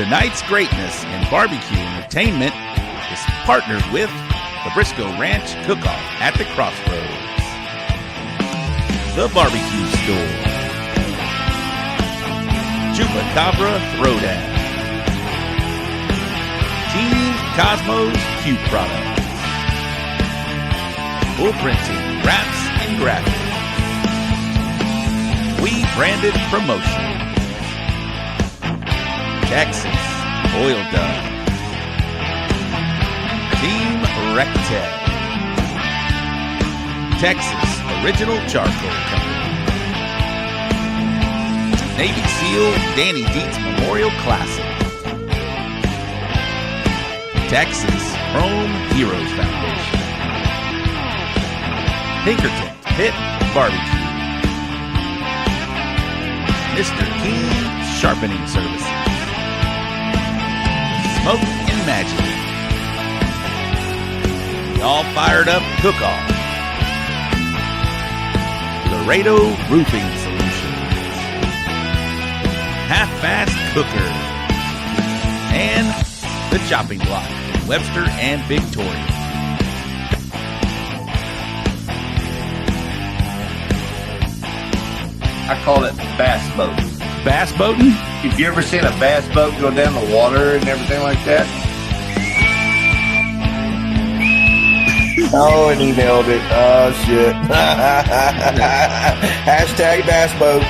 Tonight's greatness in barbecue entertainment is partnered with the Briscoe Ranch Cook-Off at the Crossroads, the Barbecue Store, Chupacabra Throwdown, Team Cosmos Q Products, Bull Printing Wraps and Graphics, We Branded Promotion, Texas Oil Dub, Team Rectech, Texas Original Charcoal Company, Navy SEAL Danny Dietz Memorial Classic, Texas Chrome Heroes Foundation, Pinkerton Pit Barbecue, Mr. King Sharpening Services, Smoke and Magic, the All Fired Up Cook-Off, Laredo Roofing Solutions, Half-Fast Cooker, and the Chopping Block in Webster and Victoria. I call it bass boat. Bass boating? Have you ever seen a bass boat go down the water and everything like that? Oh, and he nailed it. Oh, shit. Hashtag bass boat.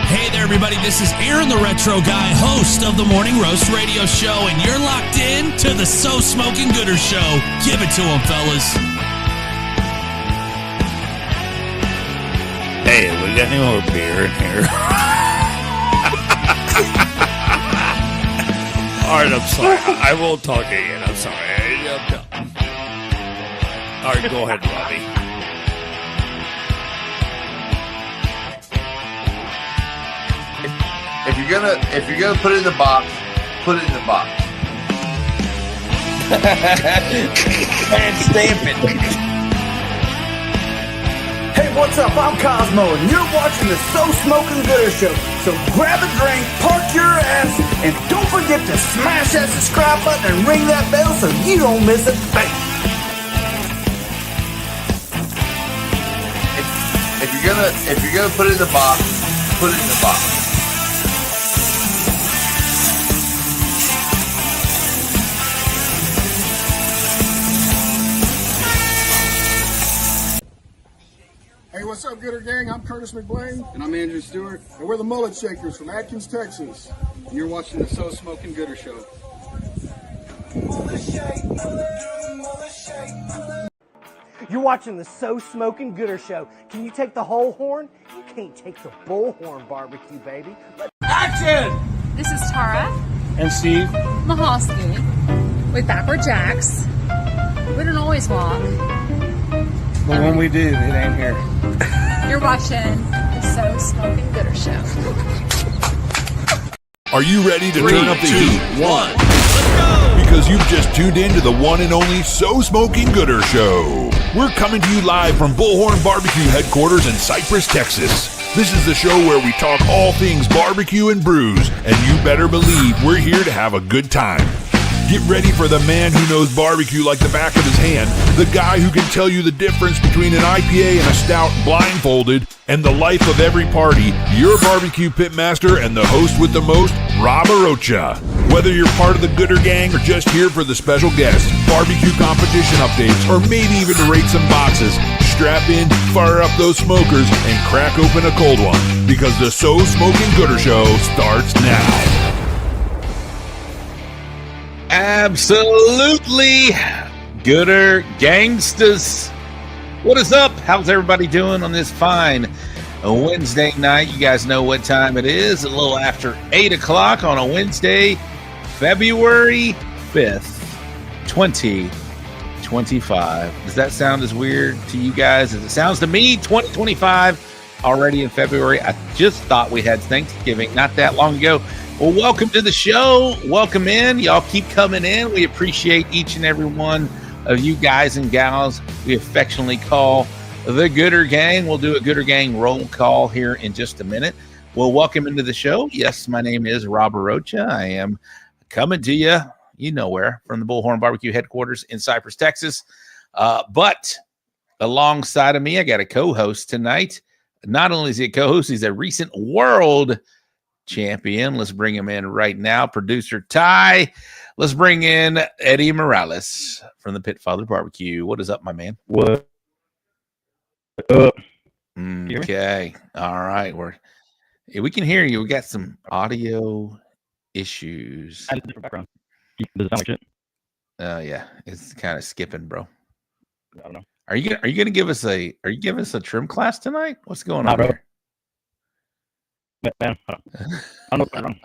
Hey there, everybody. This is Aaron the Retro Guy, host of the Morning Roast Radio Show, and you're locked in to the So Smoking Gooder Show. Give it to them, fellas. Hey, we got any more beer in here? All right, I'm sorry. I won't talk again. I'm sorry. I'm done. All right, go ahead, Robbie. If you're gonna put it in the box, put it in the box. And stamp it. Hey, what's up? I'm Cosmo, and you're watching the So Smoking Gooder Show. So grab a drink, park your ass, and don't forget to smash that subscribe button and ring that bell so you don't miss a thing. If you're gonna put it in the box, put it in the box. Hey, what's up, Gooder Gang? I'm Curtis McBlain. And I'm Andrew Stewart. And we're the Mullet Shakers from Atkins, Texas. And you're watching the So Smoking Gooder Show. You're watching the So Smoking Gooder Show. Can you take the whole horn? You can't take the bullhorn barbecue, baby. Action! This is Tara And Steve. Mahosky with Backward Jacks. We don't always walk. But when we do, it ain't here. You're watching the So Smoking Gooder Show. Are you ready to turn up the heat? 1. Let's go! Because you've just tuned in to the one and only So Smoking Gooder Show. We're coming to you live from Bullhorn Barbecue headquarters in Cypress, Texas. This is the show where we talk all things barbecue and brews, and you better believe we're here to have a good time. Get ready for the man who knows barbecue like the back of his hand, the guy who can tell you the difference between an IPA and a stout blindfolded, and the life of every party, your barbecue pitmaster and the host with the most, Rob Arocha. Whether you're part of the Gooder Gang or just here for the special guests, barbecue competition updates, or maybe even to rate some boxes, strap in, fire up those smokers, and crack open a cold one, because the So Smoking Gooder Show starts now. Absolutely. Gooder Gangstas. What is up? How's everybody doing on this fine Wednesday night? You guys know what time it is. A little after 8 o'clock on a Wednesday, February 5th, 2025. Does that sound as weird to you guys as it sounds to me? 2025 already in February. I just thought we had Thanksgiving not that long ago. Well, welcome to the show. Welcome in. Y'all keep coming in. We appreciate each and every one of you guys and gals we affectionately call the Gooder Gang. We'll do a Gooder Gang roll call here in just a minute. Well, welcome into the show. Yes, my name is Rob Arocha. I am coming to you, you know where, from the Bullhorn Barbecue headquarters in Cypress, Texas. But alongside of me, I got a co-host tonight. Not only is he a co-host, he's a recent world champion. Let's bring him in right now. Producer Ty. Let's bring in Eddy Morales from the Pitfather Barbecue. What is up, my man? What up? Okay. All right. We can hear you. We got some audio issues. I different background. Does it sound like shit? Yeah. It's kind of skipping, bro. I don't know. Are you gonna give us a trim class tonight? What's going on bro. here? Man, I don't know.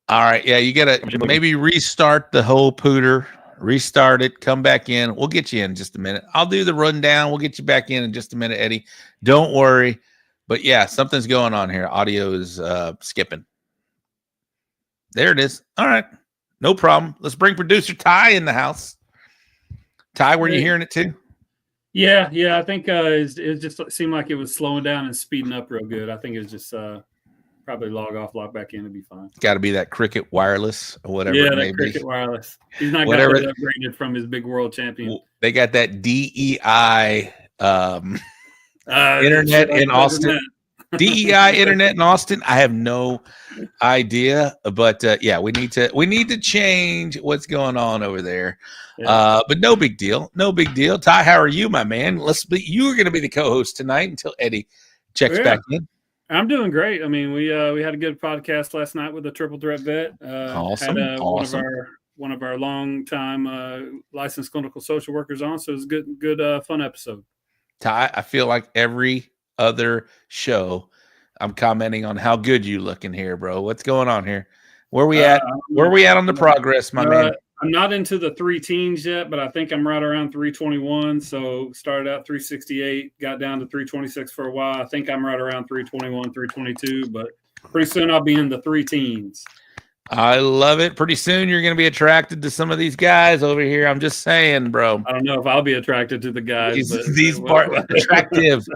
All right, yeah, you gotta maybe restart the whole pooter, restart it, come back in. We'll get you in just a minute. I'll do the rundown. We'll get you back in just a minute, Eddy. Don't worry. But yeah, something's going on here. Audio is skipping. There it is. All right, no problem. Let's bring producer Ty in the house. Ty, were you hearing it too? Yeah. I think it just seemed like it was slowing down and speeding up real good. I think it was just probably log off, log back in, to be fine. Got to be that Cricket Wireless or whatever. Yeah, it may that Cricket be. Wireless. He's not Whatever. got that upgraded from his big world champion. They got that DEI internet in Austin. DEI internet in Austin. I have no idea, but yeah, we need to change what's going on over there. Yeah. But no big deal. No big deal. Ty, how are you, my man? You are going to be the co-host tonight until Eddy checks back in. I'm doing great. I mean, we had a good podcast last night with the Triple Threat Vet. Awesome. Awesome. One of our long-time licensed clinical social workers on, so it was a good fun episode. Ty, I feel like every other show I'm commenting on how good you look in here, bro. What's going on here? Where we at? Where we at on the progress, my man? I'm not into the 3 teens yet, but I think I'm right around 321. So started out 368, got down to 326 for a while. I think I'm right around 321, 322, but pretty soon I'll be in the 3 teens. I love it. Pretty soon you're going to be attracted to some of these guys over here. I'm just saying, bro. I don't know if I'll be attracted to the guys. These attractive,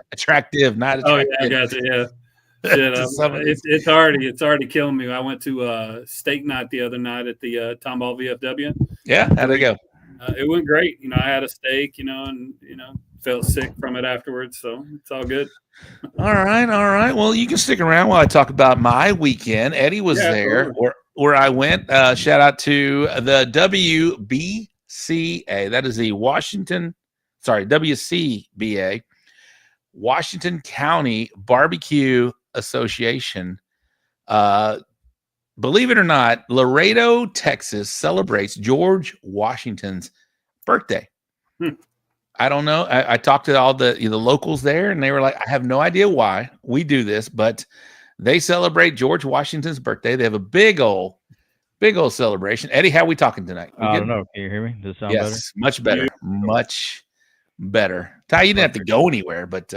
not attractive. Oh, yeah, I got you, yeah. Shit, it's already killing me. I went to steak night the other night at the Tomball VFW. Yeah, how'd it go? It went great. I had a steak, and felt sick from it afterwards, so it's all good. All right. Well, you can stick around while I talk about my weekend. Eddy was there where I went. Shout out to the WBCA. That is the WCBA, Washington County Barbecue Association. Believe it or not, Laredo, Texas celebrates George Washington's birthday. I don't know. I talked to all the locals there, and they were like, I have no idea why we do this, but they celebrate George Washington's birthday. They have a big old celebration. Eddy, how are we talking tonight? I don't know. Can you hear me? Does it sound better? Yes, much better. Much better. Ty, you didn't have to go anywhere, but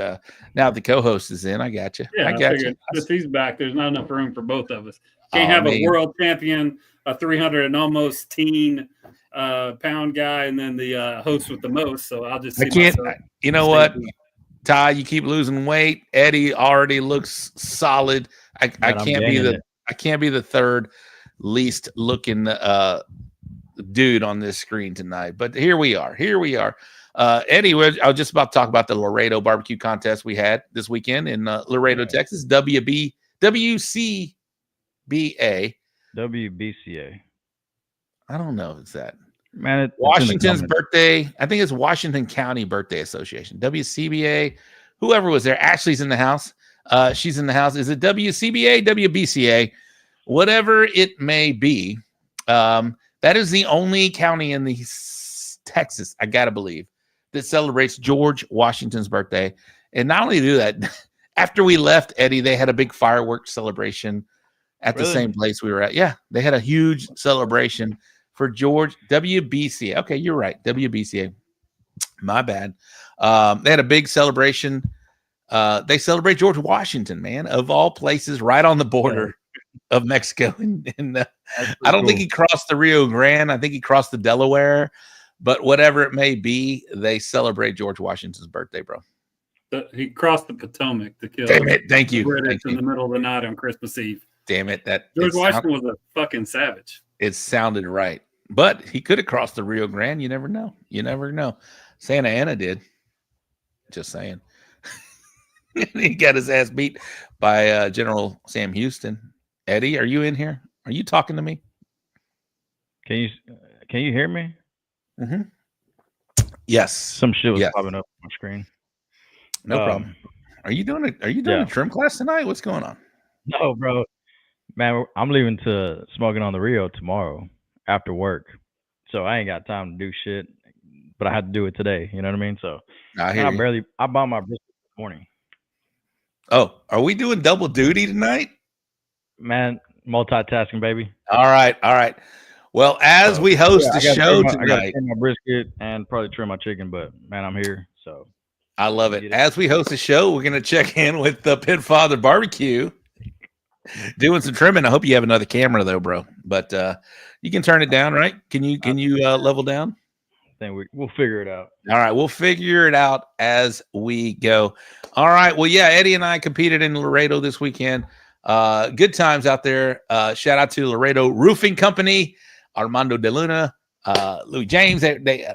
now the co-host is in. I got you. Yeah, I got you. If he's back, there's not enough room for both of us. Can't have a world champion, a 300 and almost teen pound guy, and then the host with the most. So I'll just. You know what, Ty? You keep losing weight. Eddy already looks solid. I can't be the third least looking dude on this screen tonight. But here we are. Eddy, I was just about to talk about the Laredo barbecue contest we had this weekend in Laredo, Texas. WCBA. WBCA. I don't know if it's that. Man, it's Washington's birthday. I think it's Washington County Birthday Association. WCBA. Whoever was there. Ashley's in the house. She's in the house. Is it WCBA, WBCA? Whatever it may be. That is the only county in the Texas, I gotta believe, that celebrates George Washington's birthday. And not only do that, after we left, Eddy, they had a big fireworks celebration at the same place we were at. Yeah, they had a huge celebration for George. WBCA. Okay, you're right. WBCA. My bad. They had a big celebration. They celebrate George Washington, man, of all places, right on the border of Mexico. And I don't think he crossed the Rio Grande. I think he crossed the Delaware. But whatever it may be, they celebrate George Washington's birthday, bro. He crossed the Potomac to kill. Damn it! Thank you. British in the middle of the night on Christmas Eve. Damn it! George Washington was a fucking savage. It sounded right, but he could have crossed the Rio Grande. You never know. You never know. Santa Anna did. Just saying. He got his ass beat by General Sam Houston. Eddie, are you in here? Are you talking to me? Can you hear me? Mm-hmm. Yes. Some shit was popping up on my screen. No problem. Are you doing a trim class tonight? What's going on? No, bro. Man, I'm leaving to Smoking on the Rio tomorrow after work. So I ain't got time to do shit. But I had to do it today. You know what I mean? So I bought my brisket this morning. Oh, are we doing double duty tonight? Man, multitasking, baby. All right. Well, as we host the show tonight, I got to trim my brisket and probably trim my chicken, but man, I'm here. So I love it. As we host the show, we're going to check in with the Pitfather Barbecue, doing some trimming. I hope you have another camera though, bro. But you can turn it down, right? Can you level down? I think we'll figure it out. All right, we'll figure it out as we go. All right. Well, yeah, Eddie and I competed in Laredo this weekend. Good times out there. Shout out to Laredo Roofing Company, Armando De Luna, Louis James,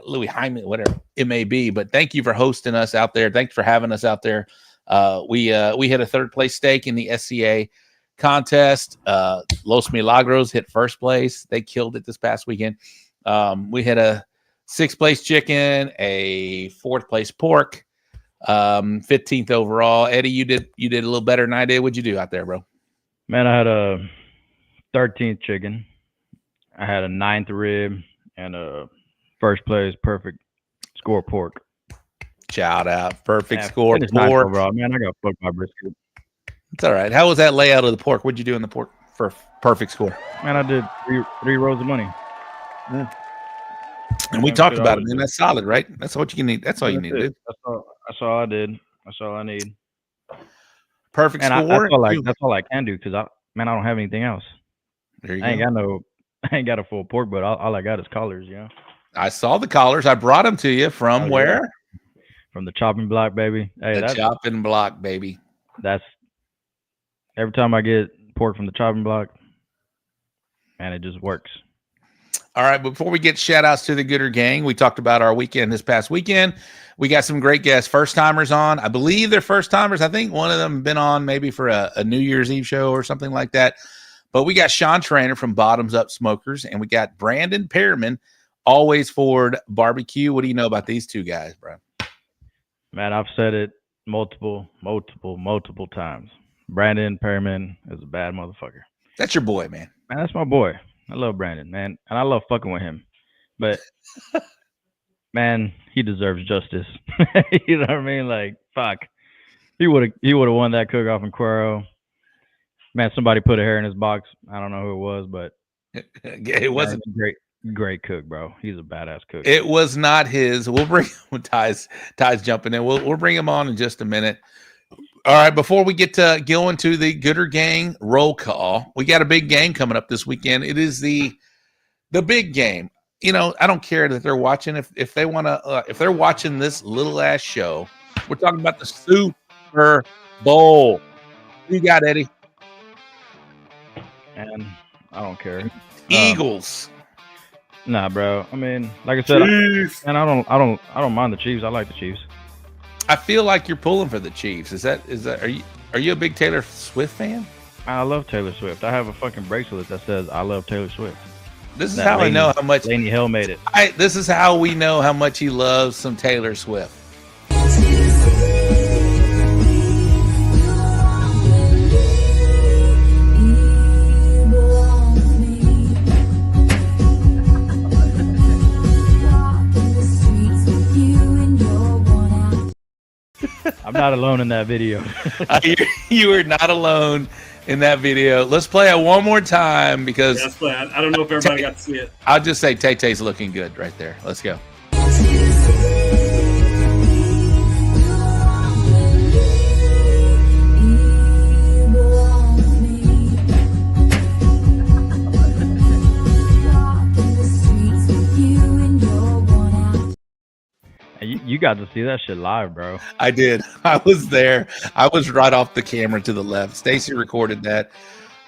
Louis Hyman, whatever it may be. But thank you for hosting us out there. Thanks for having us out there. We hit a third place stake in the SCA contest. Los Milagros hit first place. They killed it this past weekend. We had a 6th place chicken, a 4th place pork, 15th overall. Eddie, you did a little better than I did. What'd you do out there, bro? Man, I had a 13th chicken. I had a 9th rib and a 1st place perfect score pork. Shout out. Perfect score pork. Overall. Man, I got fucked by brisket. It's all right. How was that layout of the pork? What'd you do in the pork for perfect score? Man, I did three rows of money. Yeah. And we talked about it, man. That's solid, right? That's what you need. That's all you need to do. That's all I did. That's all I need. Perfect score. That's all I can do because I don't have anything else. There you go. I ain't got a full pork, but all I got is collars. You know. I saw the collars. I brought them to you from where? Yeah. From the chopping block, baby. Hey, the chopping block, baby. That's every time I get pork from the chopping block, man, it just works. All right, before we get shout-outs to the Gooder Gang, we talked about our weekend this past weekend. We got some great guests, first-timers on. I believe they're first-timers. I think one of them been on maybe for a New Year's Eve show or something like that. But we got Shawn Trainor from Bottoms Up Smokers, and we got Brandon Perryman, Always Forward Barbecue. What do you know about these two guys, bro? Man, I've said it multiple times. Brandon Perryman is a bad motherfucker. That's your boy, man. Man, that's my boy. I love Brandon, man, and I love fucking with him. But man, he deserves justice. You know what I mean? Like, fuck, he would have won that cook off in Cuero. Man, somebody put a hair in his box. I don't know who it was, but it wasn't great cook, bro. He's a badass cook. It was not his. We'll bring Ty's jumping in. We'll bring him on in just a minute. All right, before we get to going to the Gooder Gang roll call, we got a big game coming up this weekend. It is the big game. You know, I don't care that they're watching. If they want to, if they're watching this little ass show, we're talking about the Super Bowl. Who you got, Eddie? And I don't care. Eagles. Nah, bro. I mean, like I said, I don't mind the Chiefs. I like the Chiefs. I feel like you're pulling for the Chiefs. Is that are you a big Taylor Swift fan? I love Taylor Swift. I have a fucking bracelet that says I love Taylor Swift. This is how I know how much Laney Hill made it. This is how we know how much he loves some Taylor Swift. I'm not alone in that video. You are not alone in that video. Let's play it one more time because let's play it. I don't know if everybody got to see it. I'll just say Tay-Tay's looking good right there. Let's go. You got to see that shit live, bro. I did. I was there. I was right off the camera to the left. Stacy recorded that.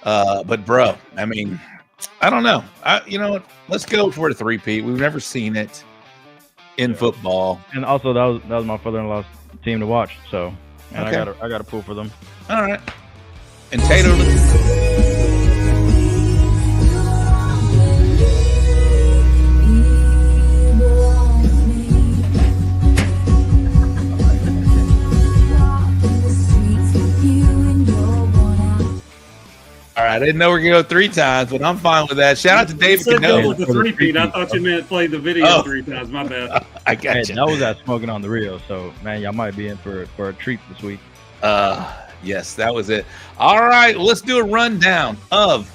But bro, I mean, I don't know. You know what? Let's go for a three-peat. We've never seen it in football. And also, that was my father-in-law's team to watch. So, and Okay. I got to pull for them. All right. And Tato. All right, I didn't know we were going to go 3 times, but I'm fine with that. Shout out to David You said go Cano. with the three-peat. I thought you meant play the video 3 times. My bad. I got Hey, you. that was at Smoking on the Rio. So, man, y'all might be in for a treat this week. Yes, that was it. All right, let's do a rundown of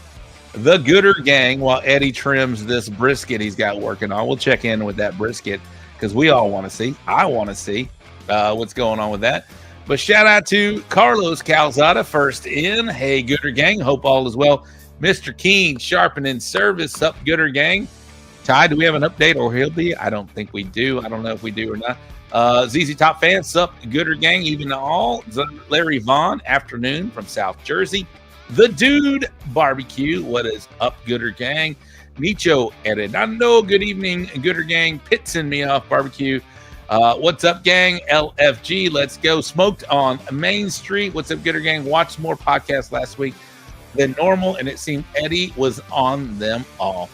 the Gooder Gang while Eddie trims this brisket he's got working on. We'll check in with that brisket because we all want to see. I want to see what's going on with that. But shout out to Carlos Calzada, first in. Hey, Gooder Gang. Hope all is well. Mr. Keen, sharpening service. Up, Gooder Gang. Ty, do we have an update or he'll be? I don't think we do. I don't know if we do or not. ZZ Top fans, up, Gooder Gang, even to all. Larry Vaughn, afternoon from South Jersey. The Dude Barbecue, what is up, Gooder Gang? Nicho Eredando, good evening, Gooder Gang. Pitsing me off barbecue. What's up, gang? LFG, let's go. Smoked on Main Street. What's up, Gooder Gang? Watched more podcasts last week than normal, and it seemed Eddie was on them all.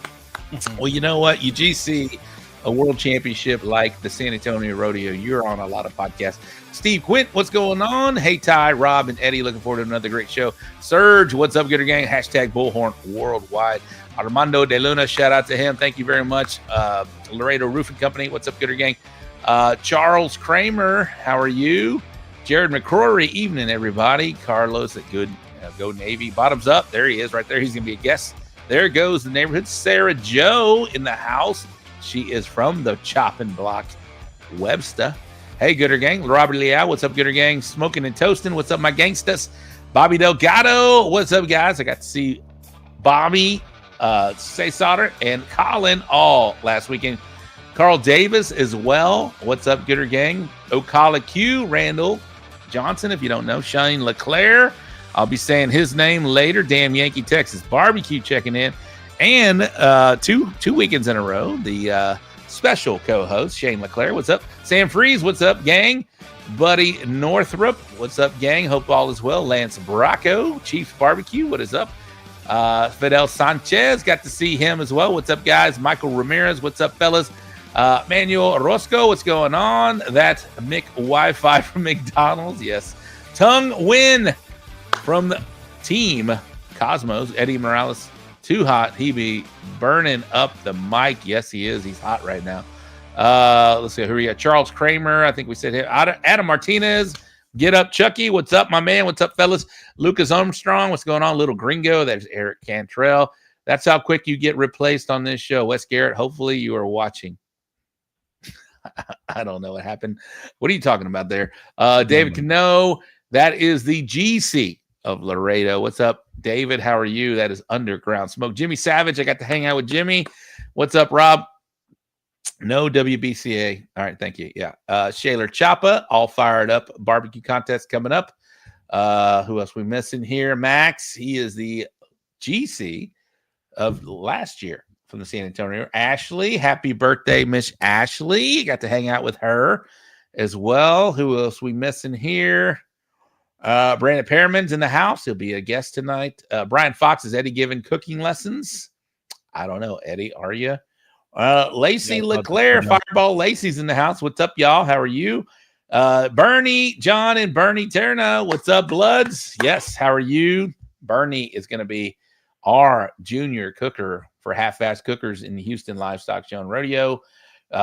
Well, you know what? UGC, a world championship like the San Antonio Rodeo, you're on a lot of podcasts. Steve Quint, what's going on? Hey, Ty, Rob, and Eddie, looking forward to another great show. Serge, what's up, Gooder Gang? Hashtag Bullhorn Worldwide. Armando De Luna, shout out to him. Thank you very much. Laredo Roofing Company, what's up, Gooder Gang? Charles Kramer, how are you? Jared McCrory, evening, everybody. Carlos at Go Navy. Bottoms up. There he is right there. He's going to be a guest. There goes the neighborhood. Sarah Joe in the house. She is from the chopping block, Webster. Hey, Gooder Gang. Robert Leal, what's up, Gooder Gang? Smoking and toasting. What's up, my gangstas? Bobby Delgado, what's up, guys? I got to see Bobby, Cesar, and Colin all last weekend. Carl Davis as well. What's up, Gooder Gang? Ocala Q, Randall Johnson, if you don't know. Shane LeClaire. I'll be saying his name later. Damn Yankee, Texas Barbecue checking in. And two weekends in a row, the special co-host, Shane LeClaire. What's up? Sam Freeze, what's up, gang? Buddy Northrup, what's up, gang? Hope all is well. Lance Bracco, Chiefs Barbecue, what is up? Fidel Sanchez, got to see him as well. What's up, guys? Michael Ramirez, what's up, fellas? Manuel Orozco, what's going on? That's Mick Wi-Fi from McDonald's. Yes. Tongue Win from the team Cosmos. Eddie Morales, too hot. He be burning up the mic. Yes, he is. He's hot right now. Let's see who we got. Charles Kramer. I think we said him. Adam Martinez. Get up, Chucky. What's up, my man? What's up, fellas? Lucas Armstrong. What's going on? Little Gringo. There's Eric Cantrell. That's how quick you get replaced on this show. Wes Garrett, hopefully you are watching. I don't know what happened. What are you talking about there? David Cano, that is the GC of Laredo. What's up, David? How are you? That is Underground Smoke. Jimmy Savage, I got to hang out with Jimmy. What's up, Rob? No WBCA. All right, thank you. Yeah. Shaler Choppa, all fired up. Barbecue contest coming up. Who else we missing here? Max, he is the GC of last year from the San Antonio. Ashley, happy birthday, Miss Ashley. Got to hang out with her as well. Who else we missing here? Brandon Perryman's in the house. He'll be a guest tonight. Brian Fox, is Eddie giving cooking lessons? I don't know, Eddie, are you? Lacey Leclerc, Fireball Lacey's in the house. What's up, y'all? How are you? Bernie, John, and Bernie Terna. What's up, Bloods? Yes, how are you? Bernie is going to be our junior cooker for Half-Fast Cookers in the Houston Livestock Show and Rodeo.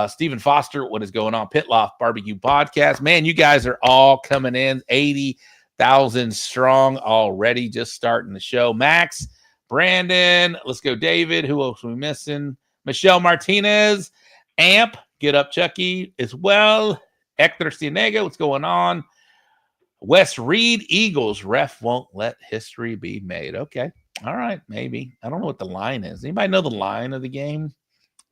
Stephen Foster, what is going on? Pitloft Barbecue Podcast. Man, you guys are all coming in. 80,000 strong already, just starting the show. Max, Brandon, let's go, David. Who else are we missing? Michelle Martinez, Amp, get up, Chucky, as well. Hector Cienega, what's going on? Wes Reed, Eagles, ref won't let history be made. Okay. All right, maybe. I don't know what the line is. Anybody know the line of the game?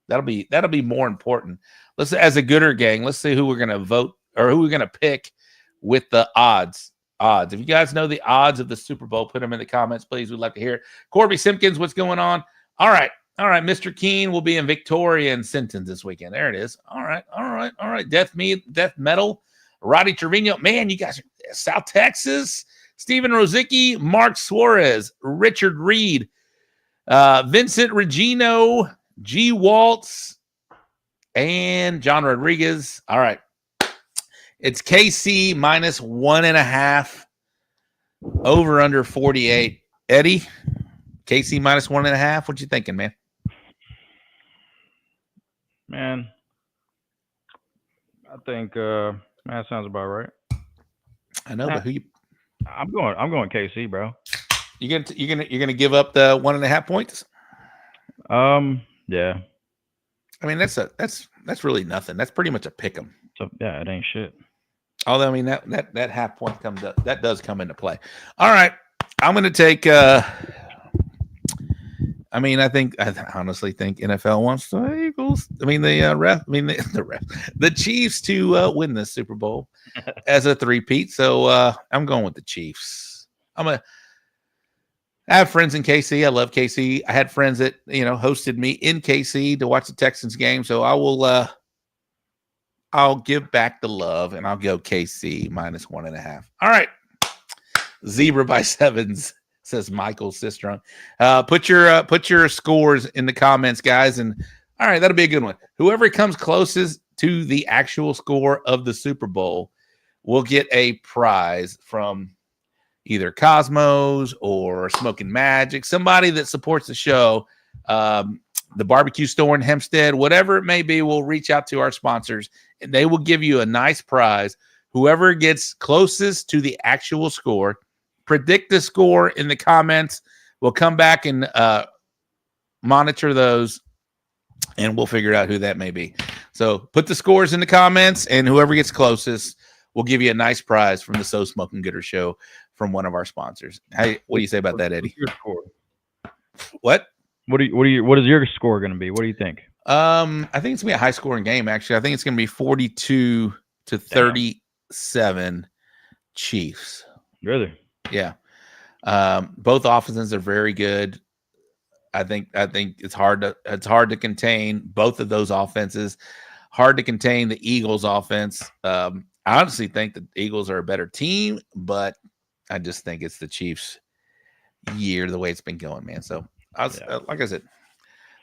That'll be more important. Let's, as a Gooder gang, let's see who we're gonna vote or who we're gonna pick with the odds. If you guys know the odds of the Super Bowl, put them in the comments, please. We'd like to hear it. Corby Simpkins, what's going on? All right. Mr. Keene will be in Victoria and Sinton this weekend. There it is. All right. Death Metal. Roddy Trevino. Man, you guys are South Texas. Stephen Rozicki, Mark Suarez, Richard Reed, Vincent Regino, G. Waltz, and John Rodriguez. All right. It's KC minus 1.5, over under 48. Eddie, KC minus 1.5. What you thinking, man? Man, I think that sounds about right. I know, but who you? I'm going KC, bro. You're gonna give up the 1.5 points? Yeah. I mean, that's really nothing. That's pretty much a pick 'em. So yeah, it ain't shit. Although I mean that half point does come into play. All right, I'm gonna take. I honestly think NFL wants the Eagles. I mean the Chiefs to win this Super Bowl as a three-peat. So I'm going with the Chiefs. I have friends in KC. I love KC. I had friends that hosted me in KC to watch the Texans game. So I will. I'll give back the love and I'll go KC minus 1.5. All right, Zebra by 7s. Says Michael Sistrunk. Put your scores in the comments, guys. And all right, that'll be a good one. Whoever comes closest to the actual score of the Super Bowl will get a prize from either Cosmos or Smoking Magic, somebody that supports the show, the barbecue store in Hempstead, whatever it may be. We'll reach out to our sponsors and they will give you a nice prize. Whoever gets closest to the actual score, predict the score in the comments. We'll come back and monitor those, and we'll figure out who that may be. So put the scores in the comments, and whoever gets closest will give you a nice prize from the So Smoking Gooder Show from one of our sponsors. Hey, what do you say about that, Eddie? Your score. What? What is your score going to be? What do you think? I think it's gonna be a high scoring game. Actually, I think it's gonna be 42-37 Chiefs. Really? Yeah. Both offenses are very good. I think it's hard to contain both of those offenses. Hard to contain the Eagles offense. I honestly think the Eagles are a better team, but I just think it's the Chiefs' year the way it's been going, man. So like I said,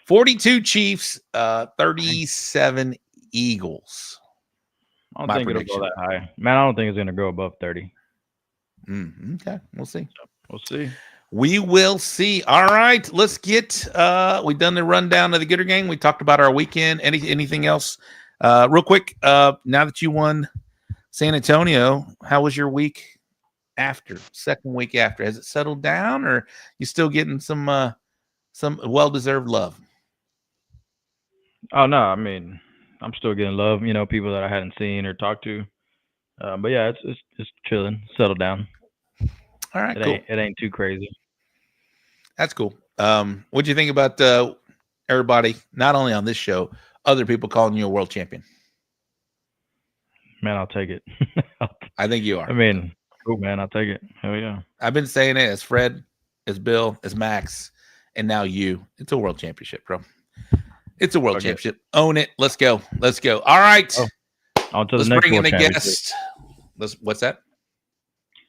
42 Chiefs, 37 Eagles. I don't think it'll go that high. Man, I don't think it's going to go above 30. Okay, we'll see. We will see. All right, let's get. We've done the rundown of the Gooder Gang. We talked about our weekend. Anything else? Real quick. Now that you won San Antonio, how was your week after? Second week after, has it settled down, or you still getting some well-deserved love? Oh no, I mean, I'm still getting love. People that I hadn't seen or talked to. But yeah, it's chilling, settled down. All right, cool. It ain't too crazy. That's cool. What'd you think about everybody, not only on this show, other people calling you a world champion? Man, I'll take it. I think you are. I mean, cool, man. I'll take it. Hell yeah. I've been saying it as Fred, as Bill, as Max, and now you. It's a world championship, bro. It's a world championship. Own it. Let's go. All right. On to the next bring in world a championship. guest. What's that?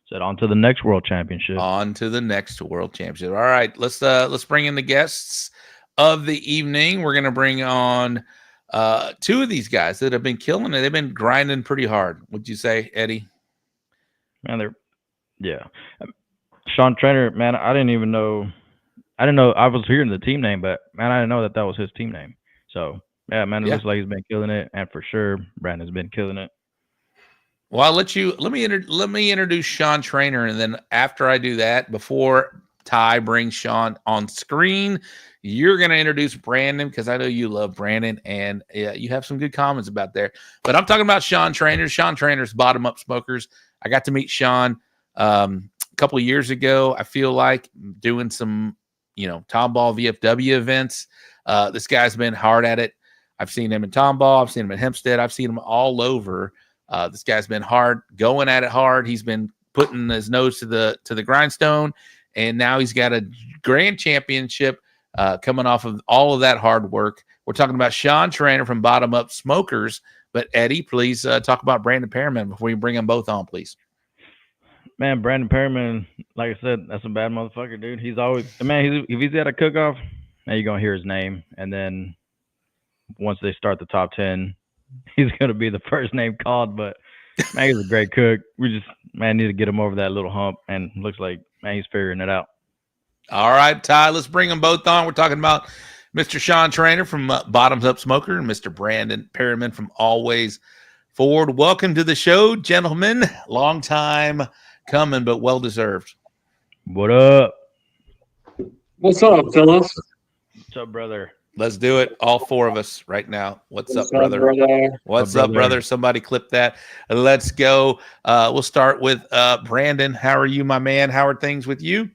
Said on to the next world championship. On to the next world championship. All right. Let's bring in the guests of the evening. We're gonna bring on two of these guys that have been killing it. They've been grinding pretty hard. Would you say, Eddie? Man, Shawn Trainor, man, I didn't know. I was hearing the team name, but man, I didn't know that was his team name. So yeah, man, it looks like he's been killing it, and for sure, Brandon's been killing it. Well, let me introduce Shawn Trainor, and then after I do that, before Ty brings Shawn on screen, you're going to introduce Brandon, because I know you love Brandon, and you have some good comments about there. But I'm talking about Shawn Trainor. Shawn Trainor's Bottom Up Smokers. I got to meet Shawn a couple of years ago. I feel like doing some, Tom Ball VFW events. This guy's been hard at it. I've seen him in Tomball. I've seen him in Hempstead. I've seen him all over. This guy's been hard, going at it hard. He's been putting his nose to the grindstone, and now he's got a grand championship coming off of all of that hard work. We're talking about Shawn Trainor from Bottom Up Smokers. But Eddie, please talk about Brandon Perryman before you bring them both on, please. Man, Brandon Perryman, like I said, that's a bad motherfucker, dude. He's always, man, if he's at a cook-off, now you're going to hear his name. And then once they start the top 10, he's going to be the first name called. But, man, he's a great cook. We just, man, need to get him over that little hump. And looks like, man, he's figuring it out. All right, Ty, let's bring them both on. We're talking about Mr. Shawn Trainor from Bottoms Up Smoker and Mr. Brandon Perryman from Always Forward. Welcome to the show, gentlemen. Long time coming, but well-deserved. What up? What's up, fellas? What's up, brother? Let's do it. All four of us right now. What's up, brother? What's up, brother? Somebody clip that. Let's go. We'll start with Brandon. How are you, my man? How are things with you?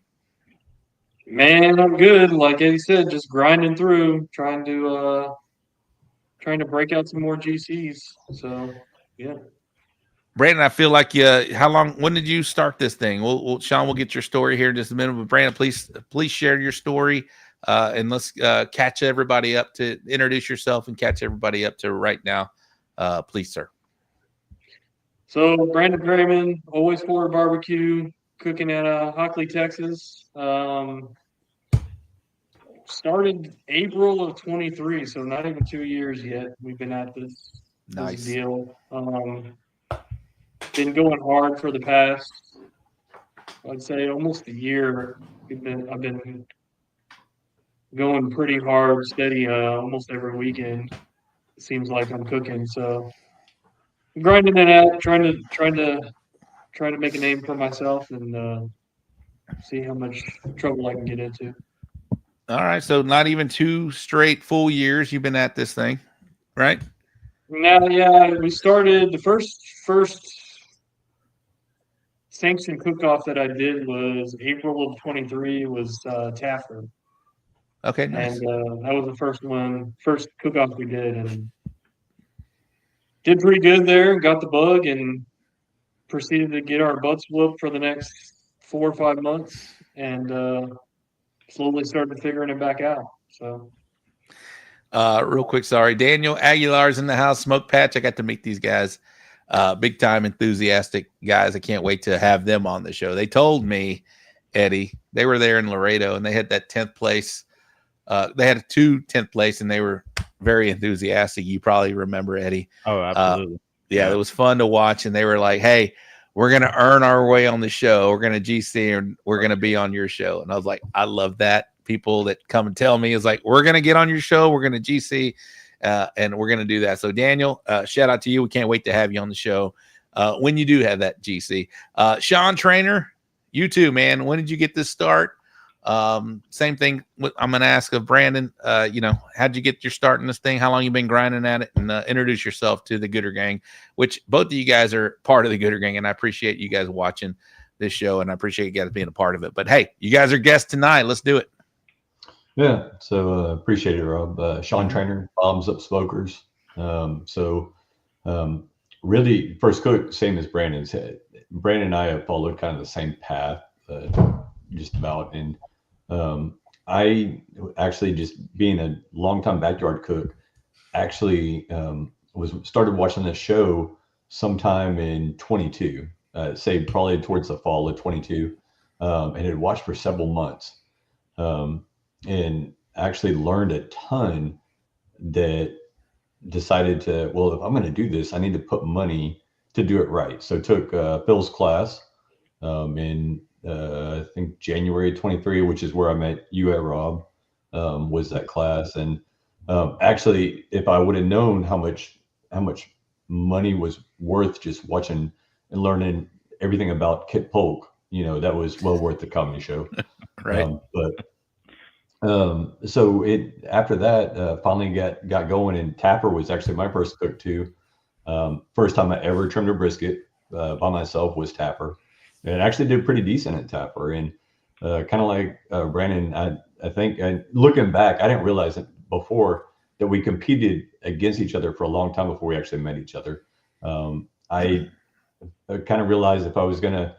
Man, I'm good. Like Eddie said, just grinding through, trying to break out some more GCs. So, yeah. Brandon, I feel like when did you start this thing? Shawn, we'll get your story here in just a minute. But Brandon, please share your story, and let's catch everybody up to introduce yourself and catch everybody up to right now. Please, sir. So, Brandon Perryman, Always Forward Barbecue, cooking at Hockley, Texas. Started April of 23, so not even 2 years yet. We've been at this deal. Been going hard for the past, I'd say, almost a year. I've been going pretty hard, steady, almost every weekend. It seems like I'm cooking, so I'm grinding it out, trying to make a name for myself and see how much trouble I can get into. All right, so not even 2 straight full years you've been at this thing, right? Now, yeah, we started the first sanctioned cook-off that I did was April of 23. Was Taffer. Okay, nice. And that was the first cook-off we did, and did pretty good there. Got the bug and proceeded to get our butts whooped for the next 4 or 5 months, and slowly started figuring it back out. So, real quick, sorry, Daniel Aguilar's in the house. Smoke Patch. I got to meet these guys, big time enthusiastic guys. I can't wait to have them on the show. They told me, Eddie, they were there in Laredo and they had that 10th place. They had 2 10th place and they were very enthusiastic. You probably remember, Eddie. Oh, absolutely. Yeah, it was fun to watch, and they were like, "Hey, we're going to earn our way on the show. We're going to GC and we're going to be on your show." And I was like, I love that. People that come and tell me is like, we're going to get on your show. We're going to GC and we're going to do that. So Daniel, shout out to you. We can't wait to have you on the show when you do have that GC. Shawn Trainor, you too, man. When did you get this start? Same thing I'm going to ask of Brandon. How'd you get your start in this thing? How long you been grinding at it? And introduce yourself to the Gooder Gang, which both of you guys are part of the Gooder Gang, and I appreciate you guys watching this show, and I appreciate you guys being a part of it. But hey, you guys are guests tonight. Let's do it. Yeah, so appreciate it, Rob. Shawn Trainor, Bottoms Up Smokers. Really, first cook, same as Brandon's. Brandon and I have followed kind of the same path, just about, and I actually, just being a longtime backyard cook, actually started watching this show sometime in 22, say probably towards the fall of 22, and had watched for several months, and actually learned a ton. That decided to, well, if I'm going to do this, I need to put money to do it right. So took Phil's class in I think January 23, which is where I met you at, Rob, was that class. And actually, if I would have known how much money was worth just watching and learning everything about Kit Polk, that was well worth the comedy show. Right. So it, after that, finally got going, and Tapper was actually my first cook too. First time I ever trimmed a brisket by myself was Tapper, and it actually did pretty decent at Tapper. And kind of like Brandon, I think, and looking back, I didn't realize it before, that we competed against each other for a long time before we actually met each other. I kind of realized if I was gonna,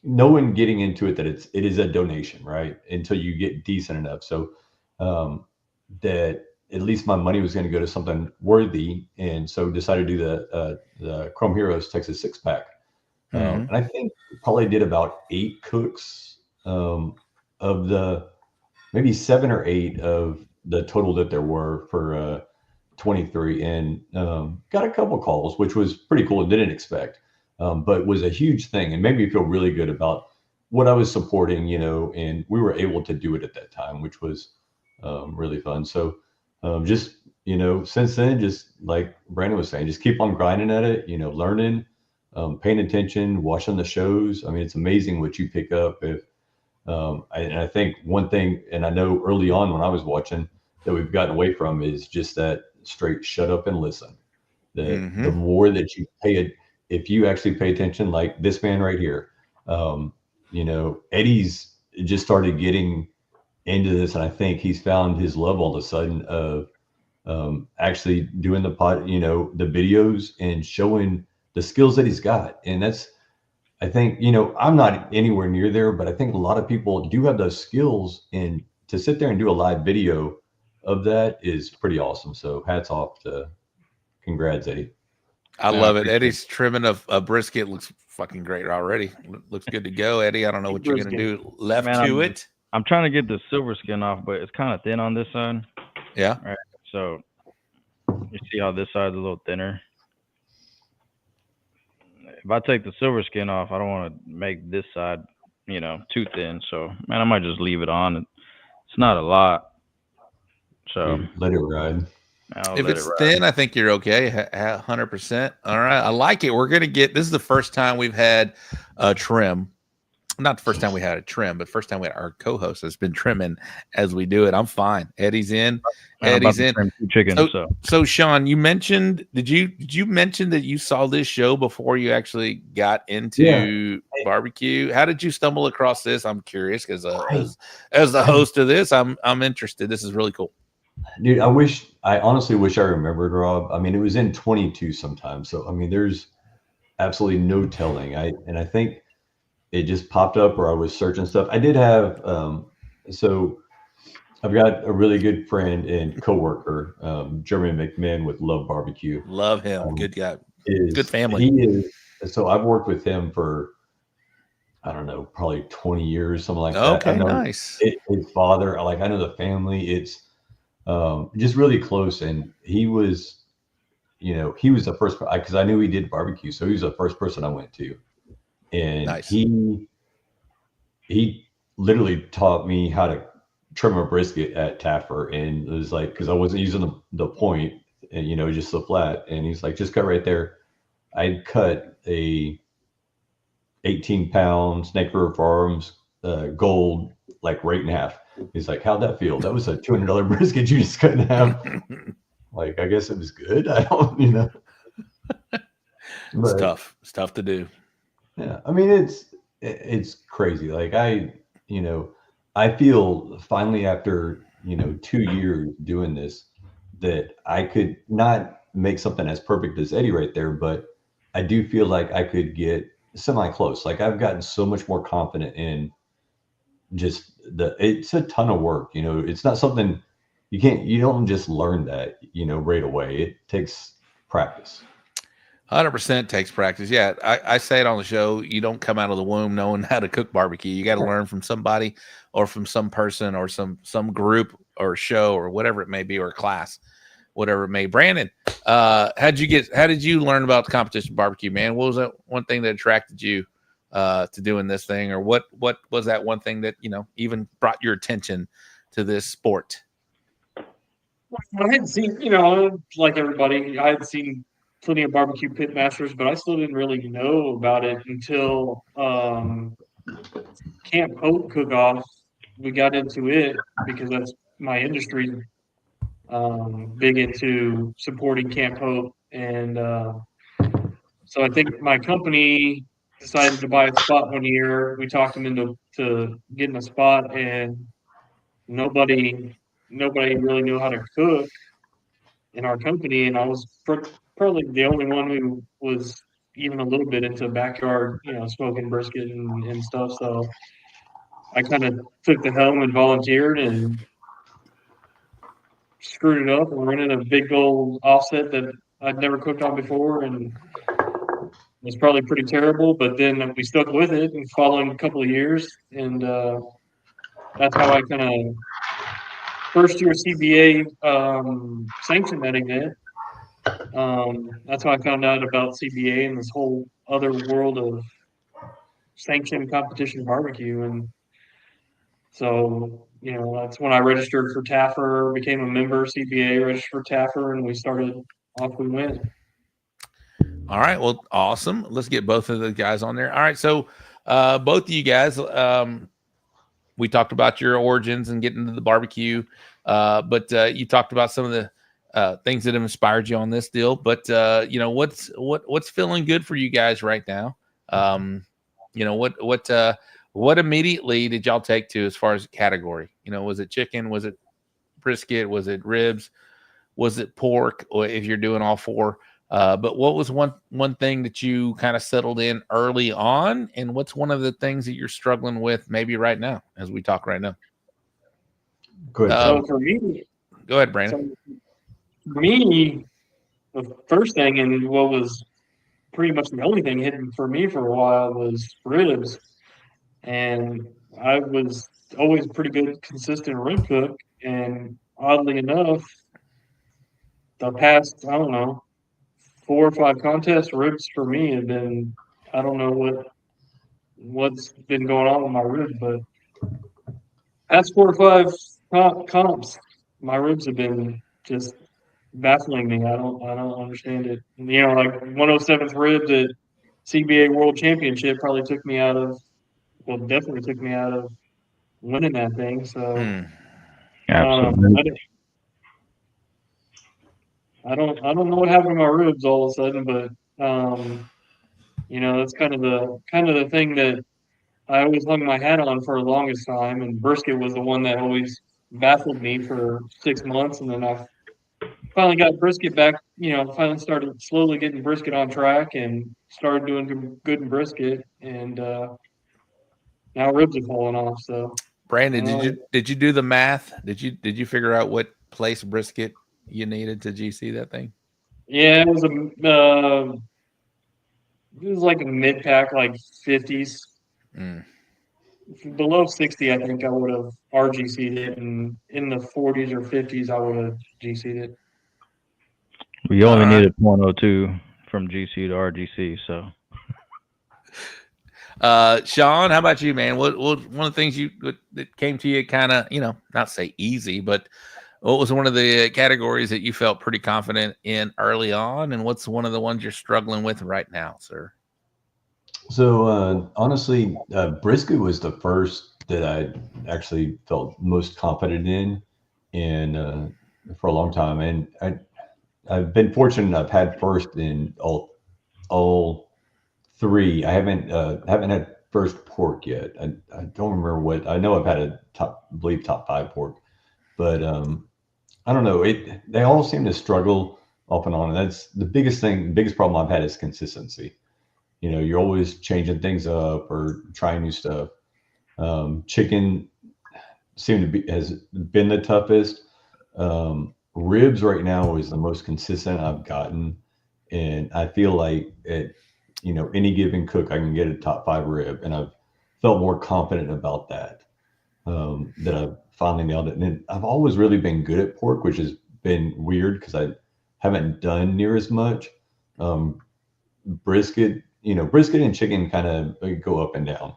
no one getting into it, that it is a donation, right? Until you get decent enough. So that at least my money was going to go to something worthy, and so decided to do the Chrome Heroes Texas 6-pack. And I think probably did about 8 cooks of the maybe 7 or 8 of the total that there were for 23, and got a couple calls, which was pretty cool. Didn't expect, but was a huge thing and made me feel really good about what I was supporting, and we were able to do it at that time, which was really fun. So just, since then, just like Brandon was saying, just keep on grinding at it, learning, paying attention, watching the shows. I mean, it's amazing what you pick up. If and I think one thing, and I know early on when I was watching, that we've gotten away from is just that straight shut up and listen. That the more that you pay it, if you actually pay attention, like this man right here, Eddie's just started getting into this, and I think he's found his love all of a sudden of actually doing the videos and showing the skills that he's got. And that's, I think, I'm not anywhere near there, but I think a lot of people do have those skills, and to sit there and do a live video of that is pretty awesome. So hats off to, congrats, Eddie. I love it. Eddie's trimming a brisket. Looks fucking great already. Looks good to go, Eddie. I don't know what you're going to do left to it. I'm trying to get the silver skin off, but it's kind of thin on this side. Yeah. All right. So you see how this side's a little thinner. If I take the silver skin off, I don't want to make this side, too thin. So, man, I might just leave it on. It's not a lot. So let it ride. If it's thin, I think you're okay. 100%. All right. I like it. We're going to this is the first time we've had a trim. Not the first time we had a trim, but first time we had our co-host has been trimming as we do it. I'm fine. Eddie's in. Eddie's in. Chicken, so Shawn, you mentioned, did you mention that you saw this show before you actually got into barbecue? How did you stumble across this? I'm curious, as the host of this, I'm interested. This is really cool. Dude, I honestly wish I remembered, Rob. I mean, it was in 22 sometime. So, I mean, there's absolutely no telling. I think it just popped up where I was searching stuff. I did have, so I've got a really good friend and coworker, Jeremy McMahon with Love Barbecue. Love him. Good guy. Good family. He is. So I've worked with him for, I don't know, probably 20 years, something like that. Okay, nice. His father, I know the family. It's just really close. And he was, he was the first, because I knew he did barbecue. So he was the first person I went to. And nice. he literally taught me how to trim a brisket at Taffer, and it was like, because I wasn't using the point, and just so flat, and he's like, just cut right there. I'd cut a 18-pound Snake River Farms gold, like right in half. He's like, how'd that feel? That was a $200 brisket you just cut in half. Like, I guess it was good. I don't, It's tough. It's tough to do. Yeah, I mean, it's crazy. Like I feel finally after 2 years doing this that I could not make something as perfect as Eddie right there, but I do feel like I could get semi-close. Like I've gotten so much more confident in just it's a ton of work. It's not something you don't just learn that right away. It takes practice. 100% takes practice. Yeah, I say it on the show. You don't come out of the womb knowing how to cook barbecue. You got to learn from somebody, or from some person, or some group or show, or whatever it may be, or class, whatever it may. Brandon, how did you learn about the competition barbecue, man? What was that one thing that attracted you to doing this thing, or what was that one thing that even brought your attention to this sport? I hadn't seen, like everybody, I had seen plenty of barbecue pit masters, but I still didn't really know about it until Camp Hope cook-off. We got into it because that's my industry, big into supporting Camp Hope. And so I think my company decided to buy a spot one year. We talked them into getting a spot, and nobody really knew how to cook. in our company, and I was probably the only one who was even a little bit into backyard, smoking brisket and stuff. So I kind of took the helm and volunteered and screwed it up and rented a big old offset that I'd never cooked on before, and it was probably pretty terrible. But then we stuck with it and following a couple of years, and that's how I kind of first year CBA sanctioned that event. That's how I found out about CBA and this whole other world of sanctioned competition barbecue. And so, that's when I registered for TAFR, became a member of CBA, registered for TAFR, and we started off we went. All right. Well, awesome. Let's get both of the guys on there. All right. So both of you guys, we talked about your origins and getting into the barbecue, but you talked about some of the things that have inspired you on this deal. But what's feeling good for you guys right now? What immediately did y'all take to as far as category? Was it chicken? Was it brisket? Was it ribs? Was it pork? Or if you're doing all four? But what was one thing that you kind of settled in early on, and what's one of the things that you're struggling with maybe right now as we talk right now? Good. So for me, go ahead, Brandon. So for me, the first thing, and what was pretty much the only thing hidden for me for a while, was ribs. And I was always pretty good, consistent rib cook. And oddly enough, the past, I don't know, 4 or 5 contests, ribs for me have been, I don't know what's been going on with my ribs, but past 4 or 5 comps, my ribs have been just baffling me. I don't understand it. Like 107th ribs at CBA World Championship probably definitely took me out of winning that thing. So Absolutely. I don't know what happened to my ribs all of a sudden, but that's kind of the thing that I always hung my hat on for the longest time, and brisket was the one that always baffled me for 6 months, and then I finally got brisket back. Finally started slowly getting brisket on track and started doing good in brisket, and now ribs are falling off. So, Brandon, did you do the math? Did you figure out what place brisket you needed to GC that thing? Yeah, it was like a mid pack, like 50s. Below 60, I think I would have RGC'd it, and in the 40s or 50s, I would have GC'd it. We only needed 0.02 from GC to RGC, so. Shawn, how about you, man? What one of the things that came to you kind of, not say easy, but what was one of the categories that you felt pretty confident in early on, and what's one of the ones you're struggling with right now, sir? So honestly, brisket was the first that I actually felt most confident in for a long time, and I've been fortunate. I've had first in all 3. I haven't had first pork yet. I don't remember what. I know I've had a top 5 pork, but I don't know. They all seem to struggle off and on, and that's the biggest problem I've had is consistency. You're always changing things up or trying new stuff. Chicken has been the toughest. Ribs right now is the most consistent I've gotten, and I feel like any given cook I can get a top 5 rib, and I've felt more confident about that. That I've finally nailed it. And then I've always really been good at pork, which has been weird because I haven't done near as much. Brisket and chicken kind of go up and down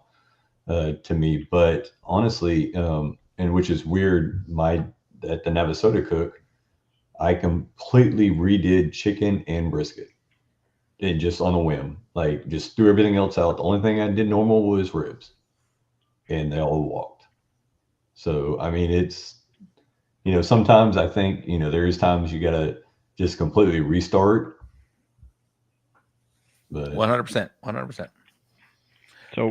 to me. But honestly, and which is weird, at the Navasota cook, I completely redid chicken and brisket. And just on a whim, like just threw everything else out. The only thing I did normal was ribs, and they all walked. So, I mean, it's, sometimes I think, there is times you got to just completely restart. But 100%. So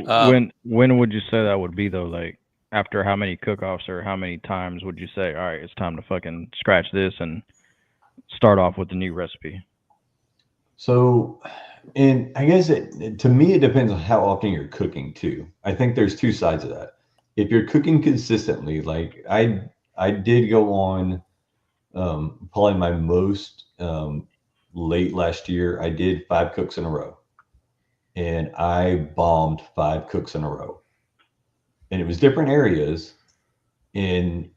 when would you say that would be though? Like after how many cook-offs or how many times would you say, all right, it's time to fucking scratch this and start off with the new recipe? So, and I guess to me, it depends on how often you're cooking too. I think there's two sides of that. If you're cooking consistently, like I did go on probably my most late last year, I did 5 cooks in a row, and I bombed 5 cooks in a row, and it was different areas. And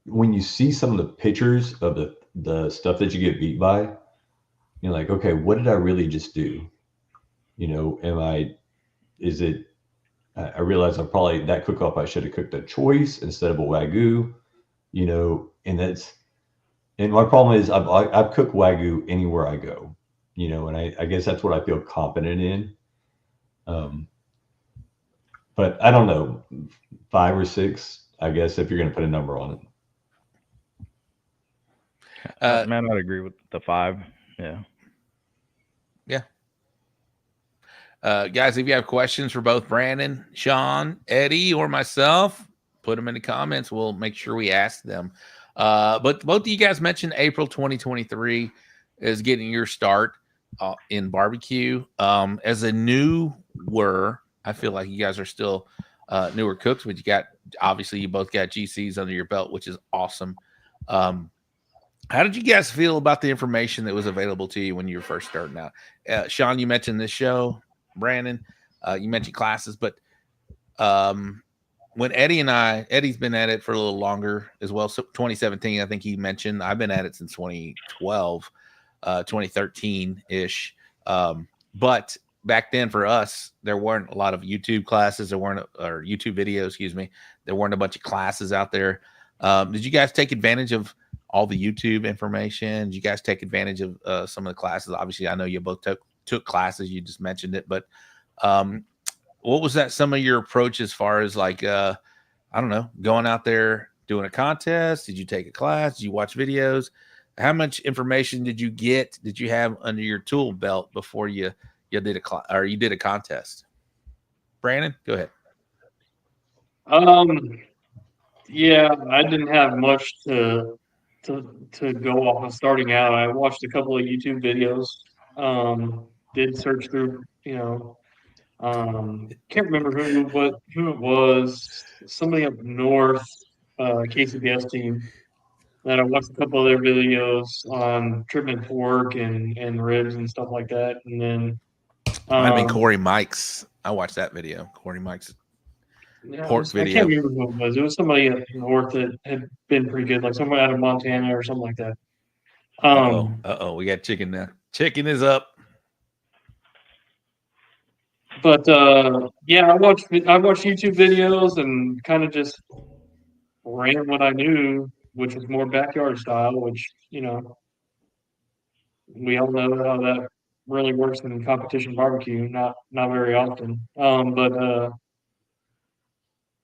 when you see some of the pictures of the stuff that you get beat by, you're like, okay, what did I really just do? You know, I realize that cook-off, I should have cooked a choice instead of a Wagyu, you know, and my problem is I've cooked Wagyu anywhere I go, you know, and I guess that's what I feel confident in. But I don't know, 5 or 6, I guess, if you're going to put a number on it. Man, I'd agree with the 5. Yeah. Yeah. Guys, if you have questions for both Brandon, Shawn, Eddy, or myself, put them in the comments. We'll make sure we ask them. But both of you guys mentioned April 2023 is getting your start in barbecue. As a newer, I feel like you guys are still newer cooks, but you both got GCs under your belt, which is awesome. How did you guys feel about the information that was available to you when you were first starting out? Shawn, you mentioned this show. Brandon, you mentioned classes, but when Eddy's been at it for a little longer as well. So 2017, I think he mentioned. I've been at it since 2012, 2013-ish. But back then for us, there weren't a lot of YouTube classes. Or YouTube videos, excuse me. There weren't a bunch of classes out there. Did you guys take advantage of all the YouTube information? Did you guys take advantage of some of the classes? Obviously, I know you both took classes. You just mentioned it, but what was some of your approach as far as like, I don't know, going out there, doing a contest? Did you take a class? Did you watch videos? How much information did you have under your tool belt before you did a contest? Brandon, go ahead. Yeah, I didn't have much to go off of starting out. I watched a couple of YouTube videos. Did search through, you know, can't remember who it was. Somebody up north, KCBS team. That I watched a couple of their videos on trimming pork and ribs and stuff like that. And then Corey Mike's. I watched that video. Corey Mike's pork video. I can't remember who it was. It was somebody up north that had been pretty good, like someone out of Montana or something like that. We got chicken now. Chicken is up. But yeah, I watched YouTube videos and kind of just ran what I knew, which was more backyard style, which, you know, we all know how that really works in competition barbecue, not very often. But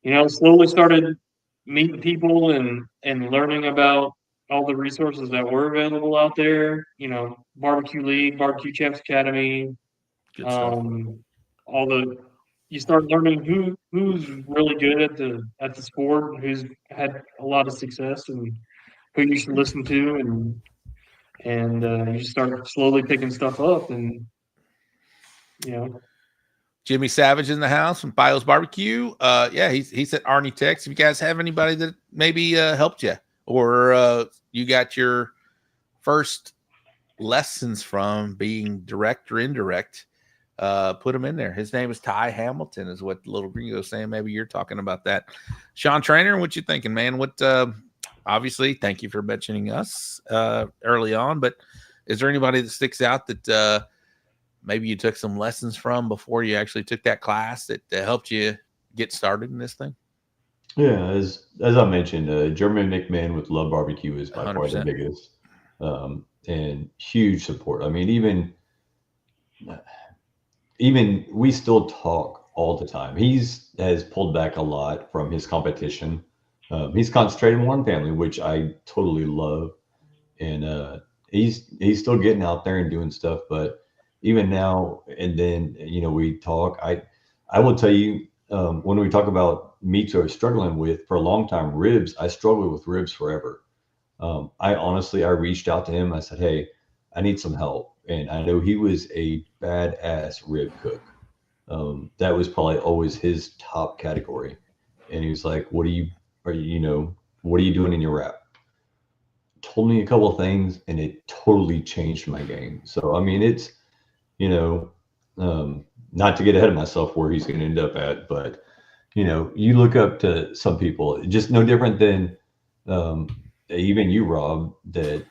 you know, slowly started meeting people and learning about all the resources that were available out there. You know, Barbecue League, Barbecue Champs Academy, you start learning who's really good at the sport, who's had a lot of success, and who you should listen to, and you start slowly picking stuff up, and you know. Jimmy Savage in the house from Bios Barbecue. Yeah, he's at Arnie Tex. If you guys have anybody that maybe helped you, or you got your first lessons from being direct or indirect, put him in there. His name is Ty Hamilton, is what the little gringo is saying. Maybe you're talking about that. Shawn Trainor, what you thinking, man? What? Obviously, thank you for mentioning us early on, but is there anybody that sticks out that maybe you took some lessons from before you actually took that class that helped you get started in this thing? Yeah, as I mentioned, Jeremy McMahon with Love Barbecue is by far the biggest, and huge support. I mean, even we still talk all the time. Has pulled back a lot from his competition. He's concentrated on one family, which I totally love, and he's still getting out there and doing stuff. But even now and then, you know, we talk. I will tell you, when we talk about meats I was struggling with for a long time, ribs. I struggled with ribs forever. I reached out to him. I said, hey, I need some help. And I know he was a badass rib cook. That was probably always his top category. And he was like, what are you doing in your wrap? Told me a couple of things, and it totally changed my game. So, I mean, it's, not to get ahead of myself where he's going to end up at, but, you look up to some people, just no different than even you, Rob, that,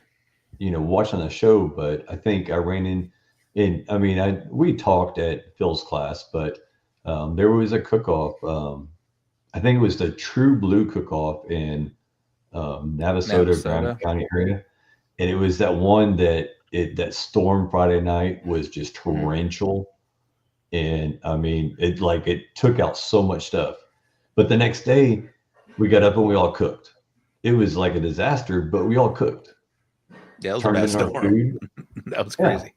watching the show. But I think I ran we talked at Phil's class, but there was a cook-off. I think it was the True Blue cook-off in Navasota, Graham County area. And it was that one that storm Friday night was just torrential. And I mean, it took out so much stuff. But the next day we got up and we all cooked. It was like a disaster, but we all cooked. Yeah, it was a bad storm. That was crazy.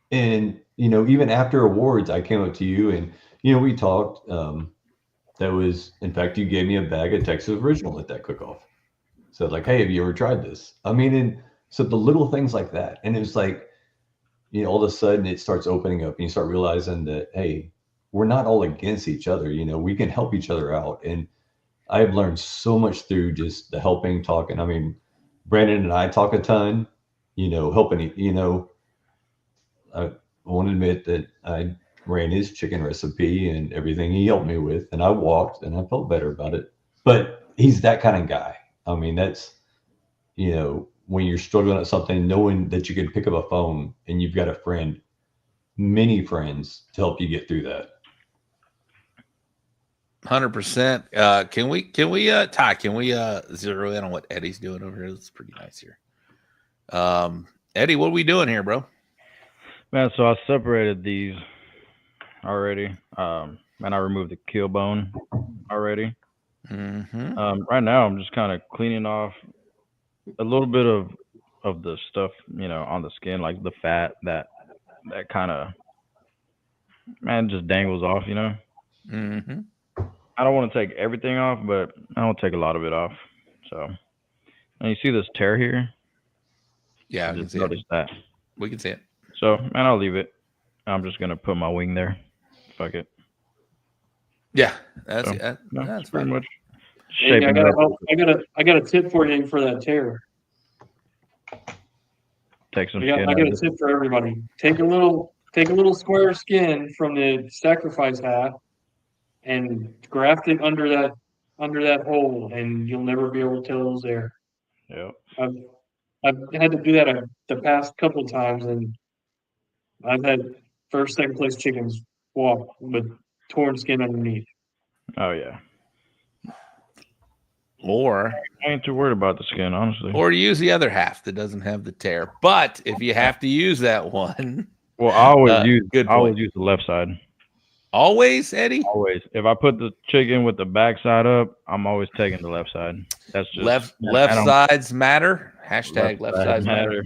Yeah. And, even after awards, I came up to you and, we talked. That was, in fact, you gave me a bag of Texas Original at that cook-off. So like, hey, have you ever tried this? I mean, and so the little things like that. And it was like, all of a sudden it starts opening up and you start realizing that, hey, we're not all against each other. We can help each other out. And I've learned so much through just the helping, talking. I mean, Brandon and I talk a ton, helping, I won't admit that I ran his chicken recipe and everything he helped me with, and I walked and I felt better about it. But he's that kind of guy. I mean, that's, when you're struggling at something, knowing that you can pick up a phone and you've got a friend, many friends to help you get through that. 100%. Can we, Ty, can we zero in on what Eddie's doing over here? It's pretty nice here. Eddie, what are we doing here, bro? Man, so I separated these already. And I removed the keel bone already. Mm-hmm. Right now I'm just kind of cleaning off a little bit of the stuff, on the skin, like the fat that kind of, just dangles off, Mm-hmm. I don't want to take everything off, but I want to take a lot of it off. So, and you see this tear here? Yeah, I can just see noticed it. that. We can see it. So, I'll leave it. I'm just gonna put my wing there. Fuck it. Yeah, that's pretty fine. much. Hey, I got a tip for you for that tear. Take some I skin. got a tip for everybody. Take a little square skin from the sacrifice half and graft it under that hole, and you'll never be able to tell it was there. Yeah. I've had to do that the past couple of times, and I've had first, second place chickens walk with torn skin underneath. Oh yeah. Or I ain't too worried about the skin, honestly. Or use the other half that doesn't have the tear. But if you have to use that one, well, I always use the left side. Always, Eddie? Always. If I put the chicken with the back side up, I'm always taking the left side. That's just left sides matter. Hashtag left sides matter.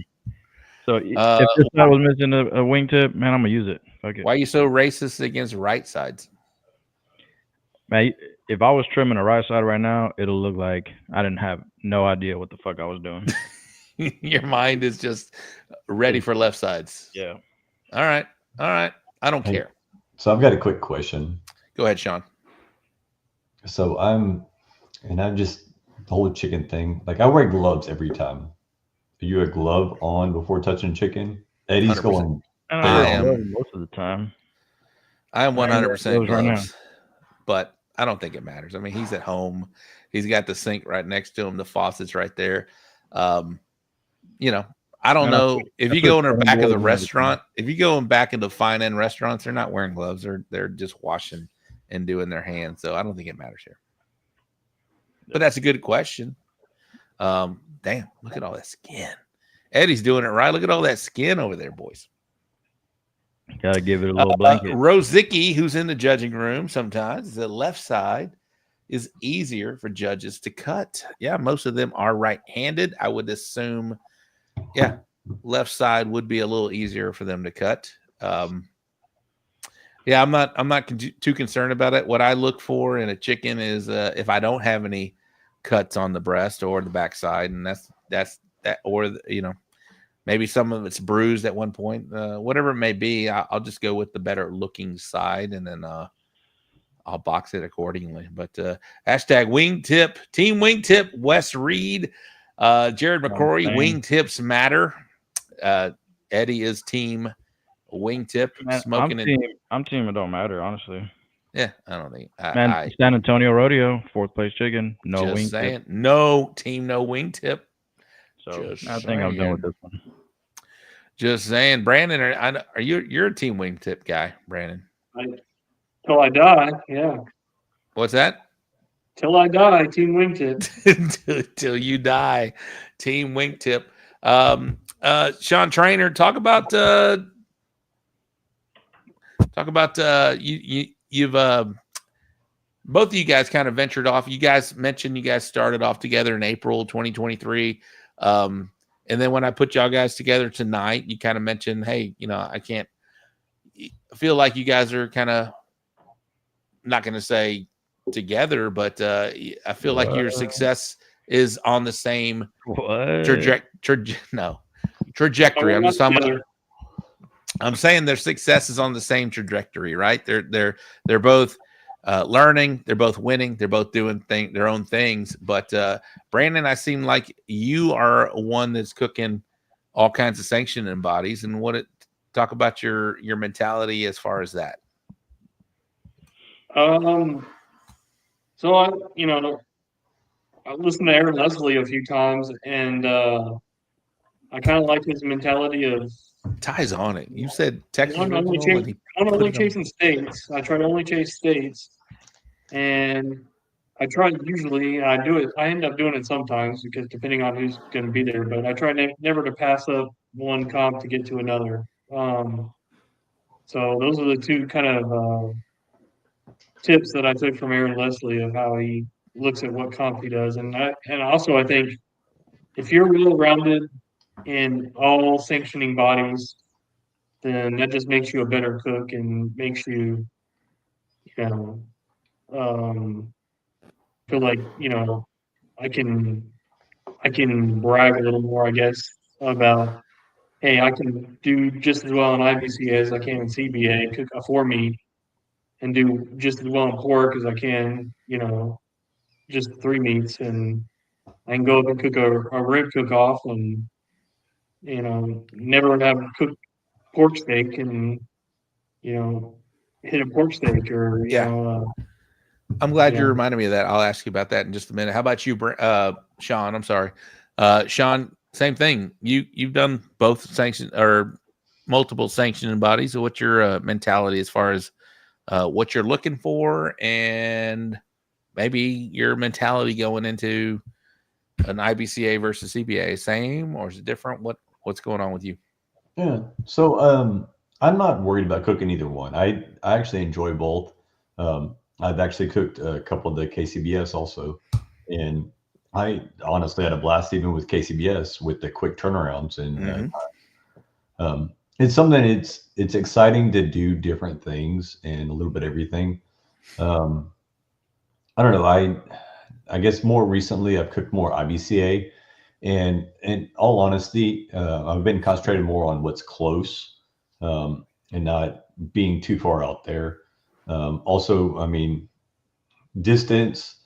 So if this side was missing a wingtip, man, I'm gonna use it. Fuck it. Why are you so racist against right sides? Man, if I was trimming the right side right now, it'll look like I didn't have no idea what the fuck I was doing. Your mind is just ready for left sides. Yeah. All right. I don't care. So I've got a quick question. Go ahead, Shawn. So I'm just the whole chicken thing. Like I wear gloves every time. Are you a glove on before touching chicken? Eddie's 100%. going. I am most of the time. I am 100% gloves, right, but I don't think it matters. I mean, he's at home. He's got the sink right next to him. The faucet's right there. I don't know if you go in the back of the restaurant. If you go in back into fine end restaurants, they're not wearing gloves. They're just washing and doing their hands. So I don't think it matters here. But that's a good question. Damn, look at all that skin. Eddie's doing it right. Look at all that skin over there, boys. Gotta give it a little blanket. Rozicki, who's in the judging room sometimes, the left side is easier for judges to cut. Yeah, most of them are right-handed. I would assume, yeah, left side would be a little easier for them to cut. Yeah, I'm not too concerned about it. What I look for in a chicken is if I don't have any cuts on the breast or the backside, and that's that, or maybe some of it's bruised at one point. Whatever it may be, I'll just go with the better looking side, and then I'll box it accordingly. But hashtag wingtip, team wingtip, Wes Reed, Jared McCrory, wingtips matter. Eddie is team wingtip. Man, Smoking I'm team it don't matter, honestly. Yeah, I don't think. San Antonio Rodeo, 4th place chicken, no just wingtip. saying, no team, no wingtip. So I think I'm done with this one. Just saying, Brandon, are you're a team wingtip guy, Brandon? Till I die, yeah. What's that? Till I die, team wingtip. Till you die, team wingtip. Shawn Trainor, talk about you've both of you guys kind of ventured off. You guys mentioned you guys started off together in April 2023. And then when I put y'all guys together tonight, you kind of mentioned, hey, I feel like you guys are kind of, not going to say together, but I feel like your success is on the same trajectory. I'm saying their success is on the same trajectory, right? They're both learning, they're both winning, they're both doing their own things. But Brandon, I seem like you are one that's cooking all kinds of sanctioning bodies, and talk about your mentality as far as that. So I listened to Aaron Leslie a few times, and I kind of like his mentality of ties on it. You said Texas. I'm only chasing states. I try to only chase states, and I do it. I end up doing it sometimes because depending on who's going to be there. But I try never to pass up one comp to get to another. So those are the two kind of tips that I took from Aaron Leslie of how he looks at what comp he does. And also I think if you're well-rounded in all sanctioning bodies, then that just makes you a better cook and makes you, feel like, I can brag a little more, I guess, about, hey, I can do just as well in IBC as I can in CBA, cook a 4-meat, and do just as well in pork as I can, just 3 meats, and I can go up and cook a rib cook-off and, never have cooked pork steak and, hit a pork steak or, I'm glad you reminded me of that. I'll ask you about that in just a minute. How about you, Shawn? I'm sorry. Shawn, same thing. You've done both sanction or multiple sanctioning bodies. So what's your mentality as far as what you're looking for, and maybe your mentality going into an IBCA versus CBA? Same, or is it different? What's going on with you? Yeah. So I'm not worried about cooking either one. I actually enjoy both. I've actually cooked a couple of the KCBS also, and I honestly had a blast even with KCBS with the quick turnarounds. And it's something. It's exciting to do different things and a little bit of everything. I don't know. I guess more recently I've cooked more IBCA, and in all honesty, I've been concentrated more on what's close and not being too far out there. Also, I mean, distance,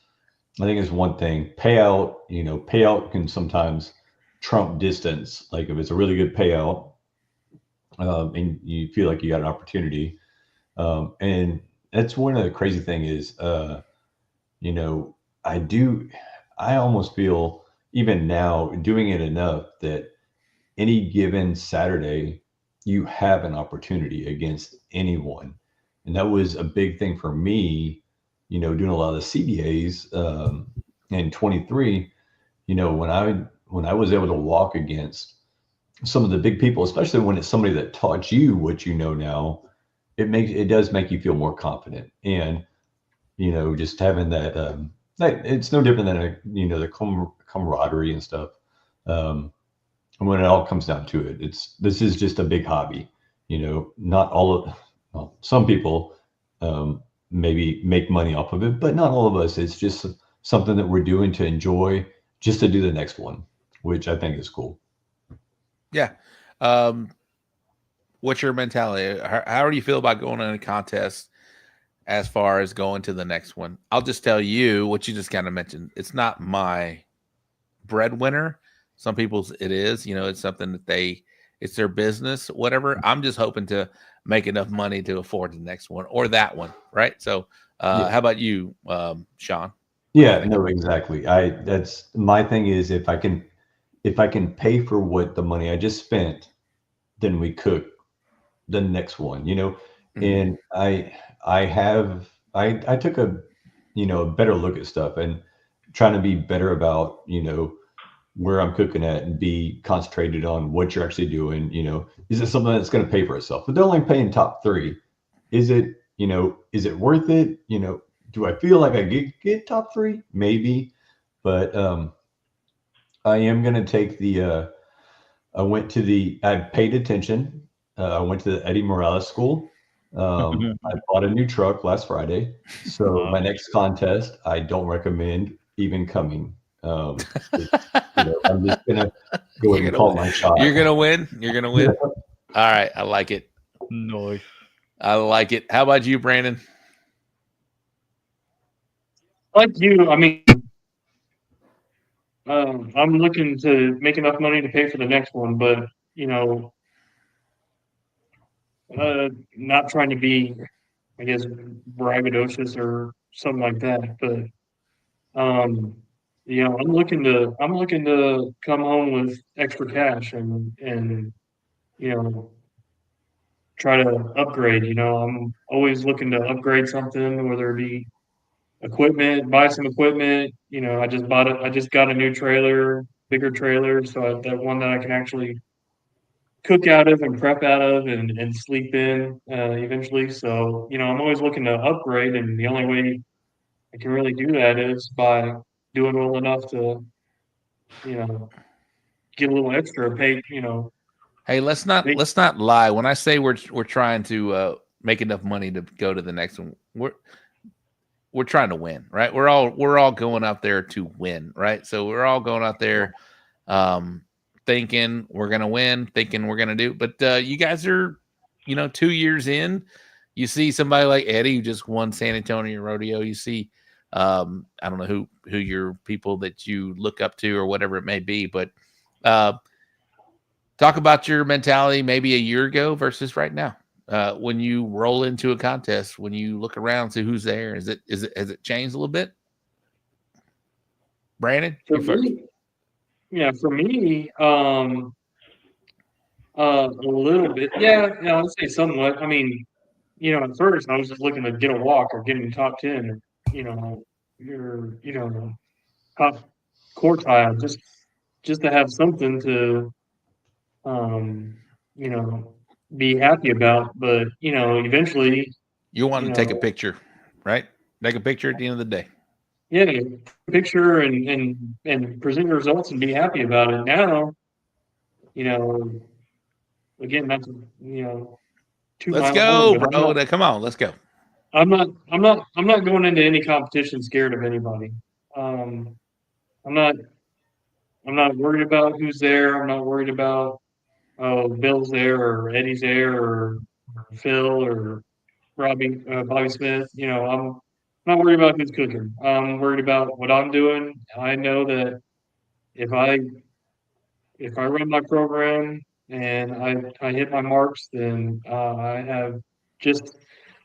I think is one thing. Payout can sometimes trump distance. Like if it's a really good payout, and you feel like you got an opportunity. And that's one of the crazy thing is, I almost feel even now doing it enough that any given Saturday, you have an opportunity against anyone. And that was a big thing for me, doing a lot of the CBAs in 23, when I was able to walk against some of the big people, especially when it's somebody that taught you what you know now, it does make you feel more confident. And, just having that, it's no different than, the camaraderie and stuff. And when it all comes down to it, this is just a big hobby, not all some people maybe make money off of it, but not all of us. It's just something that we're doing to enjoy, just to do the next one, which I think is cool. Yeah. What's your mentality? How do you feel about going in a contest as far as going to the next one? I'll just tell you what you just kind of mentioned. It's not my breadwinner. Some people's it is. It's something that it's their business, whatever. I'm just hoping to make enough money to afford the next one or that one, right? So, how about you, Shawn? Yeah, no, exactly. That's my thing is if I can pay for what the money I just spent, then we cook the next one, And I took a better look at stuff and trying to be better about, where I'm cooking at and be concentrated on what you're actually doing. Is it something that's going to pay for itself? But they're only paying top 3. Is it worth it? Do I feel like I get top 3? Maybe, but I am going to take the. I paid attention. I went to the Eddie Morales school. I bought a new truck last Friday. So my next contest, I don't recommend even coming. I'm just gonna go ahead and call my shot. You're gonna win. You're gonna win. All right, I like it. Nice. I like it. How about you, Brandon? Like you, I mean, I'm looking to make enough money to pay for the next one, but not trying to be, I guess, braggadocious or something like that. But I'm looking to come home with extra cash and try to upgrade. I'm always looking to upgrade something, whether it be equipment, buy some equipment. I just got a new trailer, bigger trailer, so that one that I can actually cook out of and prep out of and sleep in eventually. So, I'm always looking to upgrade, and the only way I can really do that is by doing well enough to, get a little extra pay, Hey, let's not lie. When I say we're trying to make enough money to go to the next one, we're trying to win, right? We're all going out there to win, right? So we're all going out there thinking we're going to win, thinking we're going to do. But you guys are, 2 years in. You see somebody like Eddie who just won San Antonio Rodeo. You see, I don't know who your people that you look up to or whatever it may be, but talk about your mentality maybe a year ago versus right now. When you roll into a contest, when you look around, see who's there, has it changed a little bit? Brandon, for me, a little bit. Yeah, I'd say somewhat. I mean, at first I was just looking to get a walk or get in the top 10, or, your, top quartile, just to have something to, be happy about. But, eventually you want to take a picture, right? Take a picture at the end of the day. Yeah, take a picture and present your results and be happy about it. Now, again, that's let's go, bro. Come on, let's go. I'm not going into any competition scared of anybody. I'm not worried about who's there. I'm not worried about Bill's there or Eddie's there or Phil or Bobby Smith. I'm not worried about who's cooking. I'm worried about what I'm doing. I know that if I run my program and I hit my marks, then I have just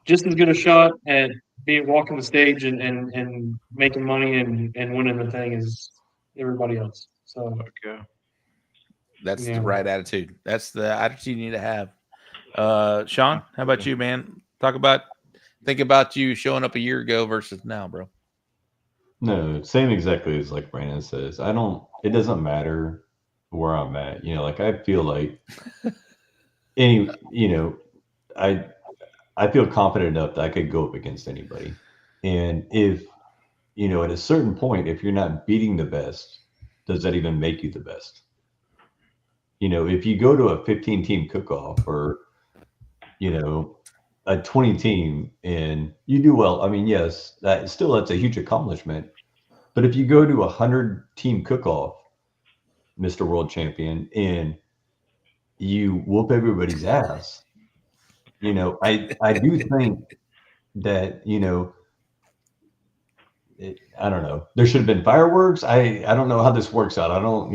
as good a shot at walking the stage and making money and winning the thing as everybody else. So that's the right attitude. That's the attitude you need to have. Shawn, how about you, man? Think about you showing up a year ago versus now, bro. No, same exactly as like Brandon says. It doesn't matter where I'm at. I feel like I feel confident enough that I could go up against anybody. And if, at a certain point, if you're not beating the best, does that even make you the best? If you go to a 15-team cook-off or, a 20 team and you do well, I mean, yes, that's a huge accomplishment. But if you go to 100-team cook-off, Mr. World Champion, and you whoop everybody's ass, I do think that, I don't know. There should have been fireworks. I don't know how this works out. I don't,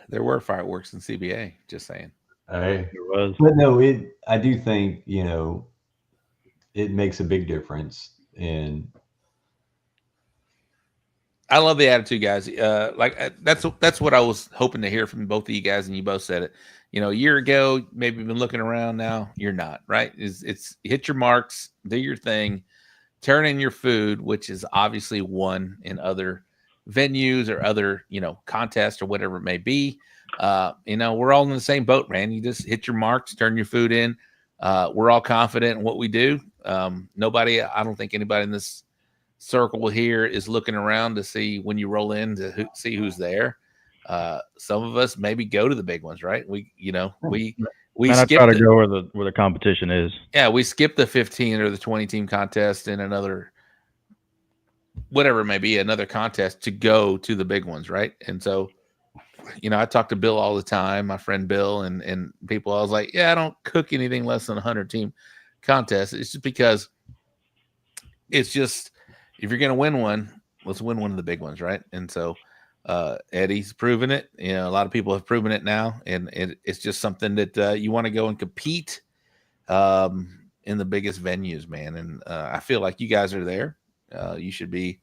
There were fireworks in CBA, just saying. There was. But no, I do think, it makes a big difference. And I love the attitude, guys. That's what I was hoping to hear from both of you guys, and you both said it. A year ago, maybe you've been looking around. Now you're not, right? It's hit your marks, do your thing, turn in your food, which is obviously won in other venues or other, contests or whatever it may be. We're all in the same boat, man. You just hit your marks, turn your food in. We're all confident in what we do. I don't think anybody in this circle here is looking around to see when you roll in to see who's there. Some of us maybe go to the big ones, right? We I try to go where the competition is. Yeah, we skip the 15 or the 20 team contest in another, whatever it may be, another contest to go to the big ones, right? And so, I talk to Bill all the time, my friend Bill, and people. I was like, yeah, I don't cook anything less than 100 team contest. It's just because if you're going to win one, let's win one of the big ones, right? And so Eddy's proven it. A lot of people have proven it now, and it's just something that you want to go and compete in the biggest venues, man. And I feel like you guys are there. You should be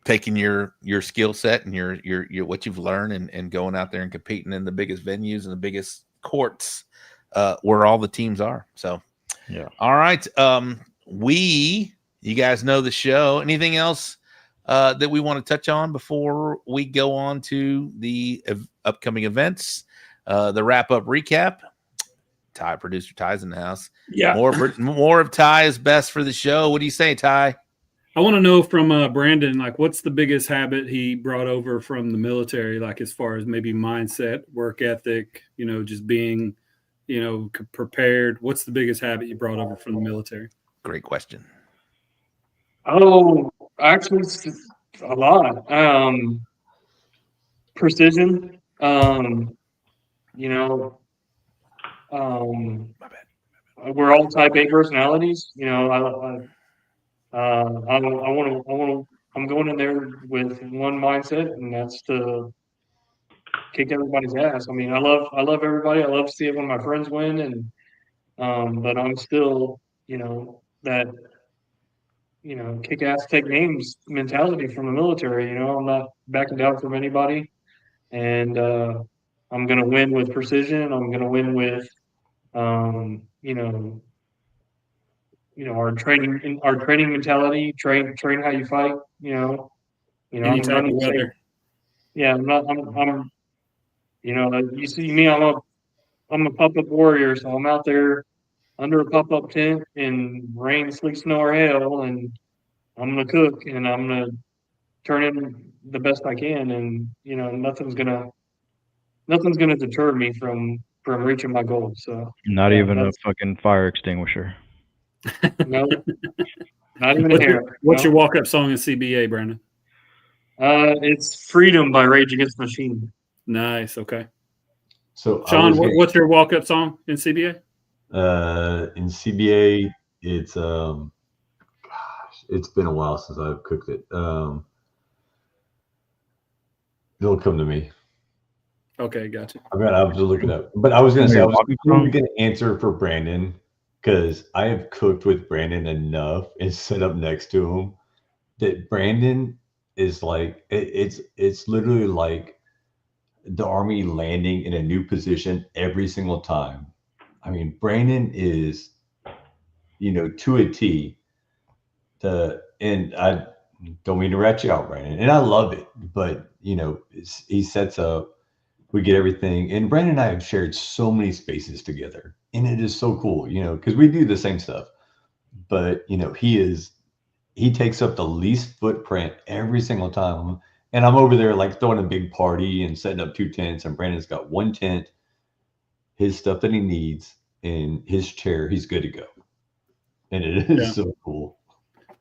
taking your skill set and your what you've learned and going out there and competing in the biggest venues and the biggest courts where all the teams are. So, yeah. All right. You guys know the show. Anything else that we want to touch on before we go on to the upcoming events? The wrap-up recap. Producer Ty's in the house. Yeah. More of Ty is best for the show. What do you say, Ty? I want to know from Brandon, what's the biggest habit he brought over from the military, as far as maybe mindset, work ethic, just being, prepared. What's the biggest habit you brought over from the military? Great question. Oh, actually, a lot. Precision. We're all type A personalities. I'm going in there with one mindset, and that's to kick everybody's ass. I mean, I love everybody. I love seeing when my friends win, and but I'm still, that kick ass, take names mentality from the military. I'm not backing down from anybody, and I'm gonna win with precision. I'm gonna win with our training mentality. Train how you fight. Any type of weather. Yeah, I'm you see me, I'm a pop-up warrior, so I'm out there under a pop-up tent in rain, sleet, snow, or hail, and I'm gonna cook, and I'm gonna turn in the best I can, and nothing's gonna deter me from reaching my goals. So not even a fucking fire extinguisher. No, not even a hair. What's your walk-up song in CBA, Brandon? It's "Freedom" by Rage Against the Machine. Nice. Okay. So, Shawn, what's your walk-up song in CBA? In CBA, it's it's been a while since I've cooked it. It'll come to me. Okay, gotcha. I have to look it up. But I was going to say, I was going to answer for Brandon, because I have cooked with Brandon enough and set up next to him that Brandon is it's literally like the Army landing in a new position every single time. I mean, Brandon is, to a T. And I don't mean to rat you out, Brandon, and I love it, but he sets up, we get everything, and Brandon and I have shared so many spaces together, and it is so cool, because we do the same stuff, but he takes up the least footprint every single time, and I'm over there throwing a big party and setting up 2 tents, and Brandon's got 1 tent, his stuff that he needs, in his chair, he's good to go, and it is so cool.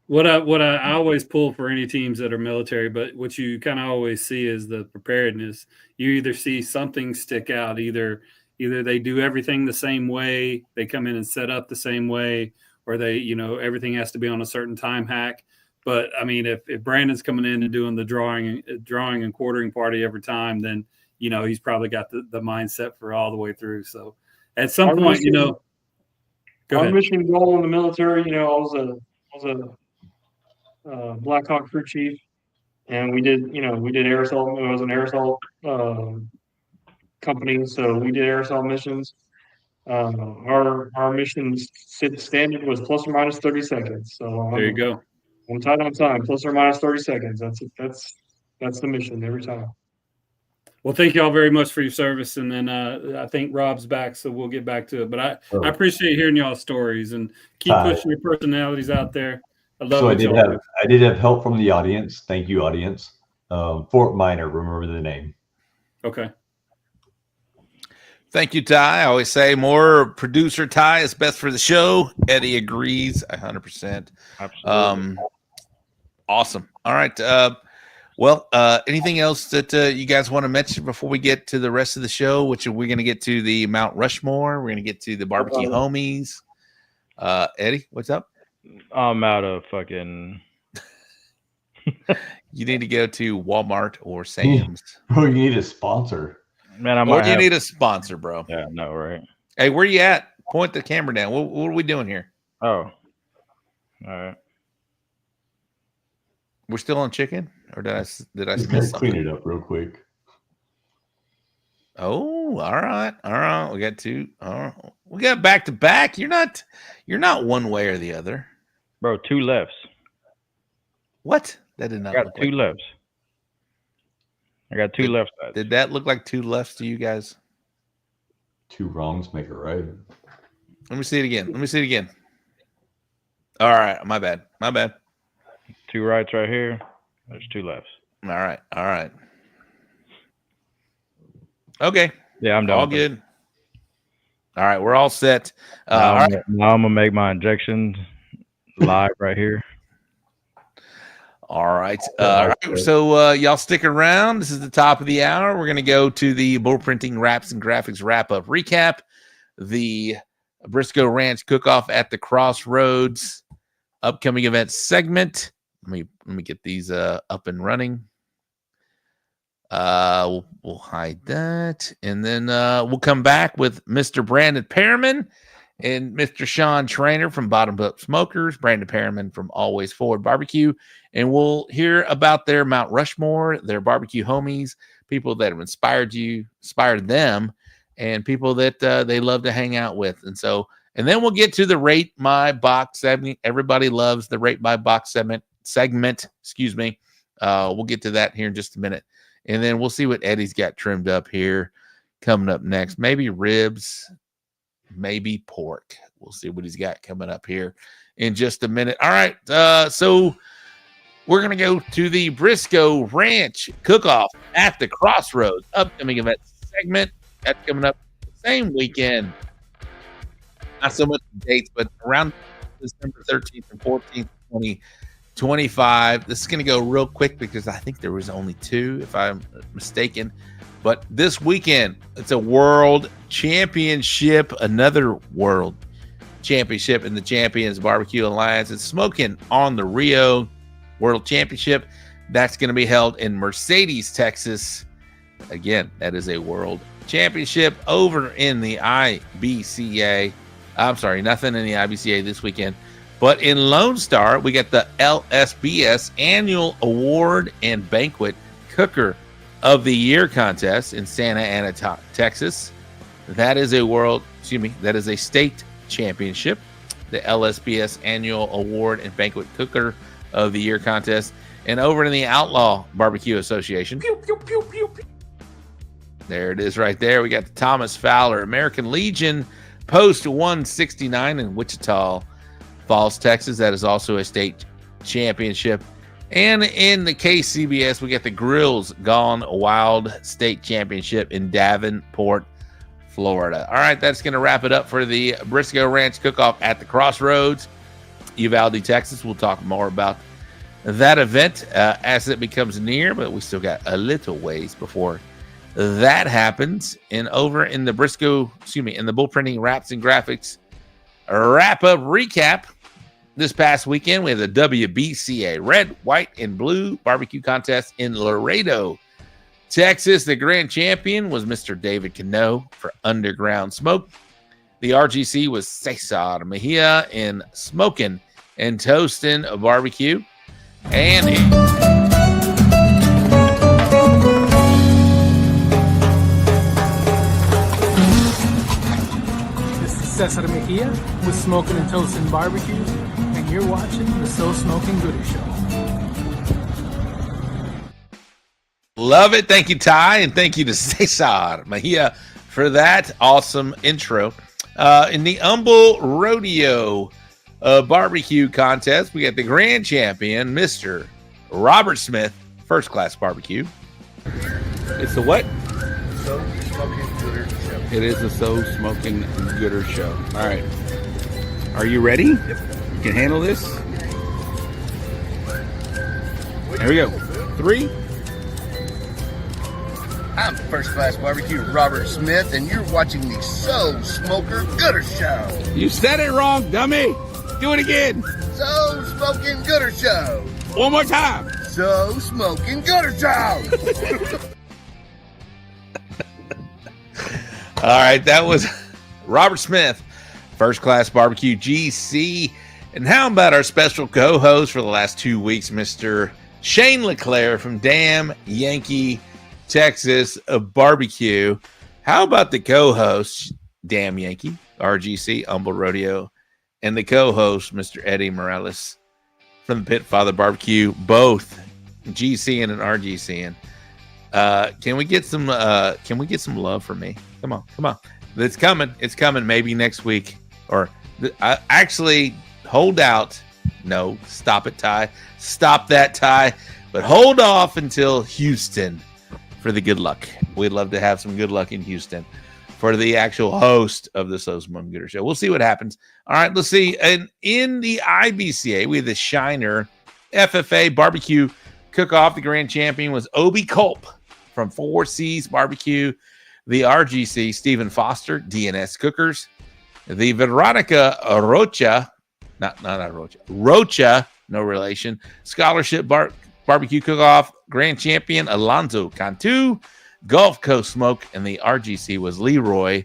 What I always pull for any teams that are military, but what you kind of always see is the preparedness. You either see something stick out, either they do everything the same way, they come in and set up the same way, or they, everything has to be on a certain time hack. But I mean, if Brandon's coming in and doing the drawing and quartering party every time, then he's probably got the mindset for all the way through. So at some point, go ahead. Our mission goal in the military, I was a Black Hawk crew chief, and we did air assault. It was an air assault company, so we did air assault missions. Our mission standard was plus or minus 30 seconds. So there you go. I'm tight on time, plus or minus 30 seconds. That's the mission every time. Well, thank you all very much for your service, and then I think Rob's back, so we'll get back to it. But I appreciate hearing y'all's stories and keep pushing your personalities out there. I love so I did have help from the audience. Thank you, audience. Fort Minor, remember the name. Okay. Thank you, Ty. I always say more producer Ty is best for the show. Eddie agrees 100%. Absolutely. Awesome. All right. Well, anything else that you guys want to mention before we get to the rest of the show, which we're going to get to the Mount Rushmore. We're going to get to the barbecue homies. Eddie, what's up? I'm out of fucking. You need to go to Walmart or Sam's. Bro, you need a sponsor. Man, or you need a sponsor, bro. Yeah, no, right. Hey, where you at? Point the camera down. What are we doing here? Oh, all right. We're still on chicken, or did I Just miss gotta something? clean it up real quick. Oh, all right. We got two. We got back to back. You're not one way or the other, bro. Two lefts. What? That did not. I got two lefts. I got two left sides. Did that look like two lefts to you guys? Two wrongs make a right. Let me see it again. All right, my bad. Two rights right here. There's two lefts. All right. Okay. Yeah, I'm done. All good. All right, we're all set. Now, all right. Now I'm gonna make my injections live right here. All right. So y'all stick around. This is the top of the hour. We're going to go to the bull printing wraps and graphics wrap-up recap, the Briscoe Ranch cook-off at the Crossroads upcoming event segment. Let me get these up and running. We'll hide that. And then we'll come back with Mr. Brandon Perryman and Mr. Shawn Trainor from Bottom Up Smokers, Brandon Perryman from Always Forward Barbecue. And we'll hear about their Mount Rushmore, their barbecue homies, people that have inspired them, and people that they love to hang out with. And then we'll get to the Rate My Box segment. Everybody loves the Rate My Box segment. Excuse me. We'll get to that here in just a minute. And then we'll see what Eddie's got trimmed up here coming up next. Maybe ribs, maybe pork. We'll see what he's got coming up here in just a minute. All right. So we're going to go to the Briscoe Ranch cook-off at the Crossroads upcoming event segment. That's coming up the same weekend. Not so much dates, but around December 13th and 14th, 2025. This is going to go real quick because I think there was only two, if I'm mistaken. But this weekend, it's a world championship, another world championship in the Champions Barbecue Alliance. It's Smoking on the Rio World Championship. That's going to be held in Mercedes, Texas. Again, that is a world championship over in the IBCA. I'm sorry, nothing in the IBCA this weekend. But in Lone Star, we got the LSBS Annual Award and Banquet Cooker of the Year contest in Santa Ana, Texas. That is a state championship, the LSBS Annual Award and Banquet Cooker of the Year contest. And over in the Outlaw Barbecue Association, there it is right there. We got the Thomas Fowler American Legion Post 169 in Wichita Falls, Texas. That is also a state championship. And in the KCBS, we got the Grills Gone Wild State Championship in Davenport, Florida. All right, that's going to wrap it up for the Briscoe Ranch Cook-Off at the Crossroads. Uvalde, Texas. We'll talk more about that event as it becomes near, but we still got a little ways before that happens. And over in the in the Bull Printing Wraps and Graphics wrap-up recap, this past weekend, we have the WBCA Red, White, and Blue Barbecue Contest in Laredo, Texas. The grand champion was Mr. David Cano for Underground Smoke. The RGC was Cesar Mejia in Smoking and Toasting Barbecue. And this is Cesar Mejia with Smoking and Toasting Barbecue, and you're watching the So Smoking Gooder Show. Love it. Thank you, Ty, and thank you to Cesar Mejia for that awesome intro. In the Humble Rodeo Barbecue Contest, we got the grand champion, Mr. Robert Smith, First Class Barbecue. It's the what? So Smoking Gooder Show. It is the So Smoking Gooder Show. All right. Are you ready? Yep. You can handle this? There we go. 3. I'm First Class Barbecue Robert Smith, and you're watching the So Smoker Gooder Show. You said it wrong, dummy. Do it again. So Smoking Gooder Show. One more time. So Smoking Gooder Show. All right, that was Robert Smith, First Class Barbecue GC. And how about our special co-host for the last 2 weeks, Mr. Shane LeClaire from Damn Yankee Texas Barbecue. How about the co-host, Damn Yankee, RGC, Humble Rodeo, and the co-host, Mr. Eddie Morales from the Pit Father Barbecue, both GCing and RGCing. Can we get some love for me? Come on. It's coming. It's coming maybe next week. Or actually hold out. No, stop it, Ty. Stop that, Ty. But hold off until Houston for the good luck. We'd love to have some good luck in Houston for the actual host of the So Smoking Gooder Show. We'll see what happens. All right, let's see. And in the IBCA, we have the Shiner FFA Barbecue Cook-Off. The grand champion was Obi Culp from 4C's Barbecue. The RGC, Stephen Foster, DNS Cookers. The Veronica Rocha, Rocha, no relation, Scholarship Barbecue Cook-Off. Grand champion, Alonzo Cantu. Gulf Coast Smoke, and the RGC was Leroy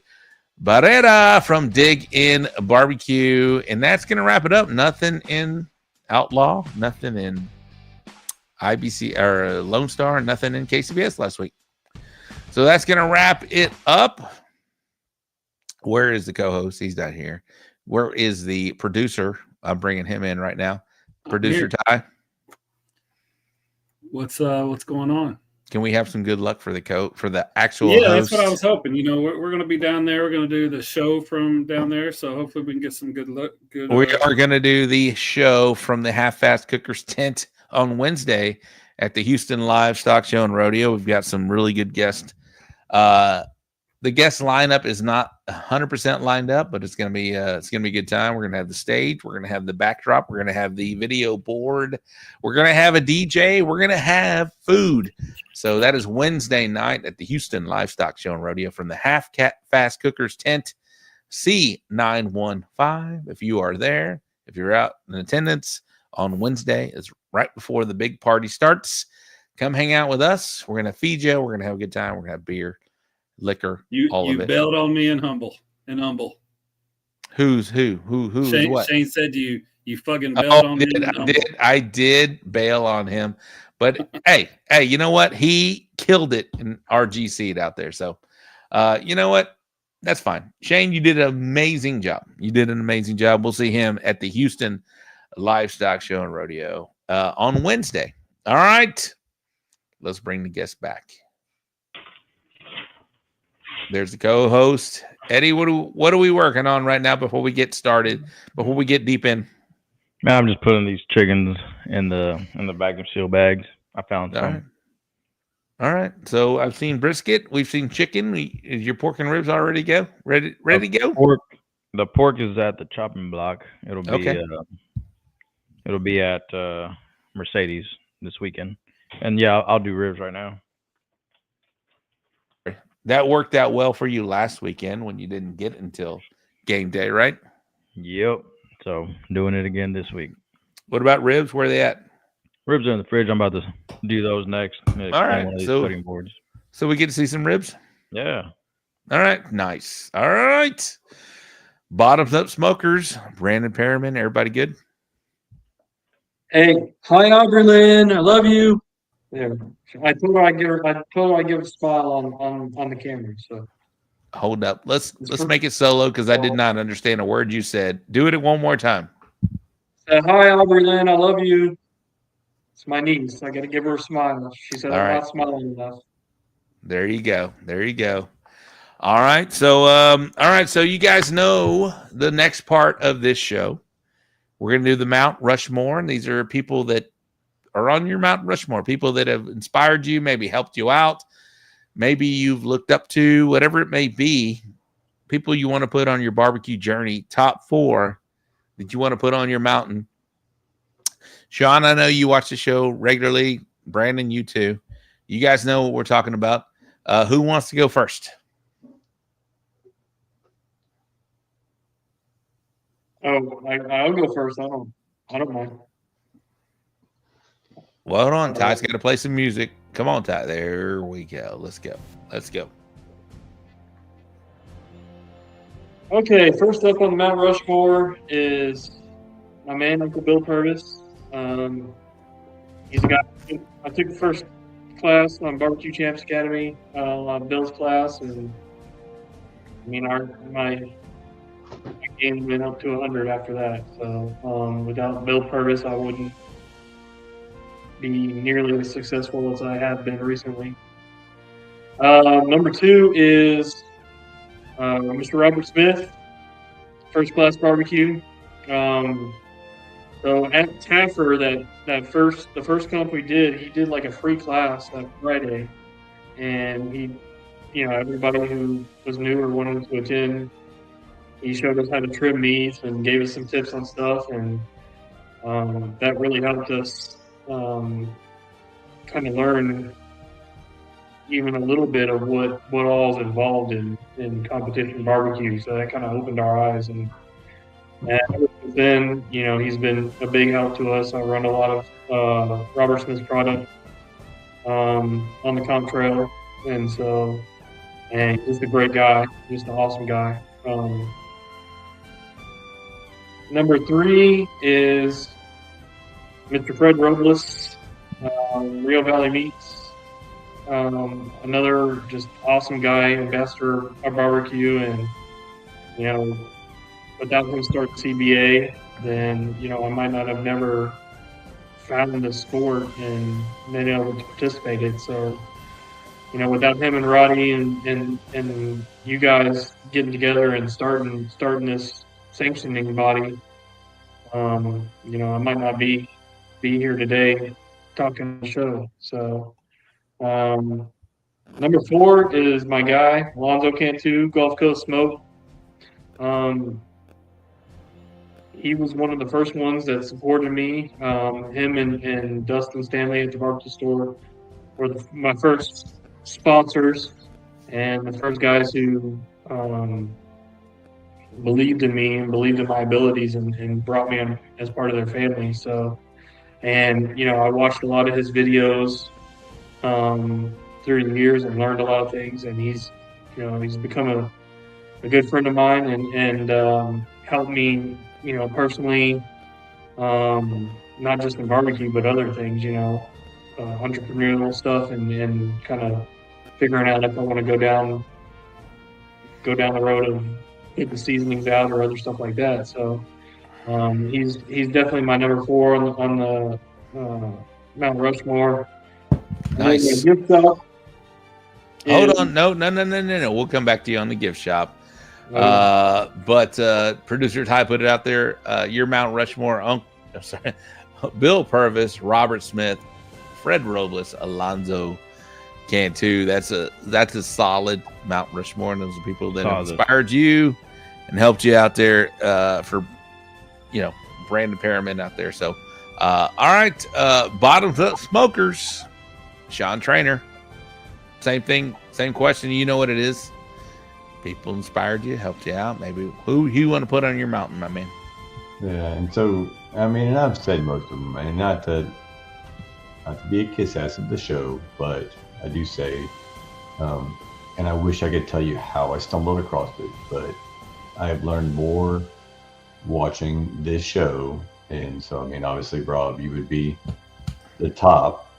Barrera from Dig In Barbecue. And that's going to wrap it up. Nothing in Outlaw, nothing in IBC or Lone Star, nothing in KCBS last week. So that's going to wrap it up. Where is the co-host? He's not here. Where is the producer? I'm bringing him in right now. Producer Ty. What's going on? Can we have some good luck for the actual Yeah, host? that's what I was hoping. You know, we're going to be down there. We're going to do the show from down there, so hopefully we can get some good luck. We are going to do the show from the Half Fast Cookers tent on Wednesday at the Houston Livestock Show and Rodeo. We've got some really good guests. The guest lineup is not 100% lined up, but it's going to be a good time. We're going to have the stage. We're going to have the backdrop. We're going to have the video board. We're going to have a DJ. We're going to have food. So that is Wednesday night at the Houston Livestock Show and Rodeo from the Half Fast Cookers tent, C915. If you are there, if you're out in attendance on Wednesday, it's right before the big party starts. Come hang out with us. We're going to feed you. We're going to have a good time. We're going to have beer, liquor, all of it. You bailed on me and humble. Who's who? Who's Shane, what? Shane said you fucking bailed on me. I did bail on him. But hey, you know what? He killed it in RGC'd out there. So you know what? That's fine. Shane, you did an amazing job. We'll see him at the Houston Livestock Show and Rodeo on Wednesday. All right. Let's bring the guests back. There's the co-host. Eddie, what are we working on right now before we get started, before we get deep in? Man, I'm just putting these chickens in the vacuum seal bags. I found some. All right. So I've seen brisket. We've seen chicken. Is your pork and ribs already go? Ready to go? The pork is at the chopping block. It'll be It'll be at Mercedes this weekend. And yeah, I'll do ribs right now. That worked out well for you last weekend when you didn't get it until game day, right? Yep. So doing it again this week. What about ribs? Where are they at? Ribs are in the fridge. I'm about to do those next. All right. One of these So, cutting boards. So we get to see some ribs? Yeah. All right. Nice. All right. Bottoms up smokers. Brandon Perryman. Everybody good? Hey, hi Oberlin, I love you. There. I told her I'd give a smile on the camera. So hold up. Let's make it solo because I did not understand a word you said. Do it one more time. Hi Oberlin, I love you. It's my niece. I gotta give her a smile. She said I'm not smiling enough. There you go. There you go. All right. So So you guys know the next part of this show. We're gonna do the Mount Rushmore, and these are people that are on your Mount Rushmore, people that have inspired you, maybe helped you out, maybe you've looked up to, whatever it may be, people you want to put on your barbecue journey, top 4 that you want to put on your mountain. Shawn, I know you watch the show regularly. Brandon, you too. You guys know what we're talking about. Who wants to go first? Oh, I'll go first. I don't mind. Well, hold on. Ty's got to play some music. Come on, Ty. There we go. Let's go. Let's go. Okay, first up on the Mount Rushmore is my man, Uncle Bill Purvis. He's a guy I took the first class on Barbecue Champs Academy, on Bill's class, and I mean my game went up to 100 after that. So without Bill Purvis, I wouldn't be nearly as successful as I have been recently. Number 2 is Mr. Robert Smith, First Class Barbecue. So at Taffer, the first comp we did, he did like a free class that Friday, and he, everybody who was new or wanted to attend, he showed us how to trim meats and gave us some tips on stuff, and that really helped us kind of learn even a little bit of what all is involved in competition barbecue. So that kind of opened our eyes, and then he's been a big help to us. I run a lot of Robert Smith's product on the comp trail, and he's a great guy, just an awesome guy. Number 3 is Mr. Fred Robles, Rio Valley Meats. Another just awesome guy, ambassador of barbecue, and without him starting CBA, then I might not have never found the sport and been able to participate in. So without him and Roddy and you guys getting together and starting this sanctioning body, I might not be here today talking the show. So number 4 is my guy, Alonzo Cantu, Gulf Coast Smoke. He was one of the first ones that supported me. Him and Dustin Stanley at the barbecue store were my first sponsors and the first guys who believed in me and believed in my abilities and brought me on as part of their family. So, and I watched a lot of his videos through the years and learned a lot of things. And he's become a good friend of mine and helped me, personally, not just in barbecue but other things, entrepreneurial stuff and kind of figuring out if I want to go down the road of getting seasonings out or other stuff like that. So he's definitely my number 4 on the Mount Rushmore. Nice. Gift shop. Hold on. No. We'll come back to you on the gift shop. But producer Ty put it out there. Your Mount Rushmore, Bill Purvis, Robert Smith, Fred Robles, Alonzo Cantu. That's a solid Mount Rushmore, and those are people that inspired you and helped you out there for Brandon Perryman out there. So All right, bottoms up smokers, Shawn Trainor. Same thing, same question. You know what it is. People inspired you, helped you out. Maybe who you want to put on your mountain, my man. Yeah, and so I mean, and I've said most of them, and not to be a kiss ass of the show, but I do say, and I wish I could tell you how I stumbled across it, but I have learned more watching this show. And so, I mean, obviously, Rob, you would be the top.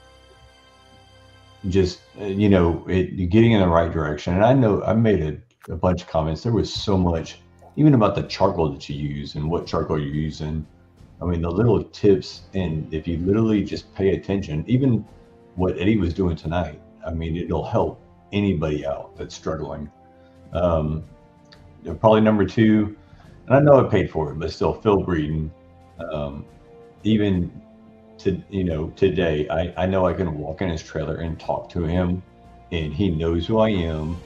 Just, getting in the right direction. And I know I made a bunch of comments. There was so much, even about the charcoal that you use and what charcoal you're using. I mean, the little tips, and if you literally just pay attention, even what Eddy was doing tonight, I mean, it'll help anybody out that's struggling. Probably number 2, and I know I paid for it, but still, Phil Breeden. Even today, I know I can walk in his trailer and talk to him, and he knows who I am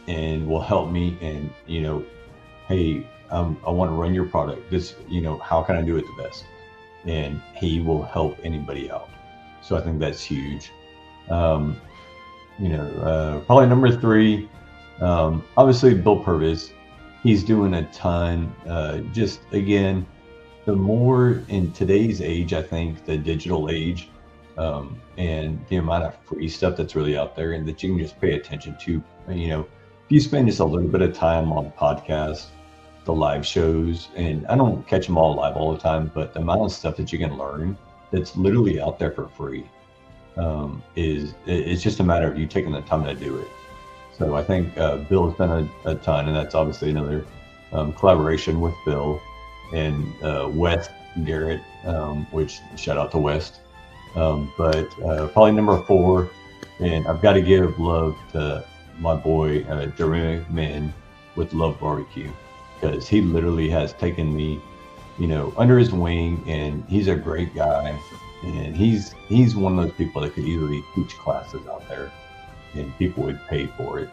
and will help me. And hey, I want to run your product. This, how can I do it the best? And he will help anybody out. So I think that's huge. Probably number 3, obviously Bill Purvis. He's doing a ton. Just again, the more in today's age, I think the digital age, and the amount of free stuff that's really out there, and that you can just pay attention to. If you spend just a little bit of time on podcasts, the live shows, and I don't catch them all live all the time, but the amount of stuff that you can learn that's literally out there for free, it's just a matter of you taking the time to do it. So I think Bill has done a ton, and that's obviously another collaboration with Bill and West Garrett, which shout out to West. But probably number 4, and I've got to give love to my boy Jeremy McMahon with Love Barbecue, because he literally has taken me, under his wing, and he's a great guy, and he's one of those people that could easily teach classes out there, and people would pay for it.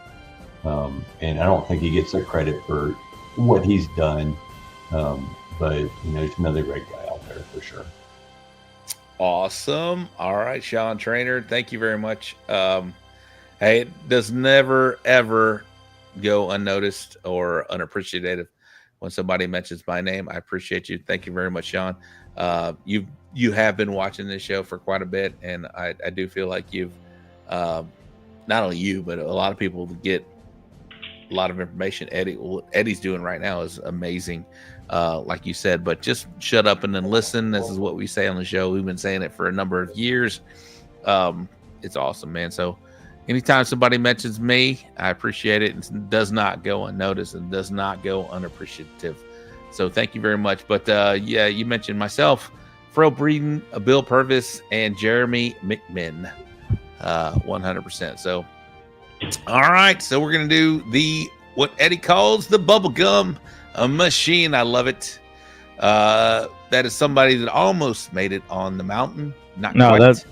And I don't think he gets the credit for what he's done. But he's another great guy out there for sure. Awesome. All right, Shawn Trainor, thank you very much. Hey, it does never ever go unnoticed or unappreciated when somebody mentions my name. I appreciate you. Thank you very much, Shawn. You have been watching this show for quite a bit, and I do feel like you've not only you, but a lot of people get a lot of information. What Eddy's doing right now is amazing. Like you said, but just shut up and then listen. This is what we say on the show. We've been saying it for a number of years. It's awesome, man. So anytime somebody mentions me, I appreciate it. It does not go unnoticed and does not go unappreciative. So thank you very much. But yeah, you mentioned myself, Phil Breeden, Bill Purvis, and Jeremy McMahon, 100%. So, all right. So we're going to do what Eddy calls the bubblegum machine. I love it. That is somebody that almost made it on the mountain. Not quite. That's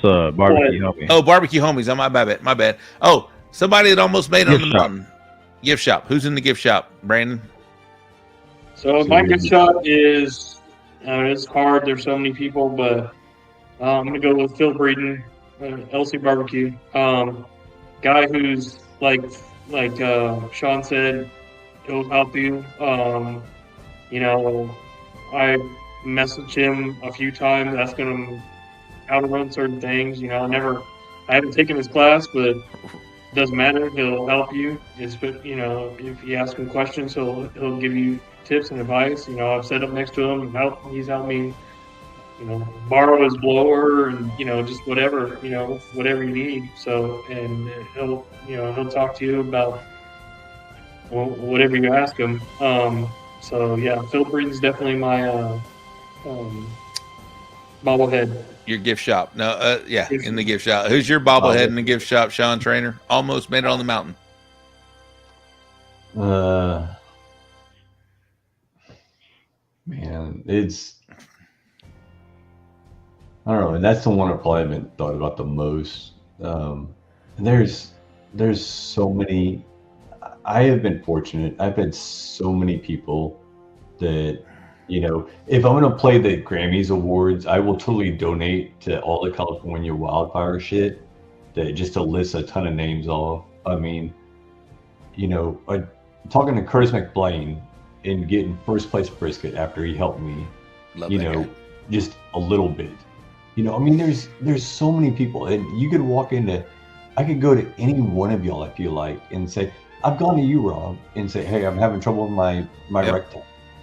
barbecue homies. Oh, barbecue homies. Oh, my bad. Oh, somebody that almost made it on the mountain. Gift shop. Who's in the gift shop? Brandon? So my gift shop is it's hard. There's so many people, but I'm gonna go with Phil Breeden, LC Barbecue. Guy who's like Shawn said, he'll help you. I messaged him a few times asking him how to run certain things. I haven't taken his class, but it doesn't matter. He'll help you. If you ask him questions, he'll give you tips and advice. I've sat up next to him and he's helped me, borrow his blower and, just whatever, whatever you need. So, and he'll talk to you about whatever you ask him. So yeah, Phil Breeden's definitely my bobblehead. Your gift shop. No, yeah, in the gift shop. Who's your bobblehead in the gift shop, Shawn Trainor? Almost made it on the mountain. Man, I don't know, and that's the one I probably haven't thought about the most. There's so many. I have been fortunate. I've had so many people that You know, if I'm gonna play the Grammys awards, I will totally donate to all the California wildfire shit. Just to list a ton of names off. I mean, you know, talking to Curtis McBlain and getting first place brisket after he helped me. Love you that know, guy. just a little bit. You know, I mean, there's so many people, and you could walk into. I could go to any one of y'all, I feel like, and say, I've gone to you, Rob, and say, hey, I'm having trouble with my Yep. rectum.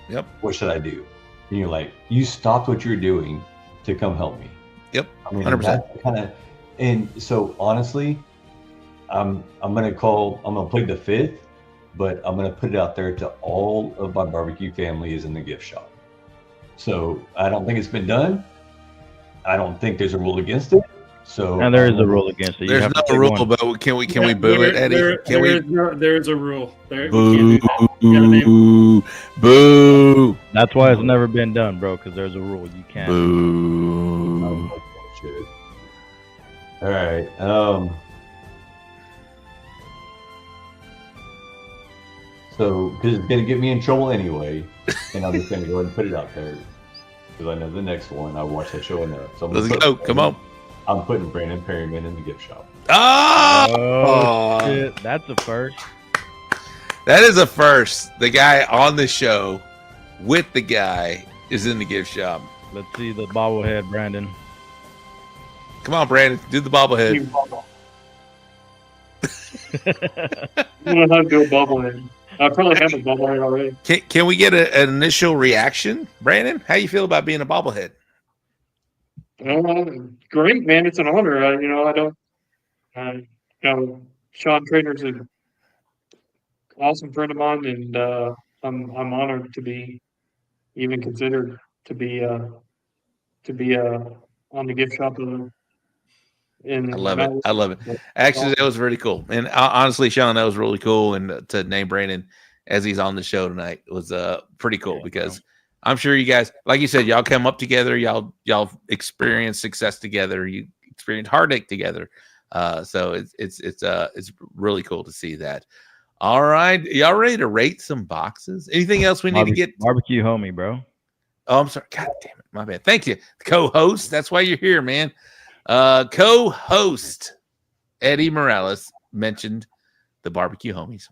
Yep. What should I do? And you're like, you stopped what you're doing to come help me. Yep. I mean, 100%. that's kind of, and so honestly, I'm gonna plead the fifth, but I'm gonna put it out there to all of my barbecue family is in the gift shop. So I don't think it's been done. I don't think there's a rule against it. So And there is a rule against it. You There's have to no pick rule, one. but can we boo it, Eddie? Can we? There's a rule. There, you Boo, can't do that. You gotta name boo. That's why it's never been done, bro. Because there's a rule. You can't. Boo. All right. So, because it's going to get me in trouble anyway, and I'm just going to go ahead and put it out there. Because I know the next one, I watched that show enough. So Let's go. Come on. I'm putting Brandon Perryman in the gift shop. Oh, shit. That's a first. That is a first. The guy on the show with the guy is in the gift shop. Let's see the bobblehead, Brandon. Come on, Brandon. Do the bobblehead. I don't know how to do a bobblehead. I probably have a bobblehead already. Can we get an initial reaction, Brandon? How you feel about being a bobblehead? Great, man. It's an honor. Shawn Trainor's an awesome friend of mine, and I'm honored to be even considered to be on the gift shop. I love it. I love it. Actually, that was really cool. And honestly, Shawn, that was really cool. And to name Brandon as he's on the show tonight was pretty cool because I'm sure you guys, like you said, y'all come up together, y'all experience success together, you experience heartache together. So it's really cool to see that. All right, y'all ready to rate some boxes? Anything else we need to get? Barbecue homie, bro. Oh, I'm sorry. God damn it, my bad. Thank you, co-host. That's why you're here, man. Co-host Eddie Morales mentioned the barbecue homies.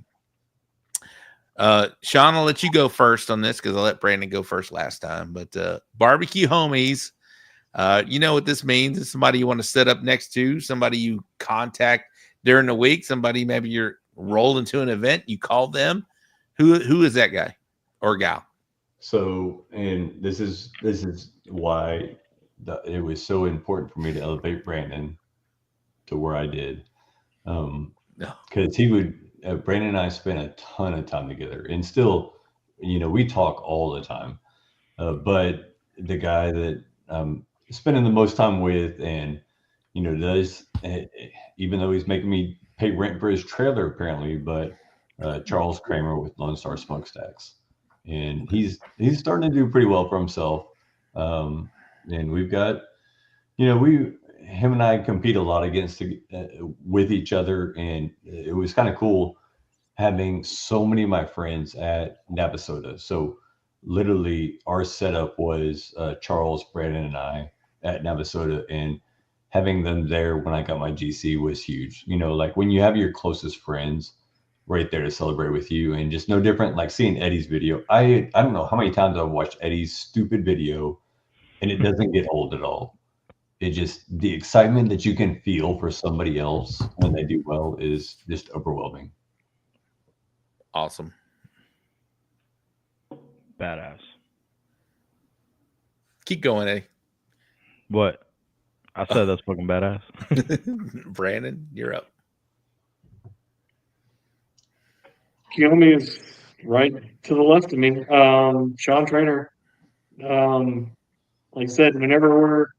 Shawn, I'll let you go first on this because I let Brandon go first last time. But barbecue homies, you know what this means? It's somebody you want to sit up next to, somebody you contact during the week, somebody maybe you're rolling to an event, you call them. Who is that guy or gal? So, and this is why it was so important for me to elevate Brandon to where I did. Because he would, Brandon and I spent a ton of time together, and still, you know, we talk all the time. But the guy that I'm spending the most time with, and you know, does even though he's making me pay rent for his trailer apparently, but Charles Kramer with Lone Star Smokestacks, and he's starting to do pretty well for himself. And we've got, you know, him and I compete a lot against with each other, and it was kind of cool having so many of my friends at Navasota. So literally our setup was Charles, Brandon, and I at Navasota, and having them there when I got my GC was huge. You know, like when you have your closest friends right there to celebrate with you, and just no different, like seeing Eddie's video. I don't know how many times I've watched Eddie's stupid video, and it doesn't get old at all. It just, the excitement that you can feel for somebody else when they do well is just overwhelming. Awesome. Badass. Keep going, Eddie. What? I said that's fucking badass. Brandon, you're up. Kiyomi is right to the left of me. Shawn Trainor. Like I said, whenever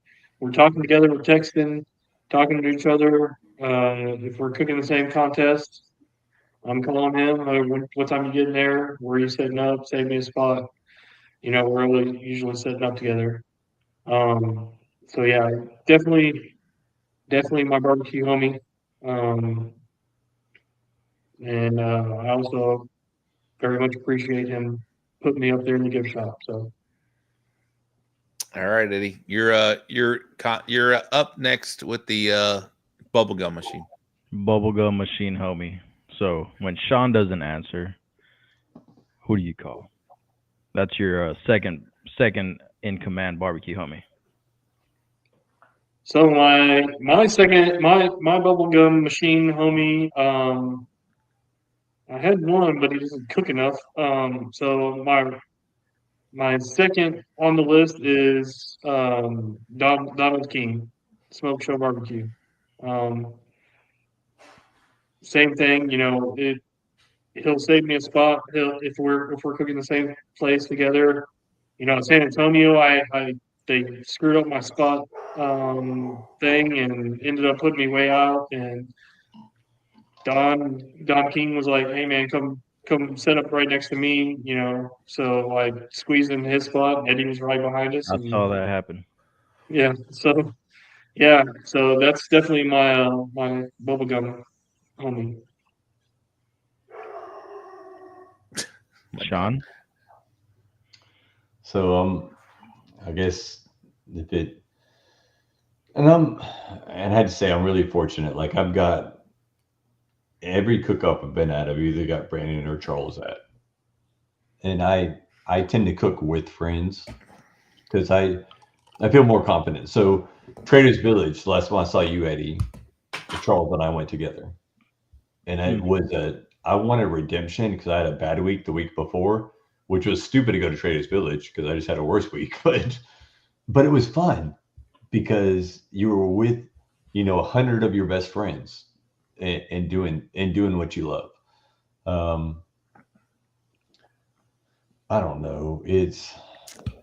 we're talking together, we're texting, talking to each other. If we're cooking the same contest, I'm calling him. What time you getting there? Where are you setting up? Save me a spot. You know, we're usually setting up together. So yeah, definitely my barbecue homie. And I also very much appreciate him putting me up there in the gift shop. So All right, Eddie, you're up next with the bubblegum machine. Bubblegum machine, homie. So when Shawn doesn't answer, who do you call? That's your second in command barbecue, homie. So my bubblegum machine homie, I had one, but he doesn't cook enough. So my second on the list is Donald King, Smoke Show Barbecue. Same thing, he'll save me a spot. If we're cooking the same place together. In San Antonio, they screwed up my spot thing and ended up putting me way out. And Don King was like, "Hey man, come set up right next to me." So I squeezed in his spot. Eddie was right behind us. I saw that happen. Yeah. So that's definitely my my bubblegum homie. Shawn? So I guess and I had to say I'm really fortunate. Like I've got every cook-up I've been at, I've either got Brandon or Charles at. And I tend to cook with friends because I feel more confident. So Trader's Village, the last time I saw you, Eddie, Charles and I went together. And it was I wanted redemption because I had a bad week the week before, which was stupid to go to Trader's Village because I just had a worse week. But it was fun because you were with, 100 of your best friends and doing what you love. I don't know.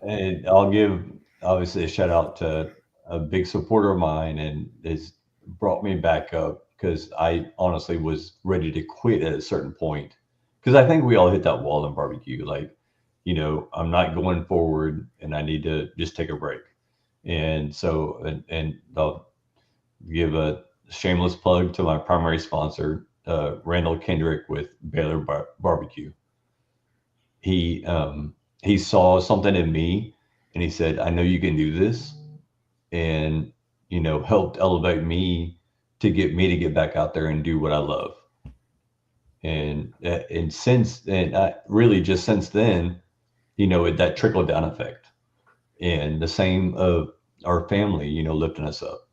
And I'll give obviously a shout out to a big supporter of mine, and it's brought me back up because I honestly was ready to quit at a certain point. Because I think we all hit that wall in barbecue. Like, I'm not going forward and I need to just take a break. And so, and I'll give a shameless plug to my primary sponsor, Randall Kendrick with Baylor Barbecue. He saw something in me and he said, I know you can do this. And, helped elevate me to get back out there and do what I love. And since then, that trickle down effect, and the same of our family, lifting us up,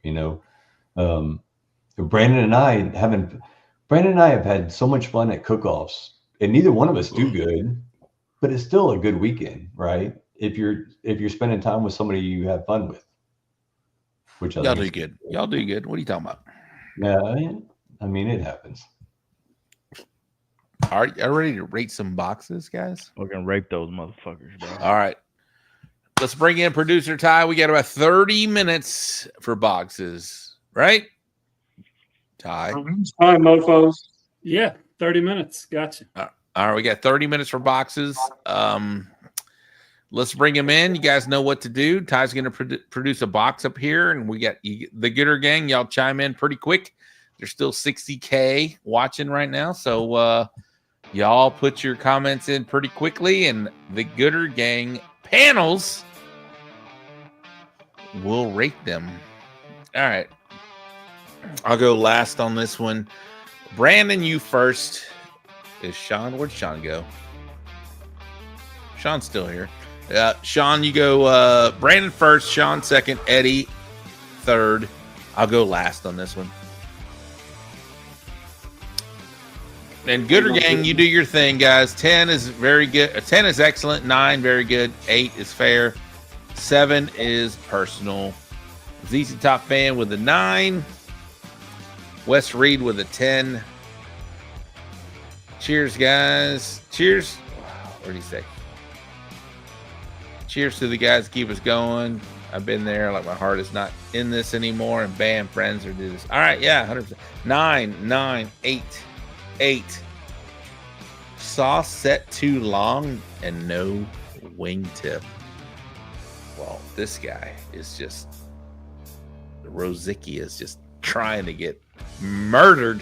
Brandon and I have had so much fun at cook-offs, and neither one of us do good, but it's still a good weekend, right? If you're spending time with somebody you have fun with, which y'all do good. Y'all do good. What are you talking about? Yeah, I mean, it happens. Are you ready to rate some boxes, guys? We're gonna rape those motherfuckers, bro. All right. Let's bring in producer Ty. We got about 30 minutes for boxes, right? Ty. Hi, mofos. Yeah, 30 minutes. Gotcha. All right, we got 30 minutes for boxes. Let's bring him in. You guys know what to do. Ty's going to produce a box up here, and we got the Gooder Gang. Y'all chime in pretty quick. There's still 60K watching right now, so y'all put your comments in pretty quickly, and the Gooder Gang panels will rate them. All right. I'll go last on this one. Brandon, you first. Is Shawn? Where'd Shawn go? Shawn's still here. Shawn, you go Brandon first, Shawn second, Eddie third. I'll go last on this one. And Gooder Gang, you do your thing, guys. 10 is very good. 10 is excellent. 9, very good. 8 is fair. 7 is personal. ZZ Top Fan with a 9. Wes Reed with a 10. Cheers, guys. Cheers. What did he say? Cheers to the guys. Keep us going. I've been there. Like, my heart is not in this anymore. And bam, friends are do this. All right, yeah, 100%. 9, 8. Sauce set too long and no wingtip. Well, this guy is just, Rosicki is just trying to get murdered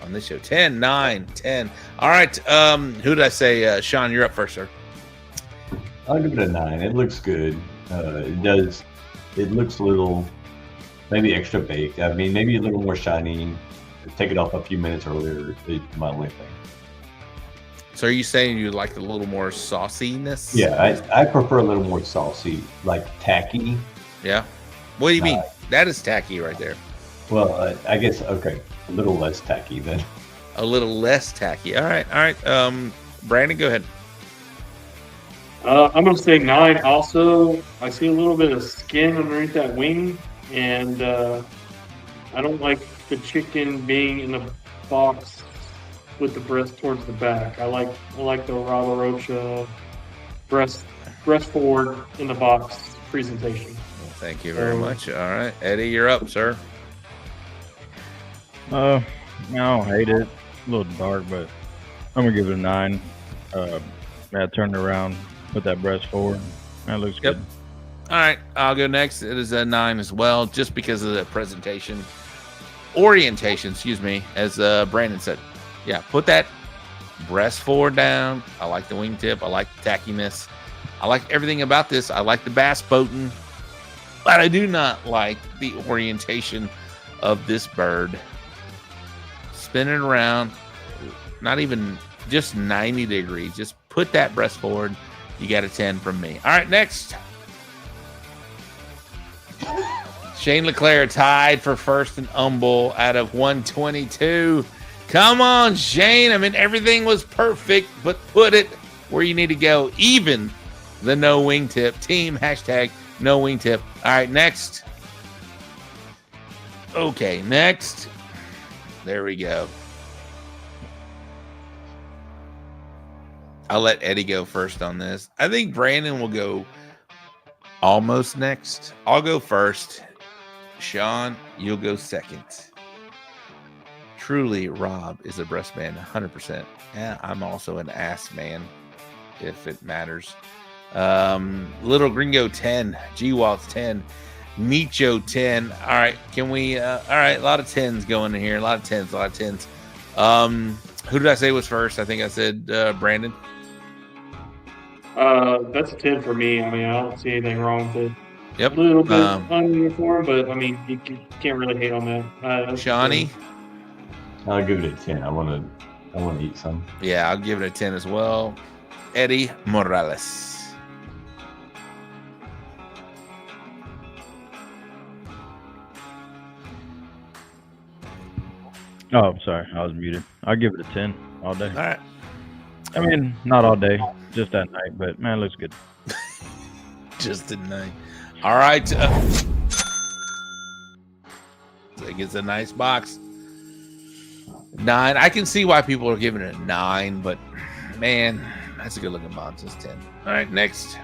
on this show. 10, 9, 10. All right, who did I say? Shawn, you're up first, sir. I'll give it a 9. It looks good. It looks a little, maybe extra baked. I mean, maybe a little more shiny. Take it off a few minutes earlier. It's my only thing. So are you saying you like a little more sauciness? Yeah, I prefer a little more saucy, like tacky. Yeah. What do you mean? That is tacky right there. Well, I guess, okay, a little less tacky then. A little less tacky. All right. Brandon, go ahead. I'm going to say 9 also. I see a little bit of skin underneath that wing, and I don't like the chicken being in the box with the breast towards the back. I like the Raba Rocha breast forward in the box presentation. Well, thank you very much. All right, Eddie, you're up, sir. No, I don't hate it. A little dark, but I'm gonna give it a 9. I turned it around, put that breast forward. That looks good. All right, I'll go next. It is a 9 as well, just because of the orientation, excuse me, as Brandon said. Yeah, put that breast forward down. I like the wingtip. I like the tackiness. I like everything about this. I like the bass boating, but I do not like the orientation of this bird. Spinning around, not even just 90 degrees. Just put that breast forward. You got a 10 from me. All right, next. Shane LeClaire tied for first in Humble out of 122. Come on, Shane. I mean, everything was perfect, but put it where you need to go. Even the no wingtip team. Hashtag no wingtip. All right, next. Okay, next. There we go. I'll let Eddie go first on this. I think Brandon will go almost next. I'll go first. Shawn, you'll go second. Truly, Rob is a breast man, 100%. Yeah, I'm also an ass man, if it matters. Little Gringo 10, G-Waltz 10, Nicho 10. All right, can we? All right, a lot of 10s going in here. A lot of 10s. Who did I say was first? I think I said Brandon. That's a 10 for me. I mean, I don't see anything wrong with it. Yep. A little bit ununiform, but I mean, you can't really hate on that. Shawnee? I'll give it a 10. I want to eat some. Yeah, I'll give it a 10 as well. Eddie Morales. Oh, sorry, I was muted. I'll give it a 10 all day. All right. I mean, not all day, just that night, but man, it looks good. Just at night. All right. I think it's a nice box. 9. I can see why people are giving it a 9, but man, that's a good looking box. It's 10. All right, next.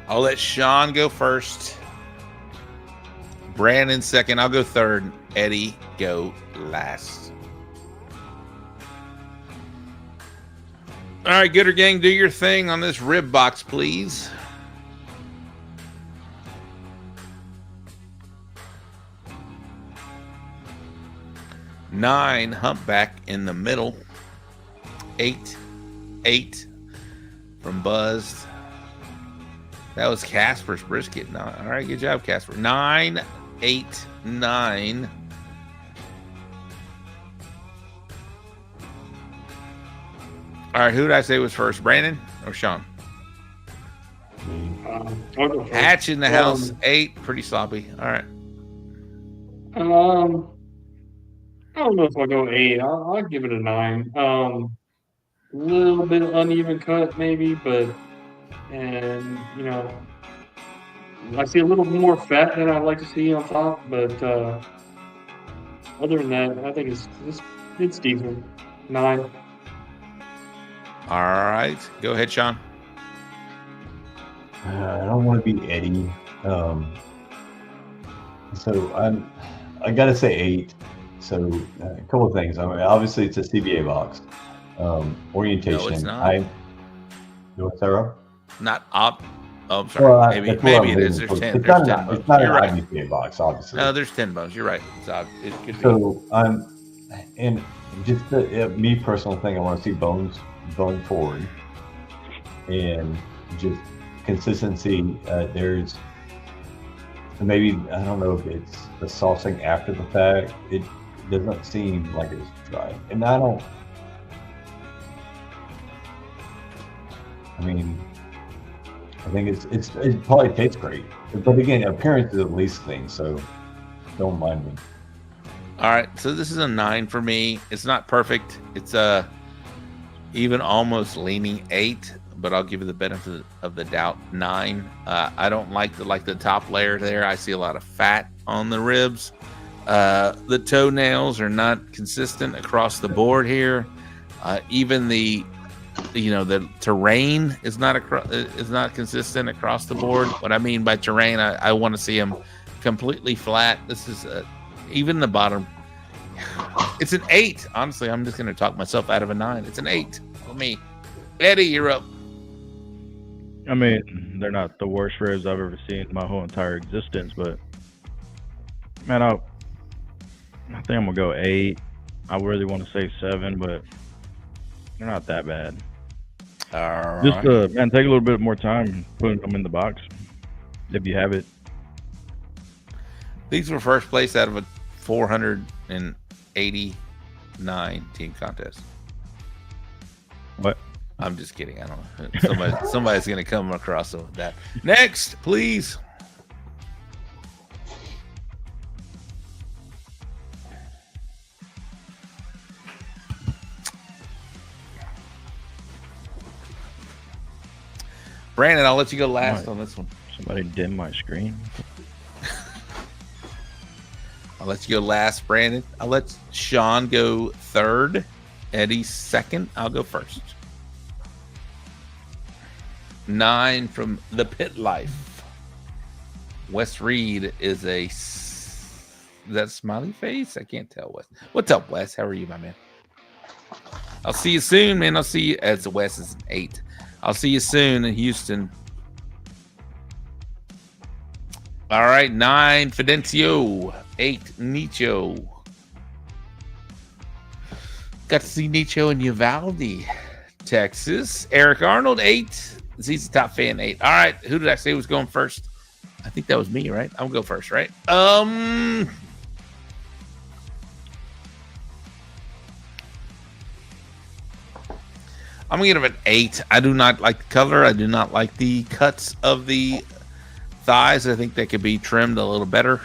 I'll let Shawn go first. Brandon second. I'll go third. Eddie go last. All right, Gooder Gang, do your thing on this rib box, please. Nine, humpback in the middle. 8 from Buzzed. That was Casper's brisket. All right, good job, Casper. 9, 8, 9. All right, who did I say was first, Brandon or Shawn? Hatch in the house, 8, pretty sloppy. All right. I don't know if I'll go 8. I'll give it a 9. A little bit uneven cut, maybe, and you know, I see a little more fat than I'd like to see on top, but other than that, I think it's decent. 9. All right, go ahead, Shawn. I don't want to be Eddie, so I gotta say 8. So a couple of things. I mean, obviously it's a CBA box. Orientation. No, it's not. What's that, Rob? Not Oh, I'm sorry. Well, maybe that's what maybe I'm it is. leaning There's towards. 10. It's There's not 10 bones. it's not You're an right. IBCA box, obviously. No, there's 10 bones. You're right. It could be. So and just the me personal thing, I want to see bones going forward, and just consistency. There's maybe, I don't know if it's the saucing after the fact. It doesn't seem like it's dry, and I think it probably tastes great, but again, appearance is the least thing, so don't mind me. All right, so this is a 9 for me. It's not perfect. It's even almost leaning 8, but I'll give you the benefit of the doubt. 9. I don't like the top layer there. I see a lot of fat on the ribs. The toenails are not consistent across the board here. Even the terrain is not consistent across the board. What I mean by terrain, I want to see them completely flat. This is even the bottom. It's an 8. Honestly, I'm just going to talk myself out of a 9. It's an 8 for me. Eddie, you're up. I mean, they're not the worst ribs I've ever seen in my whole entire existence, but man, I think I'm gonna go 8. I really want to say 7, but they're not that bad. All right. Just man, take a little bit more time putting them in the box if you have it. These were first place out of a 489 team contest. What? I'm just kidding. I don't know. Somebody's going to come across with that. Next, please. Brandon, I'll let you go last on this one. Somebody dim my screen. I'll let you go last, Brandon. I'll let Shawn go third. Eddie second. I'll go first. 9 from the Pit Life. Wes Reed is that smiley face? I can't tell, Wes. What's up, Wes? How are you, my man? I'll see you soon, man. I'll see you as Wes is an 8. I'll see you soon in Houston. All right, 9 Fidencio, 8 Nicho. Got to see Nicho in Uvalde, Texas. Eric Arnold, 8. He's a top fan, 8. All right, who did I say was going first? I think that was me, right? I'm gonna go first, right? I'm gonna give it an 8. I do not like the color. I do not like the cuts of the thighs. I think they could be trimmed a little better.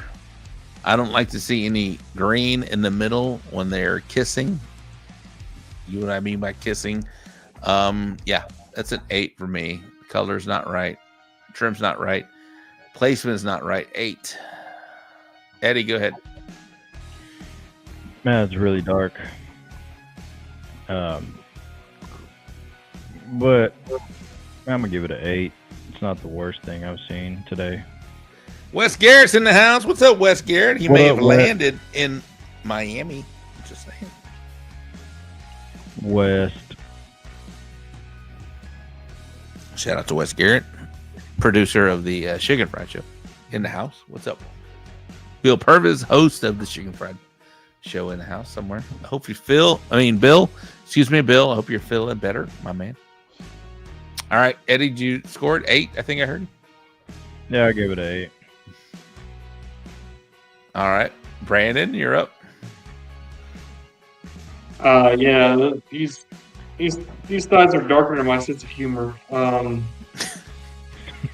I don't like to see any green in the middle when they're kissing. You know what I mean by kissing? Yeah, that's an 8 for me. Color's not right. Trim's not right. Placement's not right. 8. Eddie, go ahead. Man, it's really dark. But I'm gonna give it an 8. It's not the worst thing I've seen today. Wes Garrett's in the house. What's up, Wes Garrett? He What may up, have Wes? landed in Miami. Just saying. West. Shout out to Wes Garrett, producer of the Chicken Fried Show, in the house. What's up? Bill Purvis, host of the Chicken Fried Show, in the house somewhere. I hope you Bill. Excuse me, Bill. I hope you're feeling better, my man. All right, Eddie, did you scored 8? I think I heard. Yeah, I gave it an 8. All right, Brandon, you're up. Yeah, these thighs are darker than my sense of humor.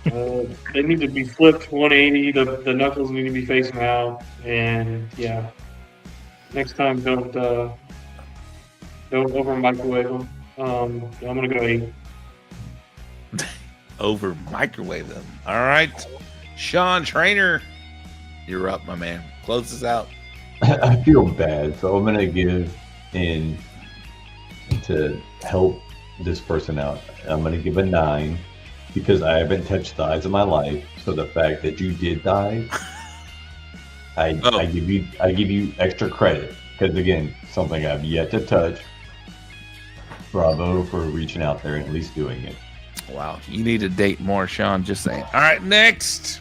They need to be flipped 180. The knuckles need to be facing out, and yeah, next time don't over microwave them. I'm gonna go 8. Over microwave them. All right, Shawn Trainor, you're up, my man. Close this out. I feel bad, so I'm gonna give in to help this person out. I'm gonna give a 9 because I haven't touched thighs in my life. So the fact that you did thighs, I give you extra credit because again, something I've yet to touch. Bravo for reaching out there and at least doing it. Wow, you need to date more, Shawn. Just saying. All right, next.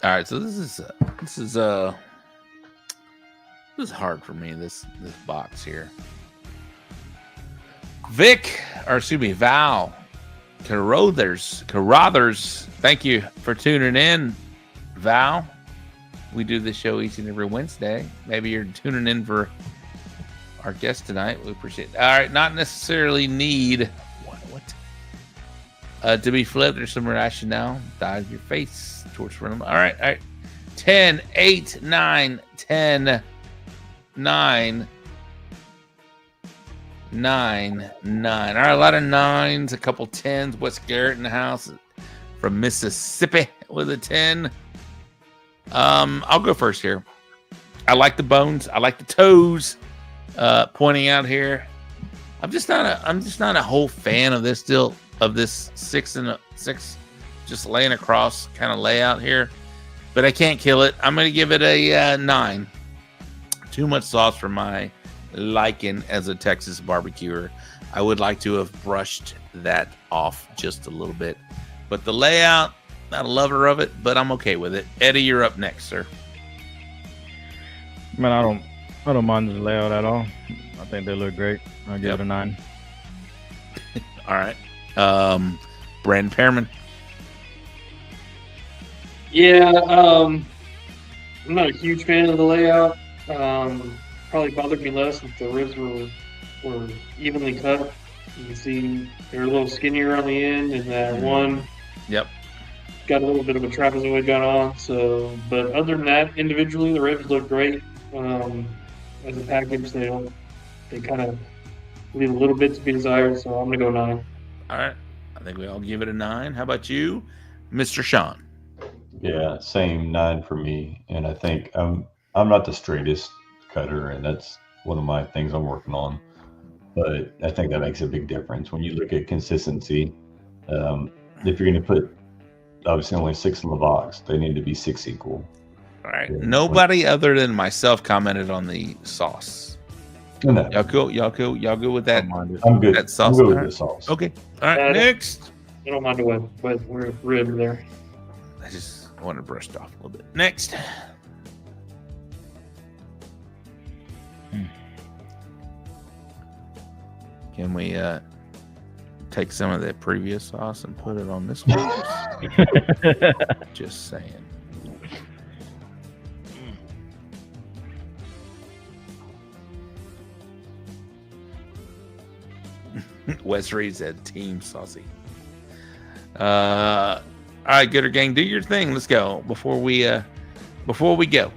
All right, so this is hard for me. This box here. Val Carruthers. Thank you for tuning in, Val. We do this show each and every Wednesday. Maybe you're tuning in for our guest tonight. We appreciate it. All right, not necessarily need to be flipped. There's some rationale. Dive your face towards front of them. All right. 10, 8, 9, 10, 9, 9, 9. All right, a lot of 9s, a couple 10s. Wes Garrett in the house from Mississippi with a 10. I'll go first here. I like the bones. I like the toes pointing out here. I'm just not a whole fan of this deal, of this 6 and 6 just laying across kind of layout here, but I can't kill it. I'm going to give it a 9. Too much sauce for my liking as a Texas barbecuer. I would like to have brushed that off just a little bit, but the layout, not a lover of it, but I'm okay with it. Eddie, you're up next, sir. Man, I don't mind the layout at all. I think they look great. I'll give it a 9. All right. Brandon Perryman. Yeah, I'm not a huge fan of the layout. Probably bothered me less if the ribs were evenly cut. You can see they're a little skinnier on the end, and that one got a little bit of a trapezoid going on. So, but other than that, individually the ribs look great. As a package, they kind of leave a little bit to be desired. So I'm gonna go 9. All right, I think we all give it a 9. How about you, Mr. Shawn? Yeah, same 9 for me. And I think I'm not the straightest cutter, and that's one of my things I'm working on. But I think that makes a big difference when you look at consistency. If you're going to put obviously only 6 in the box, they need to be 6 equal. All right. Nobody other than myself commented on the sauce. No. Y'all go with that. I'm good. That sauce. I'm good with the sauce. Okay. All right. Next. I don't mind the wet rib there. I just want to brush it off a little bit. Next. Can we take some of that previous sauce and put it on this one? Just saying. Wes Reed said team saucy. All right, Gooder Gang, do your thing. Let's go before we go.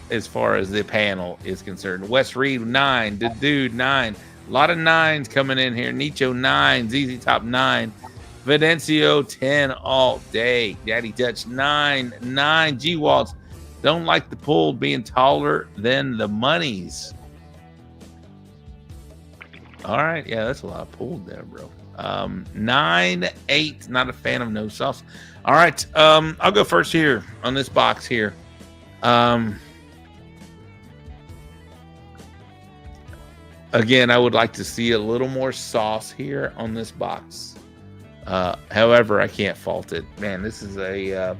As far as the panel is concerned, Wes Reed 9, the dude 9. A lot of 9s coming in here. Nicho 9, ZZ Top 9, Fidencio 10 all day. Daddy Dutch 9, G Waltz. Don't like the pull being taller than the monies. All right, yeah, that's a lot of pulled there, bro. 9, 8, not a fan of no sauce. All right, I'll go first here on this box here. Again, I would like to see a little more sauce here on this box. However, I can't fault it. Man, this is a...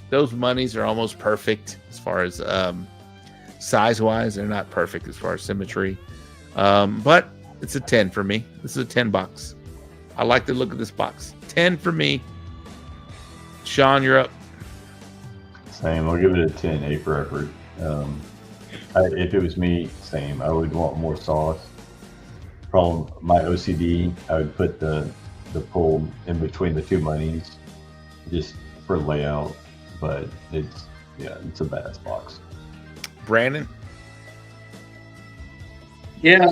those monies are almost perfect as far as size-wise. They're not perfect as far as symmetry. But it's a 10 for me. This is a 10 box. I like the look of this box. 10 for me. Shawn, you're up. Same. I'll give it a 10, A for effort. If it was me, same. I would want more sauce. Problem, my OCD, I would put the pull in between the two monies just for layout. But it's a badass box. Brandon? Yeah,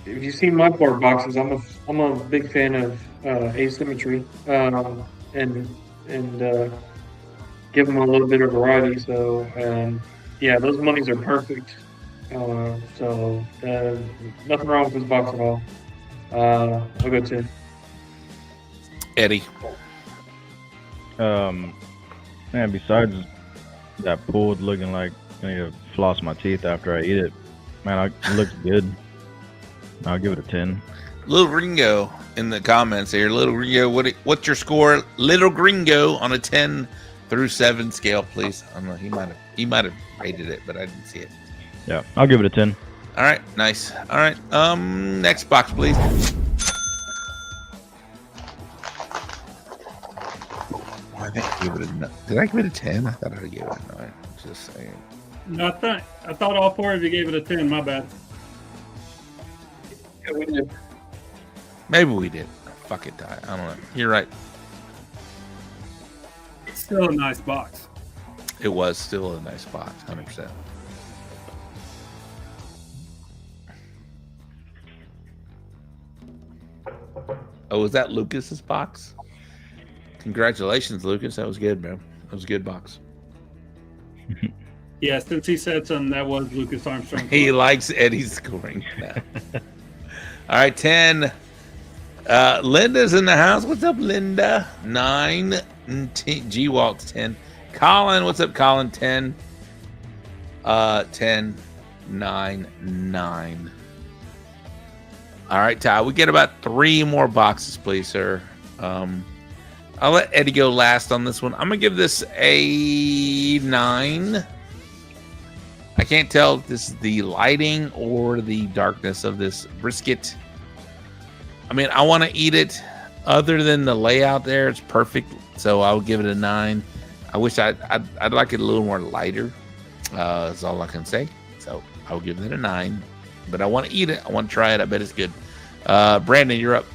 if you've seen my board boxes, I'm a big fan of asymmetry and give them a little bit of variety. So yeah, those monies are perfect. So nothing wrong with this box at all. I'll go 10. Eddie. Man, besides that pulled looking like I need to floss my teeth after I eat it, man, it looks good. I'll give it a 10. Little Gringo in the comments here. Little Gringo, what's your score? Little Gringo on a 10 through 7 scale, please. I don't know. He might have rated it, but I didn't see it. Yeah, I'll give it a 10. All right, nice. All right, next box, please. I think I gave it did I give it a 10? I thought I gave it a 9. Just saying. No, I thought all four of you gave it a 10. My bad. Yeah, we did. Maybe we did. Fuck it, Ty. I don't know. You're right. It's still a nice box. It was still a nice box, 100%. Oh, was that Lucas's box? Congratulations, Lucas. That was good, man. That was a good box. Yeah, since he said something, that was Lucas Armstrong. He likes Eddie's scoring. All right, 10. Linda's in the house. What's up, Linda? 9. G-Walt's 10. Colin, what's up, Colin? 10. 10, 9, 9. All right, Ty, we get about 3 more boxes, please, sir. I'll let Eddie go last on this one. I'm going to give this a 9. I can't tell if this is the lighting or the darkness of this brisket. I mean, I want to eat it. Other than the layout there, it's perfect. So I'll give it a 9. I wish I'd like it a little more lighter. That's all I can say. So I'll give it a 9. But I want to eat it. I want to try it. I bet it's good. Brandon, you're up.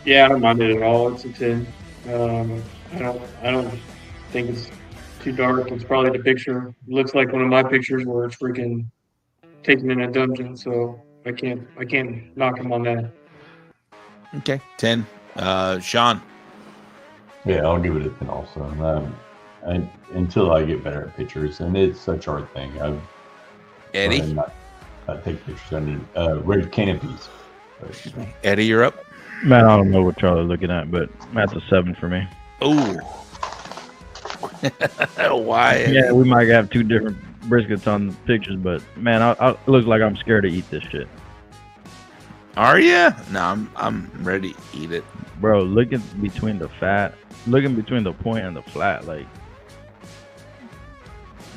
Yeah, I don't mind it at all. It's a 10. I don't think it's too dark. It's probably the picture. It looks like one of my pictures where it's freaking taken in a dungeon. So I can't knock him on that. Okay, 10. Shawn. Yeah, I'll give it a 10 also. Until I get better at pictures, and it's such a hard thing. Eddie? Not take pictures. I need red canopies. Excuse me. Eddie, you're up. Man, I don't know what y'all are looking at, but that's a 7 for me. Ooh. Why? Yeah, we might have 2 different briskets on the pictures, but man, it looks like I'm scared to eat this shit. Are you? No, I'm ready to eat it. Bro, looking between the fat, looking between the point and the flat, like.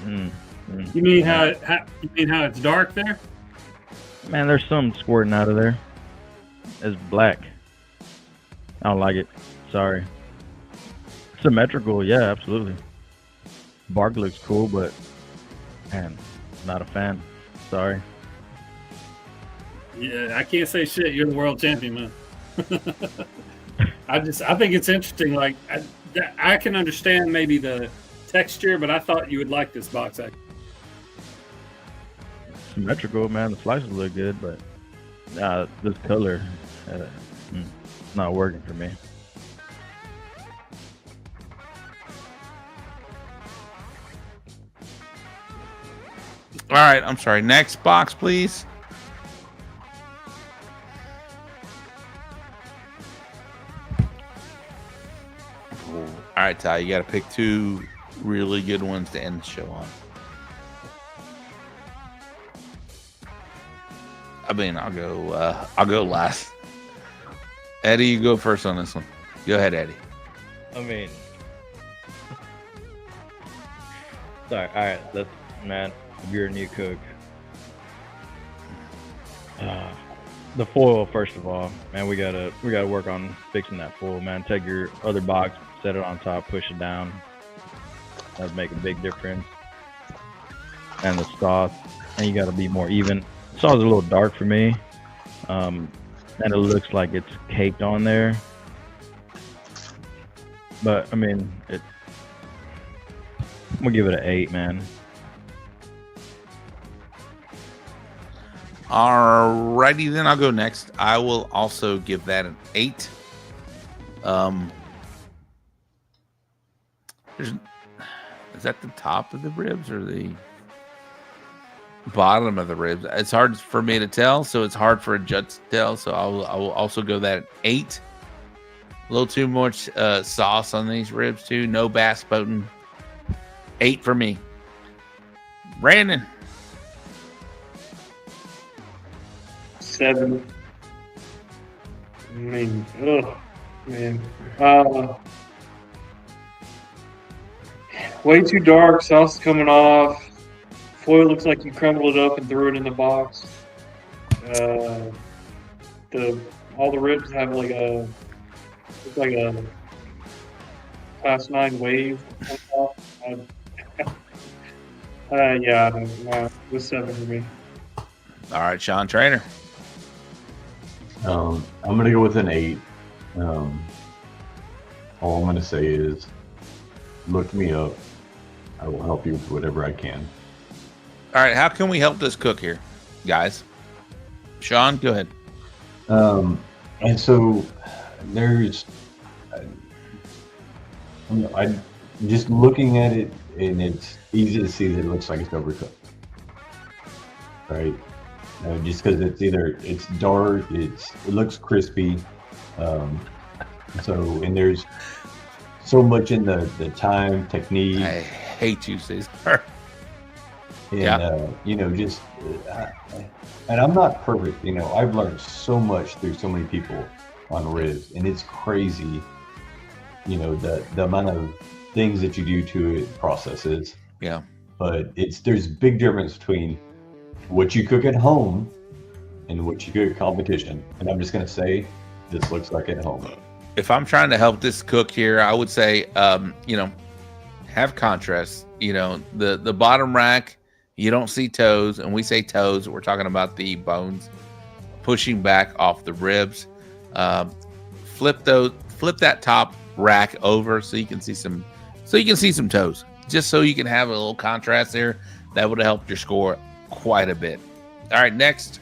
You mean how it's dark there? Man, there's some squirting out of there. It's black. I don't like it. Sorry. Symmetrical, yeah, absolutely. Bark looks cool, but man, not a fan. Sorry. Yeah, I can't say shit. You're the world champion, man. I think it's interesting. Like I can understand maybe the texture, but I thought you would like this box. Symmetrical, man. The slices look good, but this color, it's not working for me. All right, I'm sorry. Next box, please. All right, Ty, you got to pick 2 really good ones to end the show on. I mean, I'll go last. Eddie, you go first on this one. Go ahead, Eddie. I mean, sorry. All right, man. If you're a new cook, the foil first of all, man. We gotta work on fixing that foil, man. Take your other box, set it on top, push it down. That'd make a big difference. And the sauce, and you gotta be more even. The sauce is a little dark for me, and it looks like it's caked on there. But I mean, I'm gonna give it an 8, man. Alrighty, then I'll go next. I will also give that an 8. Is that the top of the ribs or the? bottom of the ribs. It's hard for me to tell, so it's hard for a judge to tell. So I will also go that 8. A little too much sauce on these ribs too. No bass boating. 8 for me. Brandon. 7. I mean, man. Way too dark. Sauce is coming off. Foil looks like you crumbled it up and threw it in the box. All the ribs have like a class 9 wave on top. Yeah, it was 7 for me. All right, Shawn Trainor. I'm gonna go with an 8. All I'm gonna say is, look me up. I will help you with whatever I can. All right, how can we help this cook here, guys? Shawn, go ahead. And so there's, I'm just looking at it, and it's easy to see that it looks like it's overcooked, right? Just because it's dark, it looks crispy. And there's so much in the time, technique. I hate you, Cesar. And, yeah. And I'm not perfect. I've learned so much through so many people on ribs, and it's crazy, the amount of things that you do to it, processes. Yeah. But there's big difference between what you cook at home and what you cook at competition. And I'm just going to say, this looks like at home. If I'm trying to help this cook here, I would say, have contrast. The bottom rack, you don't see toes. And we say toes, we're talking about the bones pushing back off the ribs. Flip that top rack over so you can see some toes. Just so you can have a little contrast there. That would have helped your score quite a bit. All right, next.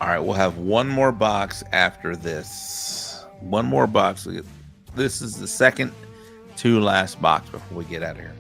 All right, we'll have one more box after this. One more box. This is the second to last box before we get out of here.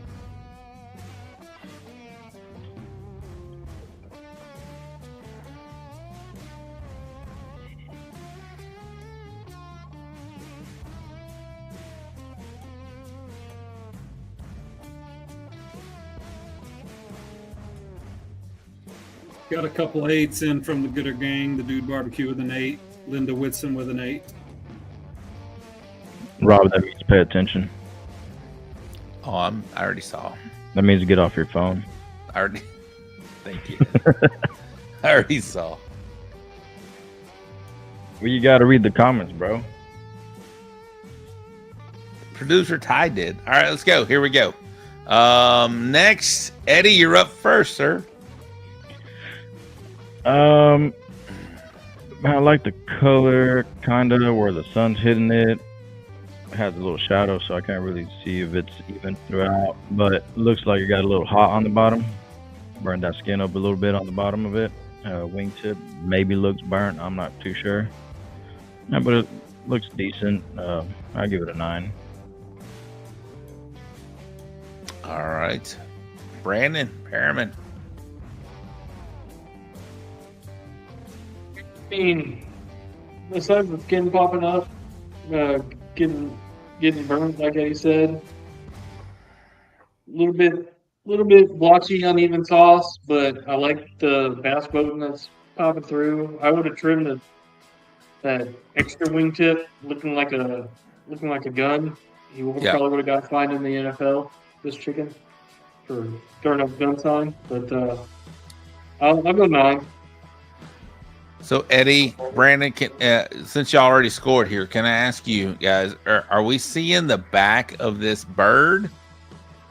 Got a couple 8s in from the Gooder Gang. The Dude Barbecue with an 8. Linda Whitson with an 8. Rob, that means pay attention. Oh, I already saw. That means get off your phone. Thank you. I already saw. Well, you got to read the comments, bro. Producer Ty did. All right, let's go. Here we go. Next, Eddie, you're up first, sir. I like the color, kind of where the sun's hitting it. It has a little shadow, so I can't really see if it's even throughout. But it looks like it got a little hot on the bottom. Burned that skin up a little bit on the bottom of it. Wingtip maybe looks burnt. I'm not too sure. Yeah, but it looks decent. I give it a 9. All right, Brandon, Perryman. I mean, besides the skin popping up, getting burnt, like Eddie said, a little bit blotchy, uneven sauce, but I like the bass boating that's popping through. I would have trimmed that extra wingtip, looking like a gun. He probably would have got fined in the NFL. This chicken for throwing up gun sign, but I'll go 9. So Eddie, Brandon, since y'all already scored here, can I ask you guys, are we seeing the back of this bird?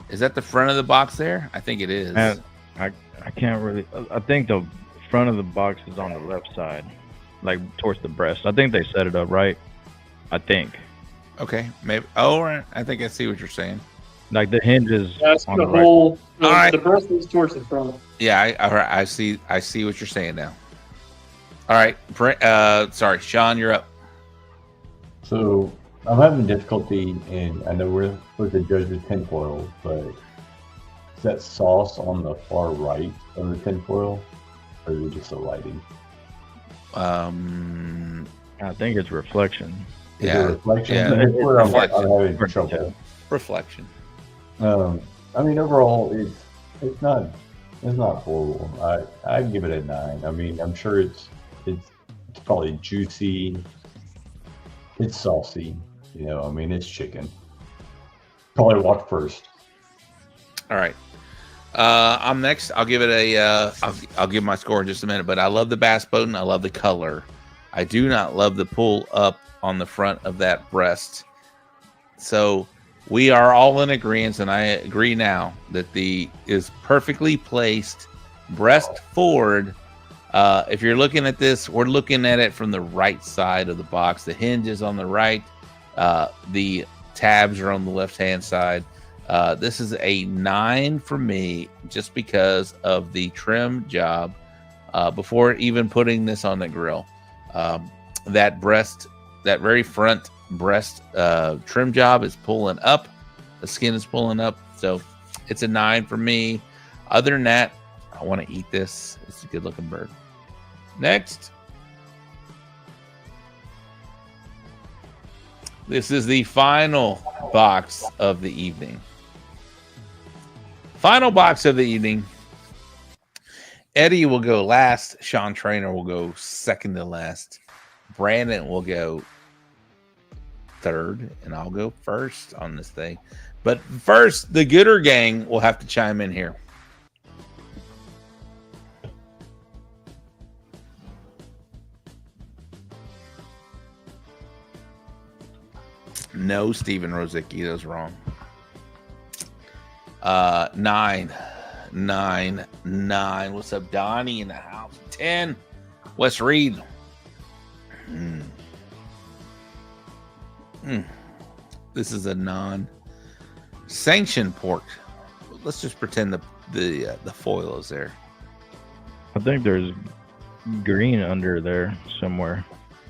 Is that the front of the box there? I think it is. Man, I can't really. I think the front of the box is on the left side, like towards the breast. I think they set it up right. I think. Okay, maybe. Oh, I think I see what you're saying. Like the hinges. That's on the the whole. All right. The breast is towards the front. Yeah, I see what you're saying now. All right. Sorry, Shawn, you're up. So I'm having difficulty, and I know we're supposed to judge the tinfoil, but is that sauce on the far right of the tinfoil, or is it just the lighting? I think it's reflection. Is it reflection? Yeah. That's where I'm Reflection. having trouble. Reflection. I mean, overall, it's not horrible. I'd give it a 9. I mean, I'm sure it's probably juicy. It's saucy. You know, I mean, it's chicken. Probably walk first. All right. I'm next. I'll give it I'll give my score in just a minute, but I love the bass boat and I love the color. I do not love the pull up on the front of that breast. So we are all in agreement, and I agree now that the is perfectly placed breast forward. If you're looking at this, we're looking at it from the right side of the box. The hinge is on the right. The tabs are on the left-hand side. This is a 9 for me just because of the trim job before even putting this on the grill. That very front breast trim job is pulling up. The skin is pulling up. So it's a 9 for me. Other than that, I want to eat this. It's a good looking bird. Next. This is the final box of the evening. Final box of the evening. Eddy will go last. Shawn Trainor will go second to last. Brandon will go third, and I'll go first on this thing. But first, the Gooder gang will have to chime in here. No, Steven Rosicki, that was wrong. 9. What's up, Donnie in the house? 10. Wes Reed. This is a non-sanctioned pork. Let's just pretend the foil is there. I think there's green under there somewhere.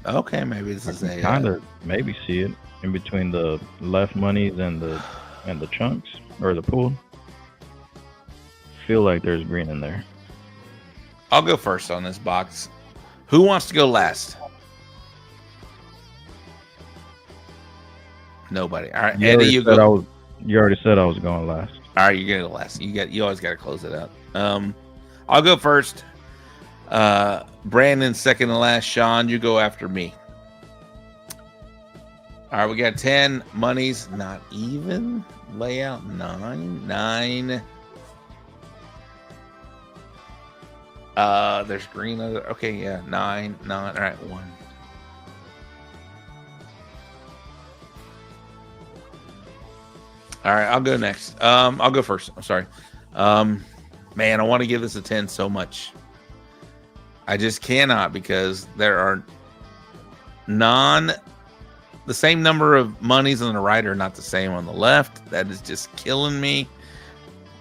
Okay, maybe this is a kind of maybe see it in between the left monies and the chunks or the pool. Feel like there's green in there. I'll go first on this box. Who wants to go last? Nobody. All right, Eddy, you go. You already said I was going last. All right, you're gonna go last. You always got to close it out. I'll go first. Brandon second to last. Shawn, you go after me. All right, we got 10 monies, not even. Layout 9. There's green other. Okay, yeah, 9. All right, 1. All right, I'll go next. I'll go first. I'm sorry. Man, I want to give this a 10 so much. I just cannot because there are the same number of monies on the right are not the same on the left. That is just killing me.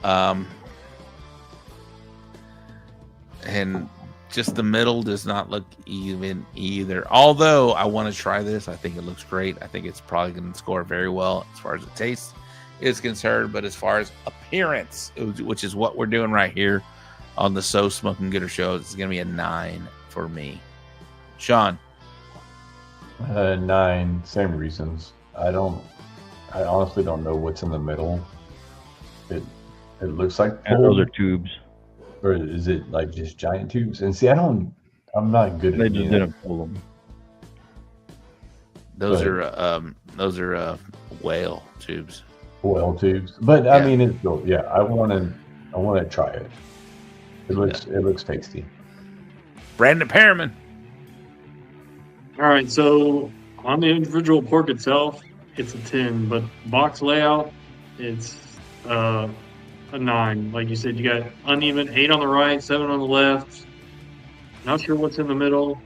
And just the middle does not look even either. Although I want to try this. I think it looks great. I think it's probably going to score very well as far as the taste is concerned. But as far as appearance, which is what we're doing right here on the So Smoking Gooder show, it's going to be a 9 for me. Shawn. 9, same reasons. I honestly don't know what's in the middle. It looks like and those are tubes. Or is it like just giant tubes? And see, I'm not good at They just didn't pull them. Those are whale tubes. Whale tubes. But yeah. I mean, it's still, yeah, I want to try it. It looks tasty. Brandon Perryman. All right, so on the individual pork itself, it's a 10, but box layout, it's a 9. Like you said, you got uneven 8 on the right, 7 on the left. Not sure what's in the middle.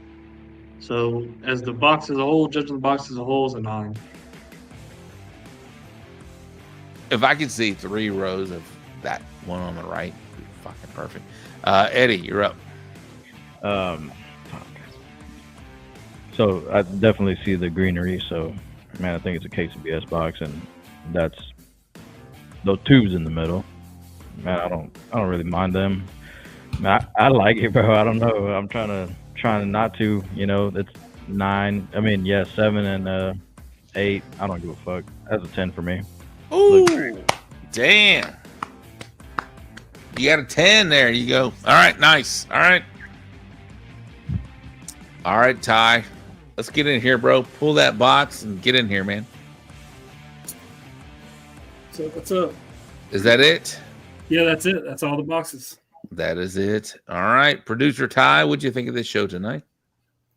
So as the box as a whole, judging the box as a whole, is a 9. If I could see 3 rows of that one on the right, it'd be fucking perfect. Eddy, you're up. So I definitely see the greenery. So, man, I think it's a KCBS box, and that's those tubes in the middle. Man, I don't really mind them. Man, I like it, bro. I don't know. I'm trying not to. You know, it's 9. I mean, yeah, 7 and 8. I don't give a fuck. That's a 10 for me. Ooh, damn. You got a 10 there. You go. All right, nice. All right. All right, Ty. Let's get in here, bro. Pull that box and get in here, man. So what's up? Is that it? Yeah, that's it. That's all the boxes. That is it. All right. Producer Ty, what'd you think of this show tonight?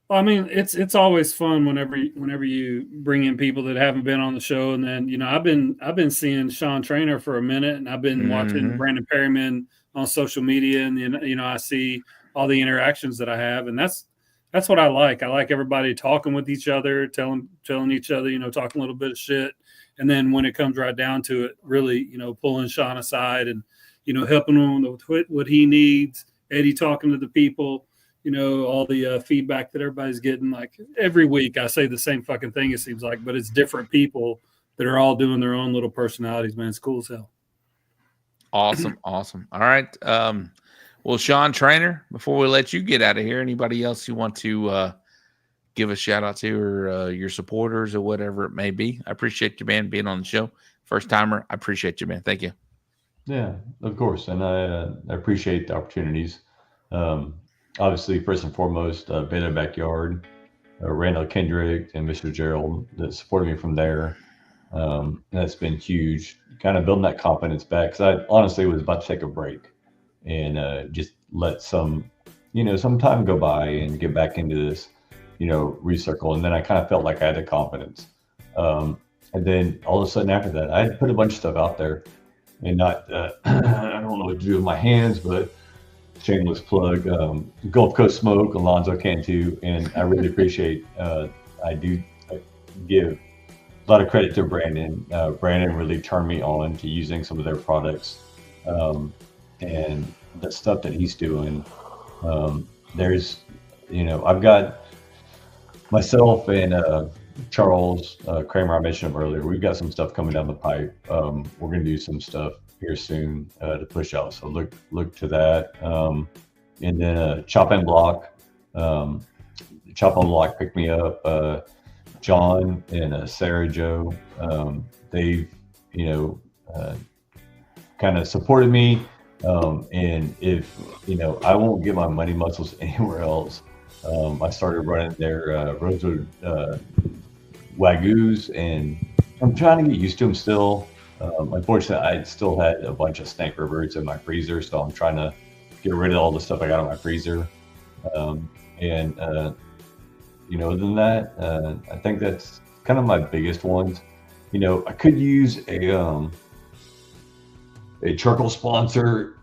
Well, I mean, it's always fun whenever you bring in people that haven't been on the show, and then I've been seeing Shawn Trainor for a minute, and I've been watching Brandon Perryman on social media, and I see all the interactions that I have, and that's what I like. I like everybody talking with each other, telling each other, talking a little bit of shit, and then when it comes right down to it, really, pulling Shawn aside and helping him with what he needs. Eddy talking to the people. All the feedback that everybody's getting. Like every week, I say the same fucking thing, it seems like, but it's different people that are all doing their own little personalities, man. It's cool as hell. Awesome. Awesome. All right. Well, Shawn Trainor, before we let you get out of here, anybody else you want to give a shout out to, or your supporters or whatever it may be? I appreciate you, man, being on the show. First timer. I appreciate you, man. Thank you. Yeah, of course. And I appreciate the opportunities. Obviously, first and foremost, Baylor Backyard, Randall Kendrick, and Mr. Gerald that supported me from there. That's been huge, kind of building that confidence back, because I honestly was about to take a break and just let some time go by and get back into this, recircle. And then I kind of felt like I had the confidence. And then all of a sudden after that, I had put a bunch of stuff out there, and not, I don't know what to do with my hands, but shameless plug, Gulf Coast Smoke, Alonzo Cantu, and I really appreciate, I give a lot of credit to Brandon. Brandon really turned me on to using some of their products, and the stuff that he's doing. There's, I've got myself and Charles Kramer, I mentioned him earlier. We've got some stuff coming down the pipe. We're going to do some stuff here soon to push out. So look to that. And then Chop and Block. Chop and Block picked me up. John and Sarah Joe. They've, kind of supported me. And if, I won't get my money muscles anywhere else. I started running their Rosewood Wagyus, and I'm trying to get used to them still. Unfortunately, I still had a bunch of Snake Rivers in my freezer, so I'm trying to get rid of all the stuff I got in my freezer. Other than that, I think that's kind of my biggest ones. I could use a charcoal sponsor.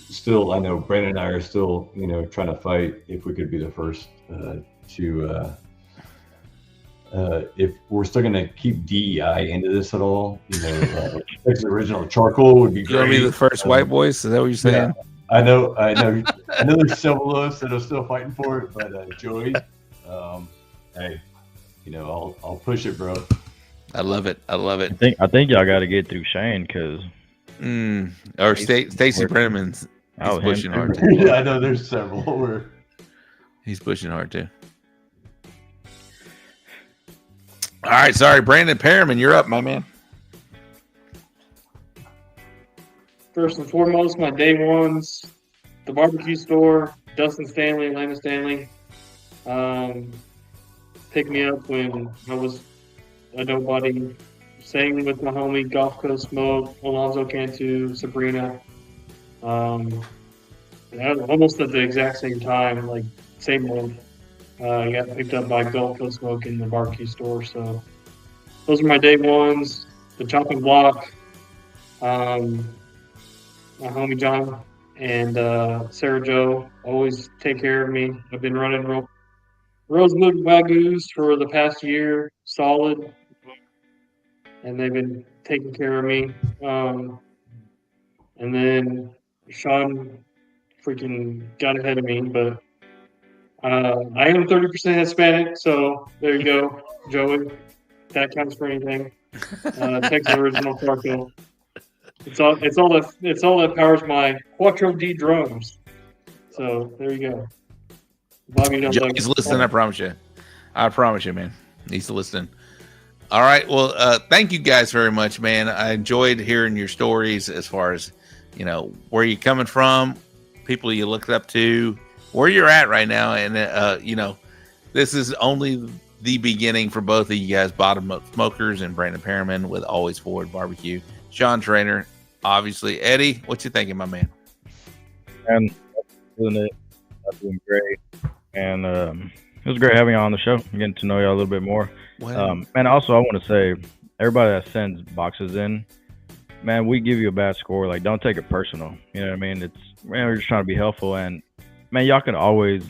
Still, I know Brandon and I are still, trying to fight if we could be the first if we're still going to keep DEI into this at all, the original charcoal would be great. You're going to be the first white boys? Is that what you're saying? Yeah, I know there's several of us that are still fighting for it, but Joey, hey, I'll push it, bro. I love it. I think y'all got to get through Shane, because or Stacy Perryman's pushing hard too. Yeah, I know there's several. He's pushing hard too. All right, sorry, Brandon Perryman, you're up, my man. First and foremost, my day ones, the barbecue store, Dustin Stanley, Lana Stanley, picked me up when I was a nobody. Same with my homie Gulf Coast Smoke, Alonzo Cantu, Sabrina. Almost at the exact same time, like same month. I got picked up by Gulf Coast Smoke in the barbecue store. So those are my day ones. The chopping block, my homie John and Sarah Joe always take care of me. I've been running Rosewood Wagyus for the past year, solid, and they've been taking care of me. And then Shawn freaking got ahead of me, but I am 30% Hispanic, so there you go, Joey. That counts for anything. Texas original Clarkville. It's all that powers my Quattro D drums. So there you go. Bobby knows. Joey's listening. I promise you. I promise you, man. He's listening. All right. Well, thank you guys very much, man. I enjoyed hearing your stories as far as, where you're coming from, people you looked up to, where you're at right now. And, this is only the beginning for both of you guys, Bottom Up Smokers and Brandon Perryman with Always Forward Barbecue. Shawn Trainor, obviously. Eddie, what you thinking, my man? And doing it. I'm doing great. And it was great having you on the show, getting to know you a little bit more. Wow. And also, I want to say, everybody that sends boxes in, man, we give you a bad score. Like, don't take it personal. You know what I mean? We're just trying to be helpful. And, man, y'all can always,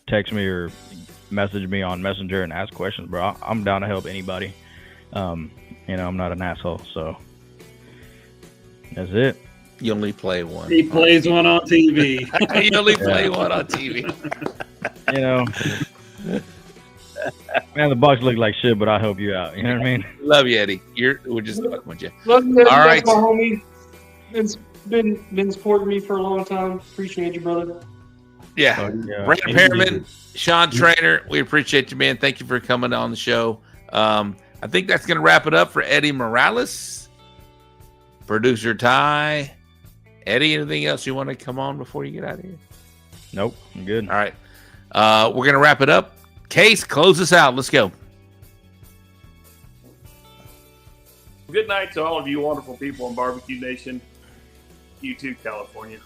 text me or message me on Messenger and ask questions, bro. I'm down to help anybody. I'm not an asshole, so that's it. You only play one. He plays one on TV. You only play one on TV. Man, the box look like shit, but I'll help you out. You know what I mean? Love you, Eddie. We're just fucking with you. Love you, All right. my homie. It's been supporting me for a long time. Appreciate you, brother. Yeah. Brandon Perryman, Shawn Trainor, we appreciate you, man. Thank you for coming on the show. I think that's going to wrap it up for Eddie Morales, producer Ty. Eddie, anything else you want to come on before you get out of here? Nope, I'm good. All right. We're going to wrap it up. Case, close us out. Let's go. Good night to all of you wonderful people in Barbecue Nation. You too, California.